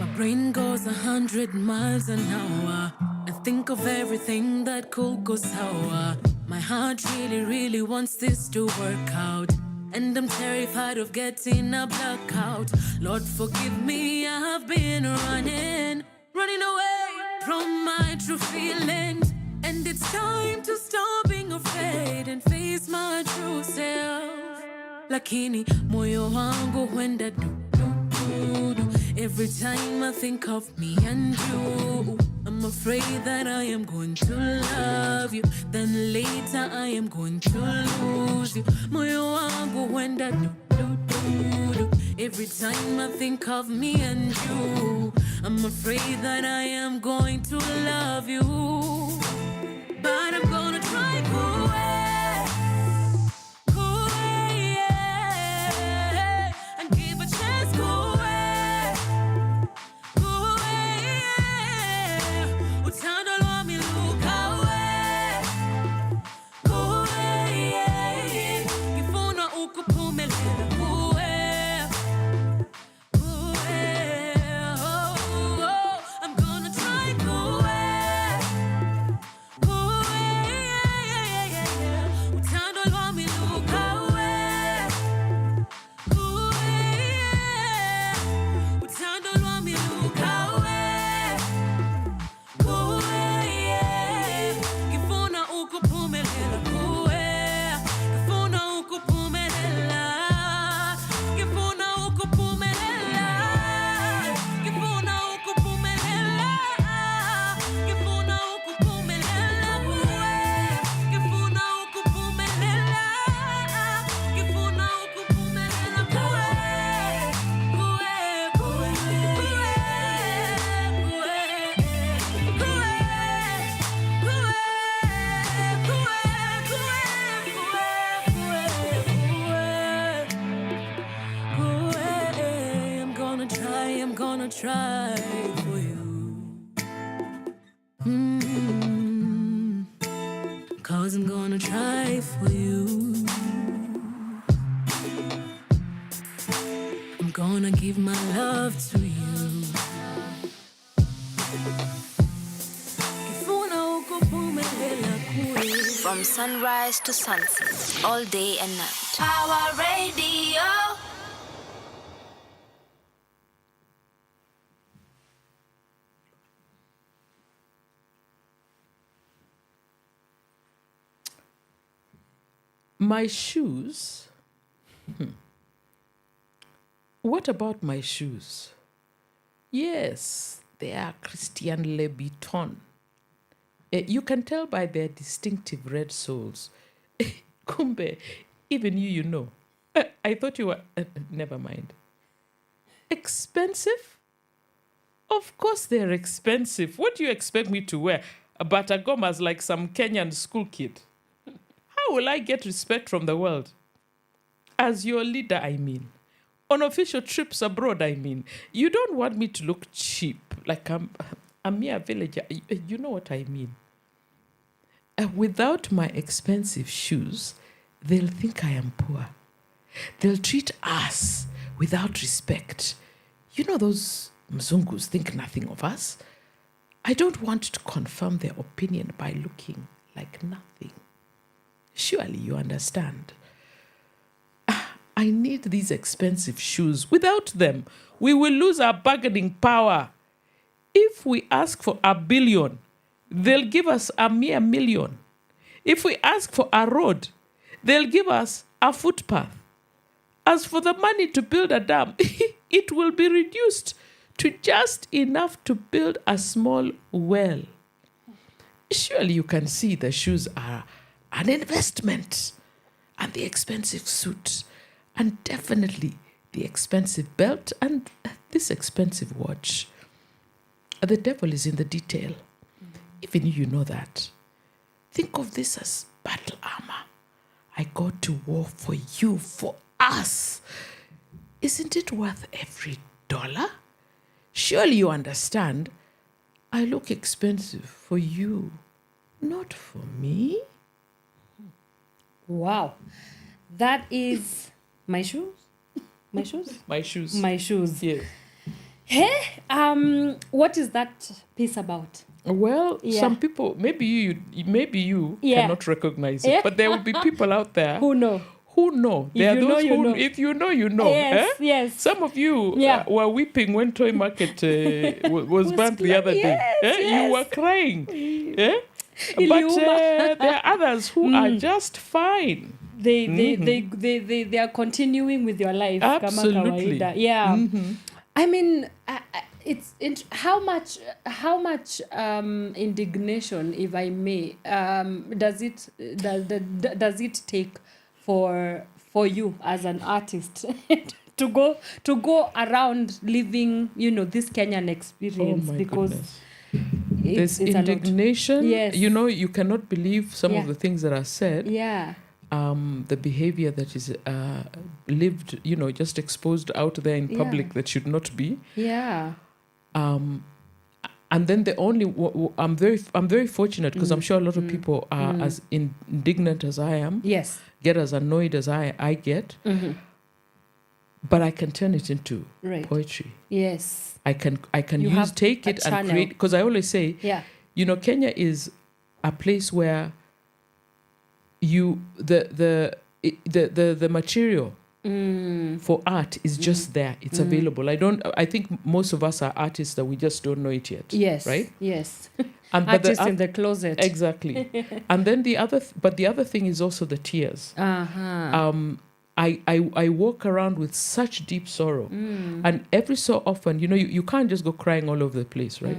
My brain goes 100 miles an hour. I think of everything that could go sour. My heart really wants this to work out, and I'm terrified of getting a blackout. Lord, forgive me, I have been running away from my true feelings, and it's time to stop being afraid and face my true self. Lakini moyo wangu huenda du du du. Every time I think of me and you, I'm afraid that I am going to love you, then later I am going to lose you. Moyo wangu huenda du du du du. Every time I think of me and you, I'm afraid that I am going to love you, but I'm gonna try yeah, and give a chance utando lwa miluka kifuna ukupumelela I'm gonna try utando lwa miluka utando lwa miluka kifuna ukupumelela kifuna ukupumelela kifuna ukupumelela kifuna ukupumelela kifuna ukupumelela kifuna ukupumelela kifuna I'm gonna try for you. 'Cause I'm gonna try for you. I'm gonna give my love to you. From sunrise to sunset, all day and night. Power Radio. My shoes? What about my shoes? Yes, they are Christian Louboutin. You can tell by their distinctive red soles. Kumbe, even you know. I thought you were... never mind. Expensive? Of course they're expensive. What do you expect me to wear? Batagomas like some Kenyan school kid? How will I get respect from the world? As your leader, I mean. On official trips abroad, I mean. You don't want me to look cheap, like I'm a mere villager. You know what I mean. Without my expensive shoes, they'll think I am poor. They'll treat us without respect. You know those Mzungus think nothing of us. I don't want to confirm their opinion by looking like nothing. Surely you understand. I need these expensive shoes. Without them, we will lose our bargaining power. If we ask for $1 billion, they'll give us a mere $1 million. If we ask for a road, they'll give us a footpath. As for the money to build a dam, it will be reduced to just enough to build a small well. Surely you can see the shoes are an investment, and the expensive suit, and definitely the expensive belt, and this expensive watch. The devil is in the detail. Even you know that. Think of this as battle armor. I go to war for you, for us. Isn't it worth every dollar? Surely you understand. I look expensive for you, not for me. Wow. That is my shoes. My shoes? My shoes. My shoes. Yes. Hey, what is that piece about? Well, some people, maybe you cannot recognize it, but there will be people out there who know. There are those who, if you know, you know. Yes, yes. Some of you were weeping when Toy Market was banned the other day. You were crying. But there are others who are just fine. They are continuing with your life. Absolutely. Yeah. I mean, it's how much indignation, if I may, does it take for you as an artist to go around living, this Kenyan experience? Because there's indignation. Yes. You cannot believe some of the things that are said. Yeah. The behavior that is lived, just exposed out there in public that should not be. Yeah. And then I'm very fortunate because I'm sure a lot of people are as indignant as I am. Yes. Get as annoyed as I get. Mm-hmm. But I can turn it into poetry. Yes. I can take it and create, because I always say, Kenya is a place where the material for art is just there. It's available. I think most of us are artists that we just don't know it yet. Yes. Right? Yes. And artists in the closet. Exactly. And then the other thing is also the tears. Uh-huh. I walk around with such deep sorrow, and every so often, you can't just go crying all over the place, right?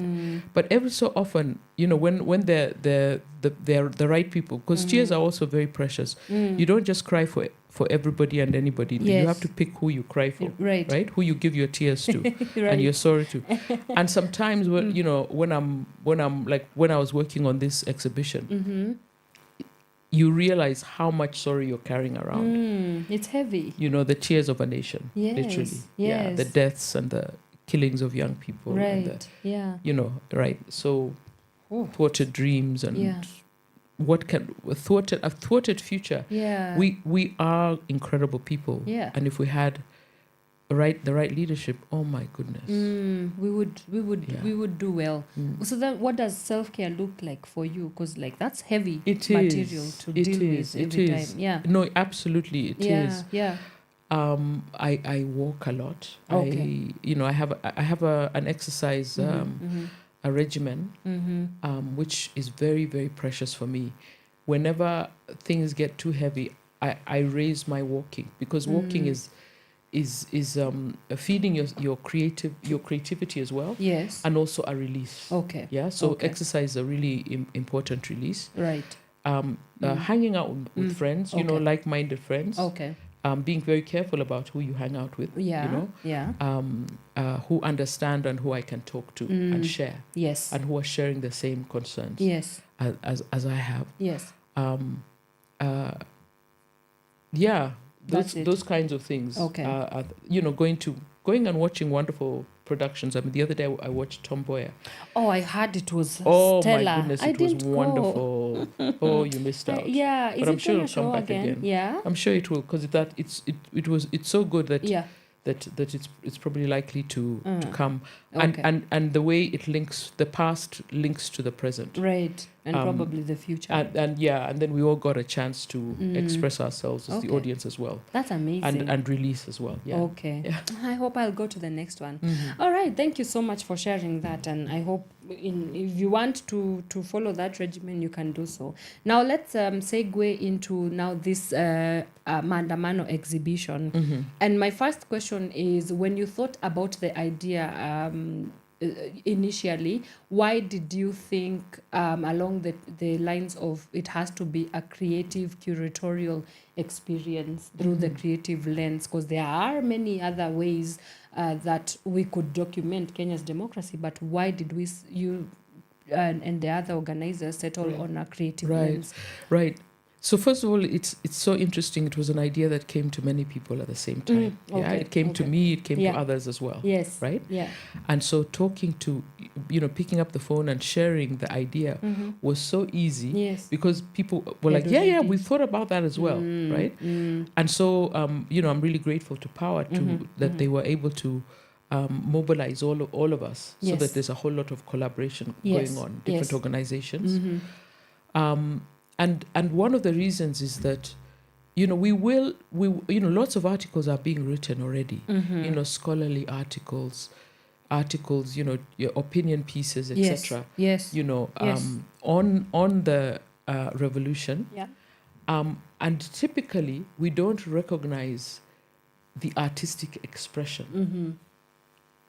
But every so often, when they're the right people, because tears are also very precious. You don't just cry for everybody and anybody. Yes. You have to pick who you cry for, right? Who you give your tears to Right. and your sorrow to. And sometimes when I was working on this exhibition. You realize how much sorrow you're carrying around. It's heavy. The tears of a nation, yes, literally. Yes. Yeah, the deaths and the killings of young people. Right. And right. So, thwarted dreams and a thwarted future. Yeah. We are incredible people. Yeah. And if we had the right leadership, oh my goodness. We would do well. So then what does self-care look like for you? Because that's heavy material to deal with every time. Yeah. No, absolutely it is. Yeah. I walk a lot. Okay. I have an exercise a regimen which is very, very precious for me. Whenever things get too heavy, I raise my walking, because walking is feeding your creativity as well. Yes. And also a release. Okay. Yeah. So exercise is a really important release. Right. Hanging out with friends, like-minded friends. Okay. Being very careful about who you hang out with. Yeah. Who understand and who I can talk to and share. Yes. And who are sharing the same concerns. Yes. As I have. Yes. Those kinds of things. Okay. Going and watching wonderful productions. I mean, the other day I watched Tomboya. Oh, I heard it was stellar. stellar. My goodness, it was wonderful. Oh, you missed out. Yeah, but I'm sure it'll come back again. Yeah, I'm sure it will, because it's so good that that it's probably likely to come, Okay. and the way it links, the past links to the present, Right. And probably the future. and then we all got a chance to express ourselves as the Okay. audience as well, That's amazing. and release as well. Yeah. Okay. Yeah. I hope I'll go to the next one. Mhm. All right. Thank you so much for sharing that. And I hope if you want to follow that regimen, you can do so. Now let's segue into now this Maandamano exhibition. Mhm. And my first question is, when you thought about the idea initially, why did you think along the lines of it has to be a creative curatorial experience through the creative lens? Because there are many other ways that we could document Kenya's democracy, but why did you and the other organizers settle on a creative lens? Right. So first of all, it's so interesting. It was an idea that came to many people at the same time. Yeah, okay, it came to okay. me. It came Yeah. to others as well. Yes. Right. Yeah. And so talking to, picking up the phone and sharing the idea was so easy. Yes. Because people were like, Had yeah, already- we thought about that as well, right? And so, I'm really grateful to Pawa that they were able to mobilize all of us, so Yes. that there's a whole lot of collaboration Yes. going on, different Yes. organizations. And one of the reasons is that, lots of articles are being written already, scholarly articles, your opinion pieces, etc. Yes. Yes. On the revolution. Yeah. And typically we don't recognize the artistic expression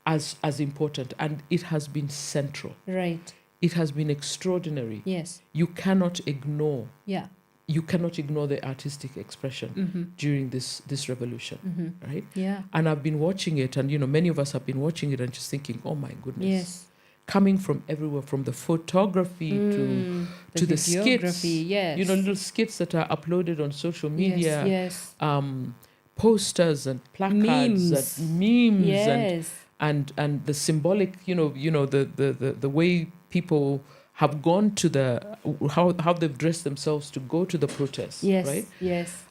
as important, and it has been central. Right. It has been extraordinary. Yes. You cannot ignore. Yeah. You cannot ignore the artistic expression during this revolution, right? Yeah. And I've been watching it, and many of us have been watching it and just thinking, oh my goodness. Yes. Coming from everywhere, from the photography to the skits, videography, yes. Little skits that are uploaded on social media, Yes. posters and placards Memes. and memes, Yes. and the symbolic, the way people have gone to how they've dressed themselves to go to the protests, Yes. right? Yes.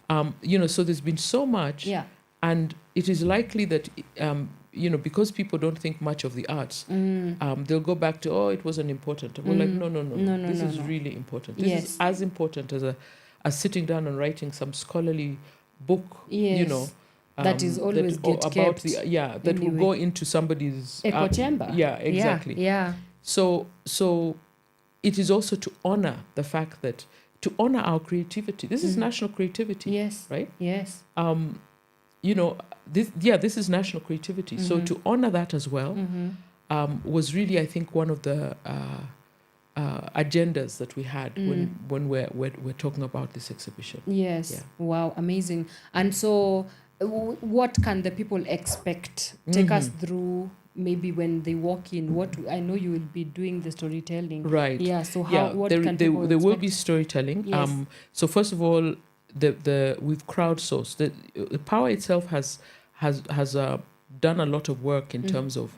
So there's been so much, Yeah. and it is likely that because people don't think much of the arts, they'll go back to, oh, it wasn't important. We're like, no, this is really important. This is as important as sitting down and writing some scholarly book, Yes. That is always get about kept that will go into somebody's echo chamber. Yeah, exactly. Yeah. So it is also to honor the fact that, to honor our creativity. This is national creativity. Yes. Right? Yes. This is national creativity. So to honor that as well was really, I think, one of the agendas that we had when we're talking about this exhibition. Yes. Yeah. Wow, amazing. And so what can the people expect? Take us through, maybe when they walk in. What I know you will be doing the storytelling. Right. Yeah. So what there, can there, people there will expect? be storytelling. Yes. So first of all, we've crowdsourced. The Pawa itself has done a lot of work in terms of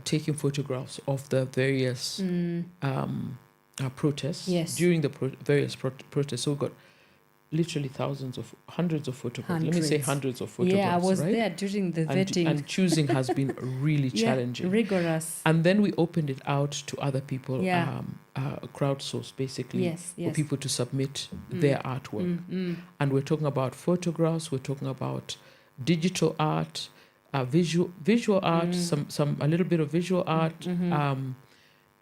taking photographs of the various protests. Yes. During the various protests. So we've got literally hundreds of photographs. Let me say hundreds of photographs. Yeah, I was right? there during the vetting. And choosing has been really challenging. Rigorous. And then we opened it out to other people, Yeah. crowdsourced basically, Yes, for yes. people to submit their artwork. And we're talking about photographs, we're talking about digital art, visual art, a little bit of visual art.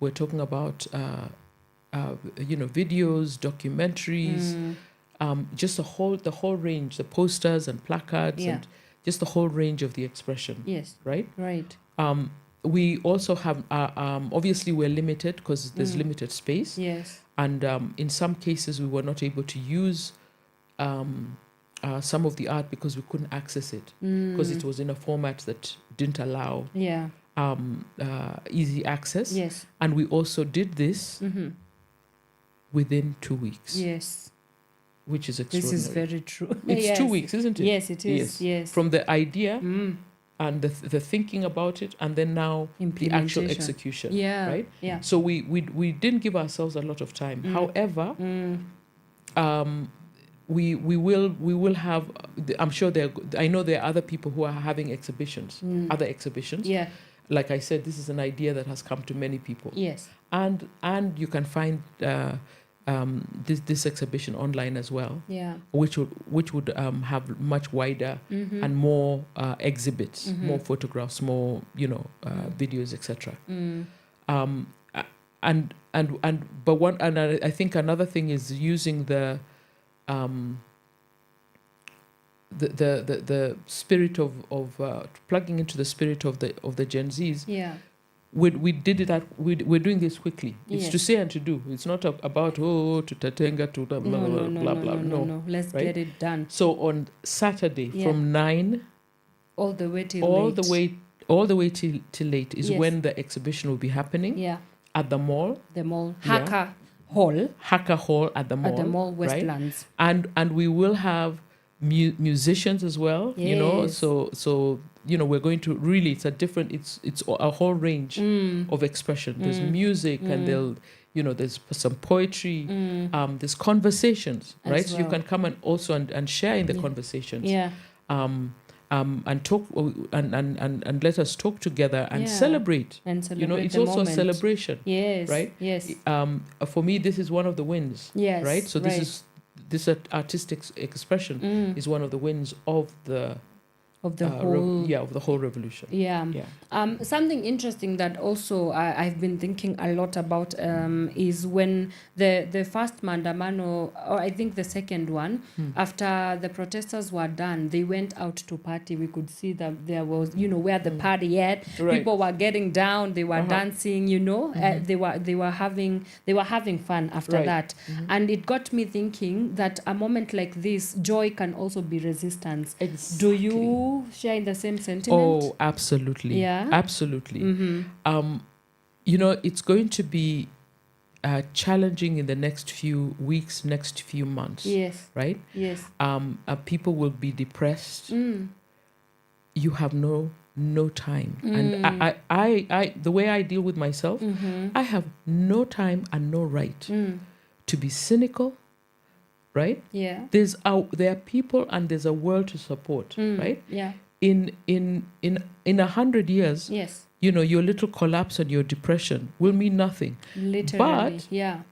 We're talking about videos, documentaries, just the whole range, the posters and placards, and just the whole range of the expression. Yes. Right? Right. We also have, obviously we're limited because there's limited space. Yes. And in some cases we were not able to use some of the art because we couldn't access it, because it was in a format that didn't allow easy access. Yes. And we also did this within 2 weeks. Yes. Which is extraordinary. This is very true. It's 2 weeks, isn't it? Yes, it is. Yes. From the idea and the thinking about it, and then now the actual execution. Yeah. Right? Yeah. So we didn't give ourselves a lot of time. However, we will have. I'm sure I know there are other people who are having exhibitions, other exhibitions. Yeah. Like I said, this is an idea that has come to many people. Yes. And you can find this exhibition online as well. Yeah. Which would have much wider and more exhibits, more photographs, more videos, etc. I think another thing is using the spirit of plugging into the spirit of the Gen Zs. Yeah. We did it we're doing this quickly. It's Yes. to say and to do. It's not about to tatenga to blah blah blah blah. No. Let's right? get it done. So on Saturday from 9 all the way till late is when the exhibition will be happening. Yeah. At the mall. The mall. Haka Hall at the mall. At the mall, Westlands. Right? And we will have musicians as well. Yes. So we're going to really it's a whole range of expression. There's music and there's some poetry, there's conversations, as right? well. So you can come and also and share in the conversations. Yeah. And talk and let us talk together and celebrate. And celebrate it's the also moment. a celebration. Yes. Right? Yes. For me, this is one of the wins. Yes. Right? So this artistic expression is one of the wins of the whole revolution. Yeah. Something interesting that also I've been thinking a lot about is when the first Mandamano, or I think the second one, after the protesters were done, they went out to party. We could see that there was, where the party at. Right. People were getting down. They were dancing. They were having fun after that, and it got me thinking that a moment like this, joy can also be resistance. Exactly. Do you share in the same sentiment? Oh, absolutely. Yeah. Absolutely. It's going to be challenging in the next few weeks, next few months. Yes. Right? Yes. People will be depressed. You have no time. And I the way I deal with myself, I have no time and no right to be cynical. Right? Yeah. There are people and there's a world to support, right? Yeah. In 100 years, yes, your little collapse and your depression will mean nothing. Literally, but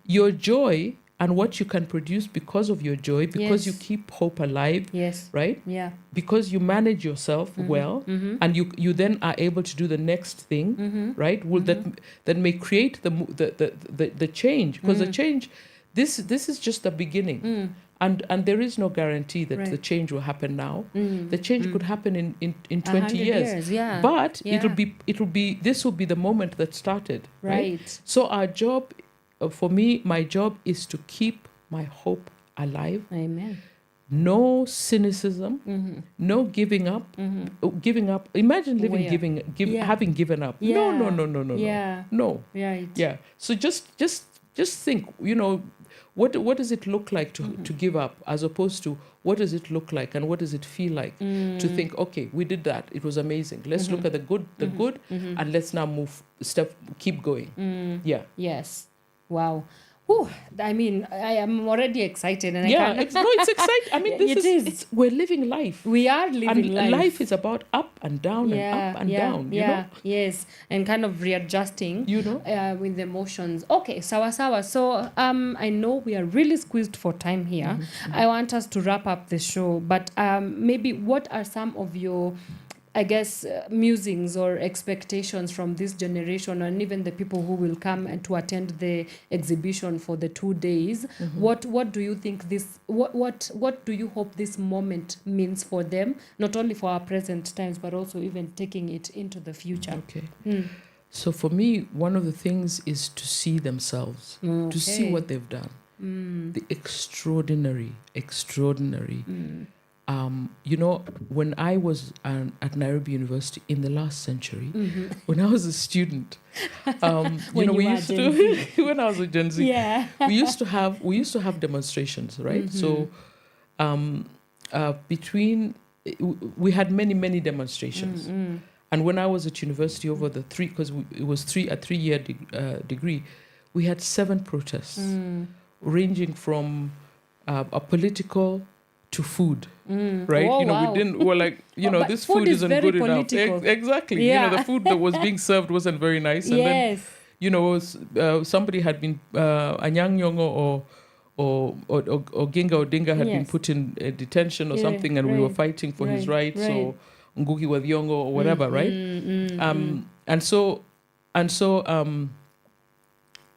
your joy and what you can produce because of your joy, because you keep hope alive, right? Yeah. Because you manage yourself well, and you then are able to do the next thing, right? Will that may create the change, because the change. This is just the beginning, and there is no guarantee that the change will happen now. The change could happen in 20 years. Yeah. But it'll be this will be the moment that started. Right. So our job, for me, my job is to keep my hope alive. Amen. No cynicism, no giving up. Giving up. Imagine having given up. Yeah. No. Yeah. No. Right. Yeah. So just think, what does it look like to give up, as opposed to what does it look like and what does it feel like to think, okay, we did that, it was amazing. Let's look at the good, and let's now keep going. Yeah. Yes. Wow. Ooh, I mean, I am already excited, and it's exciting. I mean, we're living life. We are living life. And life is about up and down and up and down. Yes, and kind of readjusting. With the emotions. Okay, sawa. So, I know we are really squeezed for time here. I want us to wrap up the show, but maybe what are some of your, I guess, musings or expectations from this generation, and even the people who will come and to attend the exhibition for the 2 days? What do you think what do you hope this moment means for them, not only for our present times, but also even taking it into the future? Okay. So for me, one of the things is to see themselves, to see what they've done. The extraordinary. When I was at Nairobi University in the last century, when I was a student, we used to do when I was a Gen Z. Yeah. we used to have demonstrations, right? So, we had many demonstrations, and when I was at university over the because it was a 3-year degree, we had 7 protests, ranging from a political to food. Mm. Right? Oh, you know, wow. we didn't, we're like, you know, But this food food is isn't very good political. enough. Exactly. Yeah. You know, the food that was being served wasn't very nice. And then, Yes. you know, somebody had been, Anyang Nyong'o or Ginga Odinga had been Yes. put in detention or Yeah, something, and we were right, fighting for his right, rights, right. or Ngugi wa Thiong'o or whatever, right? And so,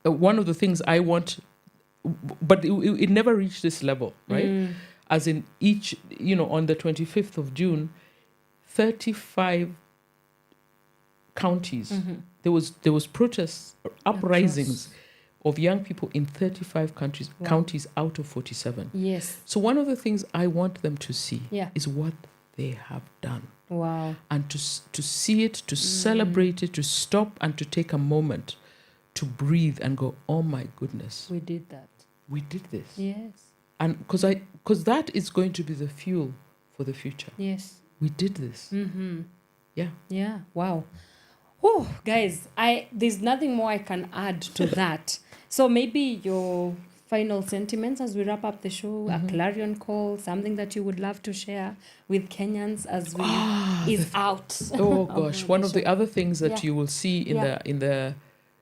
one of the things I want, but it never reached this level, right? As in each, you know, on the 25th of June, 35 counties, there was protests, uprisings of young people in 35 counties out of 47. Yes. So one of the things I want them to see Yeah. is what they have done. Wow. And to see it, to celebrate it, to stop and to take a moment to breathe and go, oh my goodness. We did that. We did this. Yes. And because that is going to be the fuel for the future. Yes. We did this. Mm-hmm. Yeah. Yeah. Wow. Oh, guys, there's nothing more I can add to that. So maybe your final sentiments as we wrap up the show, a clarion call, something that you would love to share with Kenyans as we is out. Oh gosh, one of the other things that Yeah. you will see in the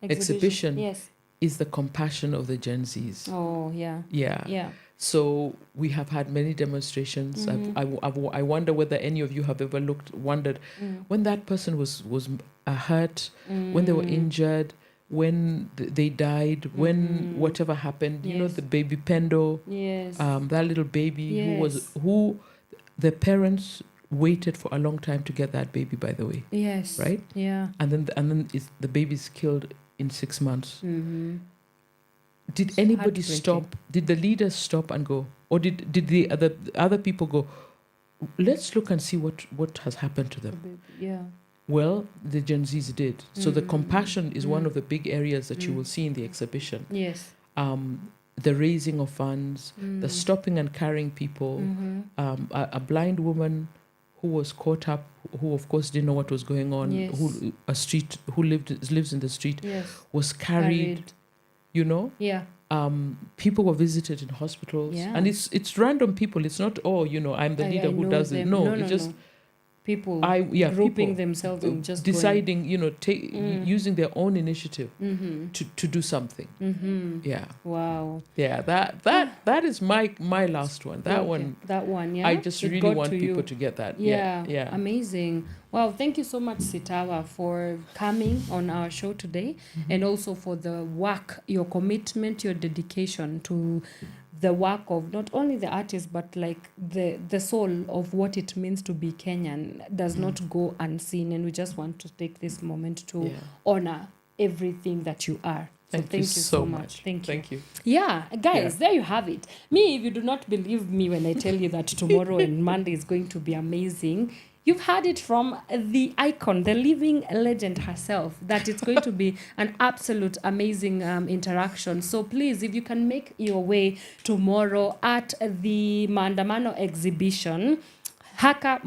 exhibition Yes. is the compassion of the Gen Zs. Oh, yeah. Yeah. Yeah. So we have had many demonstrations. I wonder whether any of you have ever wondered when that person was hurt, when they were injured, when they died, when whatever happened. You know, the baby Pendo. Yes. That little baby who the parents waited for a long time to get that baby. By the way. Yes. Right. Yeah. And then the baby's killed in 6 months. Mm-hmm. Did anybody stop? Did the leaders stop and go, or did the other people go, let's look and see what has happened to them? Yeah. Well, the Gen Zs did. So the compassion is one of the big areas that you will see in the exhibition. Yes. The raising of funds, the stopping and carrying people, a blind woman who was caught up, who of course didn't know what was going on, who lives in the street, was carried. You know? Yeah. People were visited in hospitals. Yeah. And it's random people. It's not, I'm the leader who does it. No, it's just people people grouping themselves and just deciding, using their own initiative to do something. Yeah. Wow. Yeah, that is my last one. That one, yeah. I just really want people to get that. Yeah. Amazing. Wow, thank you so much, Sitawa, for coming on our show today, and also for the work, your commitment, your dedication to the work of not only the artist, but like the soul of what it means to be Kenyan does not go unseen. And we just want to take this moment to honor everything that you are. So thank you so much. Thank you. Yeah, guys, there you have it. Me, if you do not believe me when I tell you that tomorrow and Monday is going to be amazing, you've heard it from the icon, the living legend herself, that it's going to be an absolute amazing interaction. So please, if you can make your way tomorrow at the Maandamano exhibition, Haka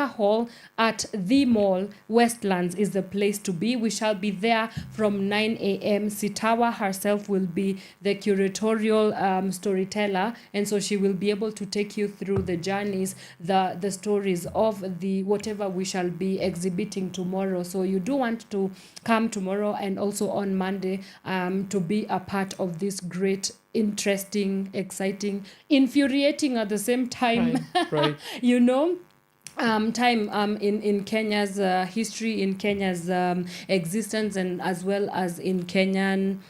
Hall at the Mall, Westlands is the place to be. We shall be there from 9 a.m. Sitawa herself will be the curatorial storyteller, and so she will be able to take you through the journeys, the stories of the whatever we shall be exhibiting tomorrow. So you do want to come tomorrow and also on Monday to be a part of this great, interesting, exciting, infuriating at the same time, right. Time in Kenya's history, in Kenya's existence, and as well as in Kenyan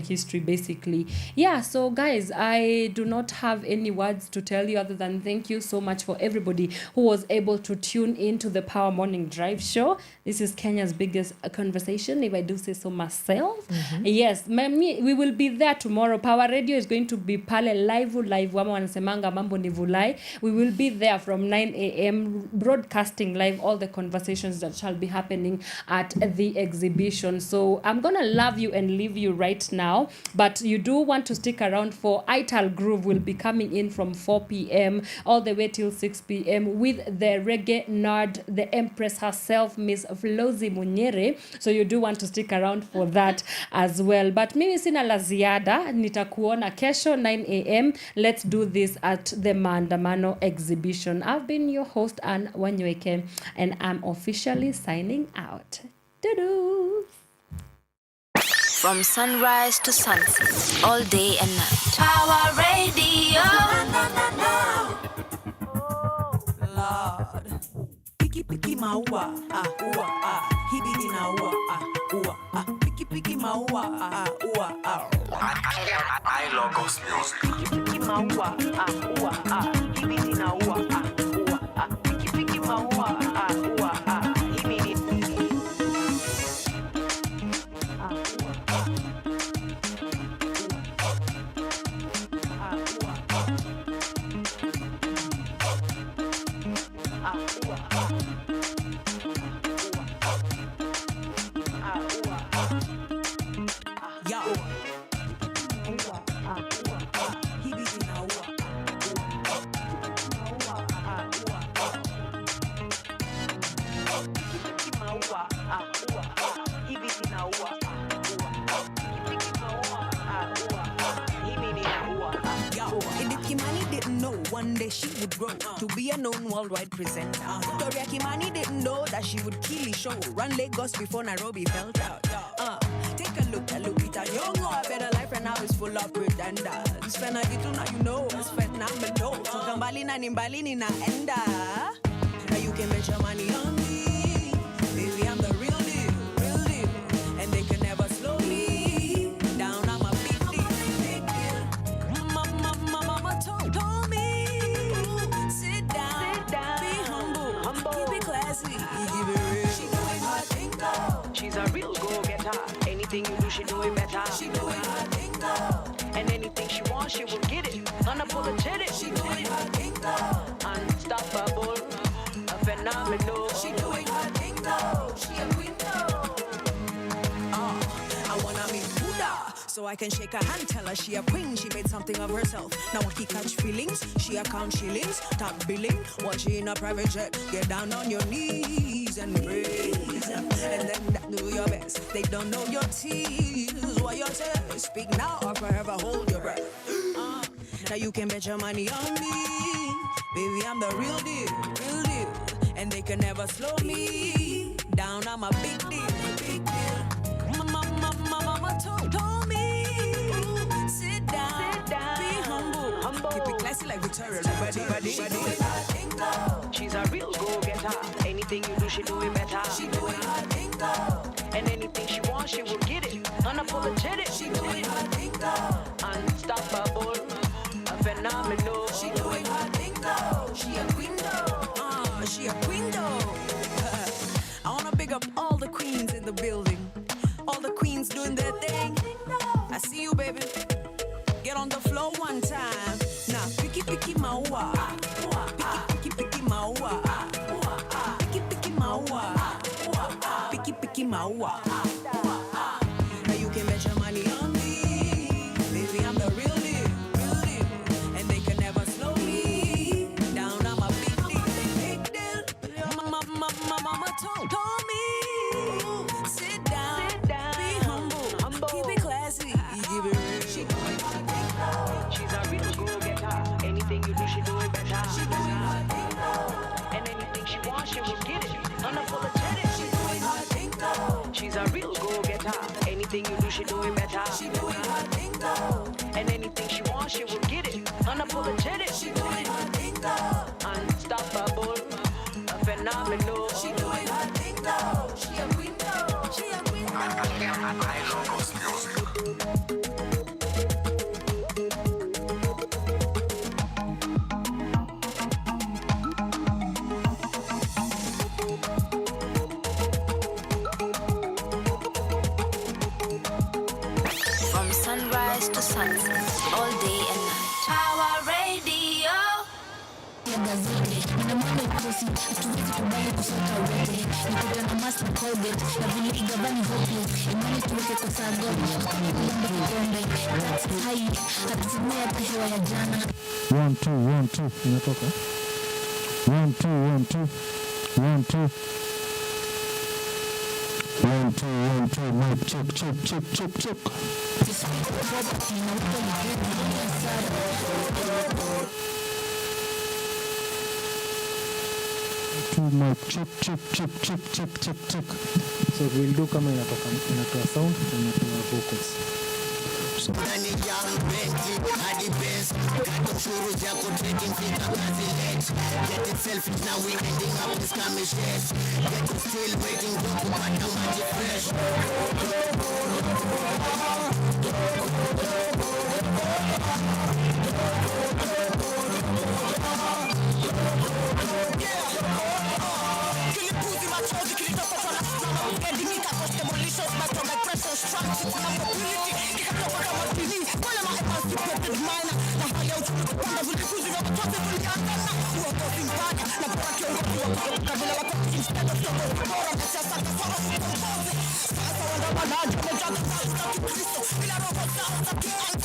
history, basically. Yeah, so guys, I do not have any words to tell you other than thank you so much for everybody who was able to tune into the Power Morning Drive show. This is Kenya's biggest conversation, if I do say so myself. Yes, we will be there tomorrow. Power Radio is going to be pale live. Wama wanasemanga mambo ni vulai. We will be there from 9 a.m. a.m., broadcasting live all the conversations that shall be happening at the exhibition. So I'm going to love you and leave you right now, but you do want to stick around for Ital Groove will be coming in from 4 p.m. all the way till 6 p.m. with the reggae nerd, the empress herself, Miss Flozi Munyere. So you do want to stick around for that as well. But mimi sina la ziada, nitakuona kesho 9 a.m. Let's do this at the Maandamano exhibition. I've been your host, Anne Wanyoike, and I'm officially signing out. Doo-doo. From sunrise to sunset, all day and night. Power Radio. Lord, picky maua, hibidi na picky maua, I logos music. picky maua, hibidi na picky maua, hibidi. One day she would grow to be a known worldwide presenter. Victoria Kimani didn't know that she would kill the show, run Lagos before Nairobi felt out. Take a look at it. You know a better life and now it's full of pretenders. Spend a little now you know, spend now below. So kambali na nimbali ni na enda. Now you can bet your money on me, baby. I'm the real deal, and they can never slow me down. I'm a big deal. Mama told me. Sit down, be humble, keep it classy, keep it real. She doing her thing though. She's a real go-getter. Anything you do, she doing better. She doing her thing though. And anything she wants, she will get it. Unapologetic. She doing her thing though. Unstoppable, a phenomenal. She doing her thing though. She a queen though. I wanna meet Buddha, so I can shake her hand, tell her she a queen, she made something of herself. Now when he catch feelings, she account shillings, top billing, while she in a private jet. Get down on your knees and praise, and then do your best. They don't know your tears, what your tears. Speak now or forever hold your breath. Now you can bet your money on me, baby. I'm the real deal, and they can never slow me down. I'm a big deal, Mama told me, sit down, be humble, keep it classy like Victoria. Everybody. She doing her thing though. She's a real go-getter. Anything you do, she doing better. She doing her thing though. And anything she wants, she will get it. Unapologetic. She doing her thing though. Unstoppable, a phenomenal. She doing her thing though. She a queen though. She a queen though. I wanna big up all the queens in the building. All the queens doing their thing. I see you, baby. Get on the floor one time. Now, picky maua. Picky maua. Picky maua. Picky maua. Now you can bet your money on me, baby. I'm the real deal, and they can never slow me down. I'm a big deal. Mama told me, sit down, be humble, keep it classy, give it real. She doing her thing though. She's a real go-getter. Anything you do, she doing better. She doing her thing though. And anything she wants, she will get it. Unapologetic. She doing her thing though. She's a real go-getter. Anything you do, she doing better. She doing her thing though. And anything she wants, she will get it. Unapologetic. She doing her thing though. Unstoppable, a phenomenal. She doing her thing though. She a queen though. She a queen though. I logos music. From sunrise to sunset, all day and night. Power Radio. ya gazeti. Namwalie ukosi, hatuwezi kubali kusota wote. Nikuta na master Colgate, na vile igavani hopeless. Imani tuweke kwa sagoni, kama kulamba kikombe. That's high, hatutumia hata hewa ya jana. 1 2 1 2 inatoka 1 2 1 2 1 2 1 2 1 2 mic check check check check check. Two mic check check check check check check check. So we'll do kama inatoa sound na inatoa vocals. Ndani young Benji, hadi best. Kato shuru zako trading fika kazi late. Get it selfish now we ending up this kamishes. Get it still waiting for kupata maji fresh. Kilipuzi machozi kilitoka kwa lafama. Ukendimika post demolitions but on my pressure structure kuna mobility. Kikatoka kama pili wala ma-emancipated minor. Na hali ya uchumi kupanda vilipuzi vya machozi tuliangana. Uongozi mbaya na bora kiongozi wa kutoka vile wakati instead of kiongozi bora na siasa kasoro uongozi. Sasa wandamanaji wamejaga za Kristo bila roho zao za kianga.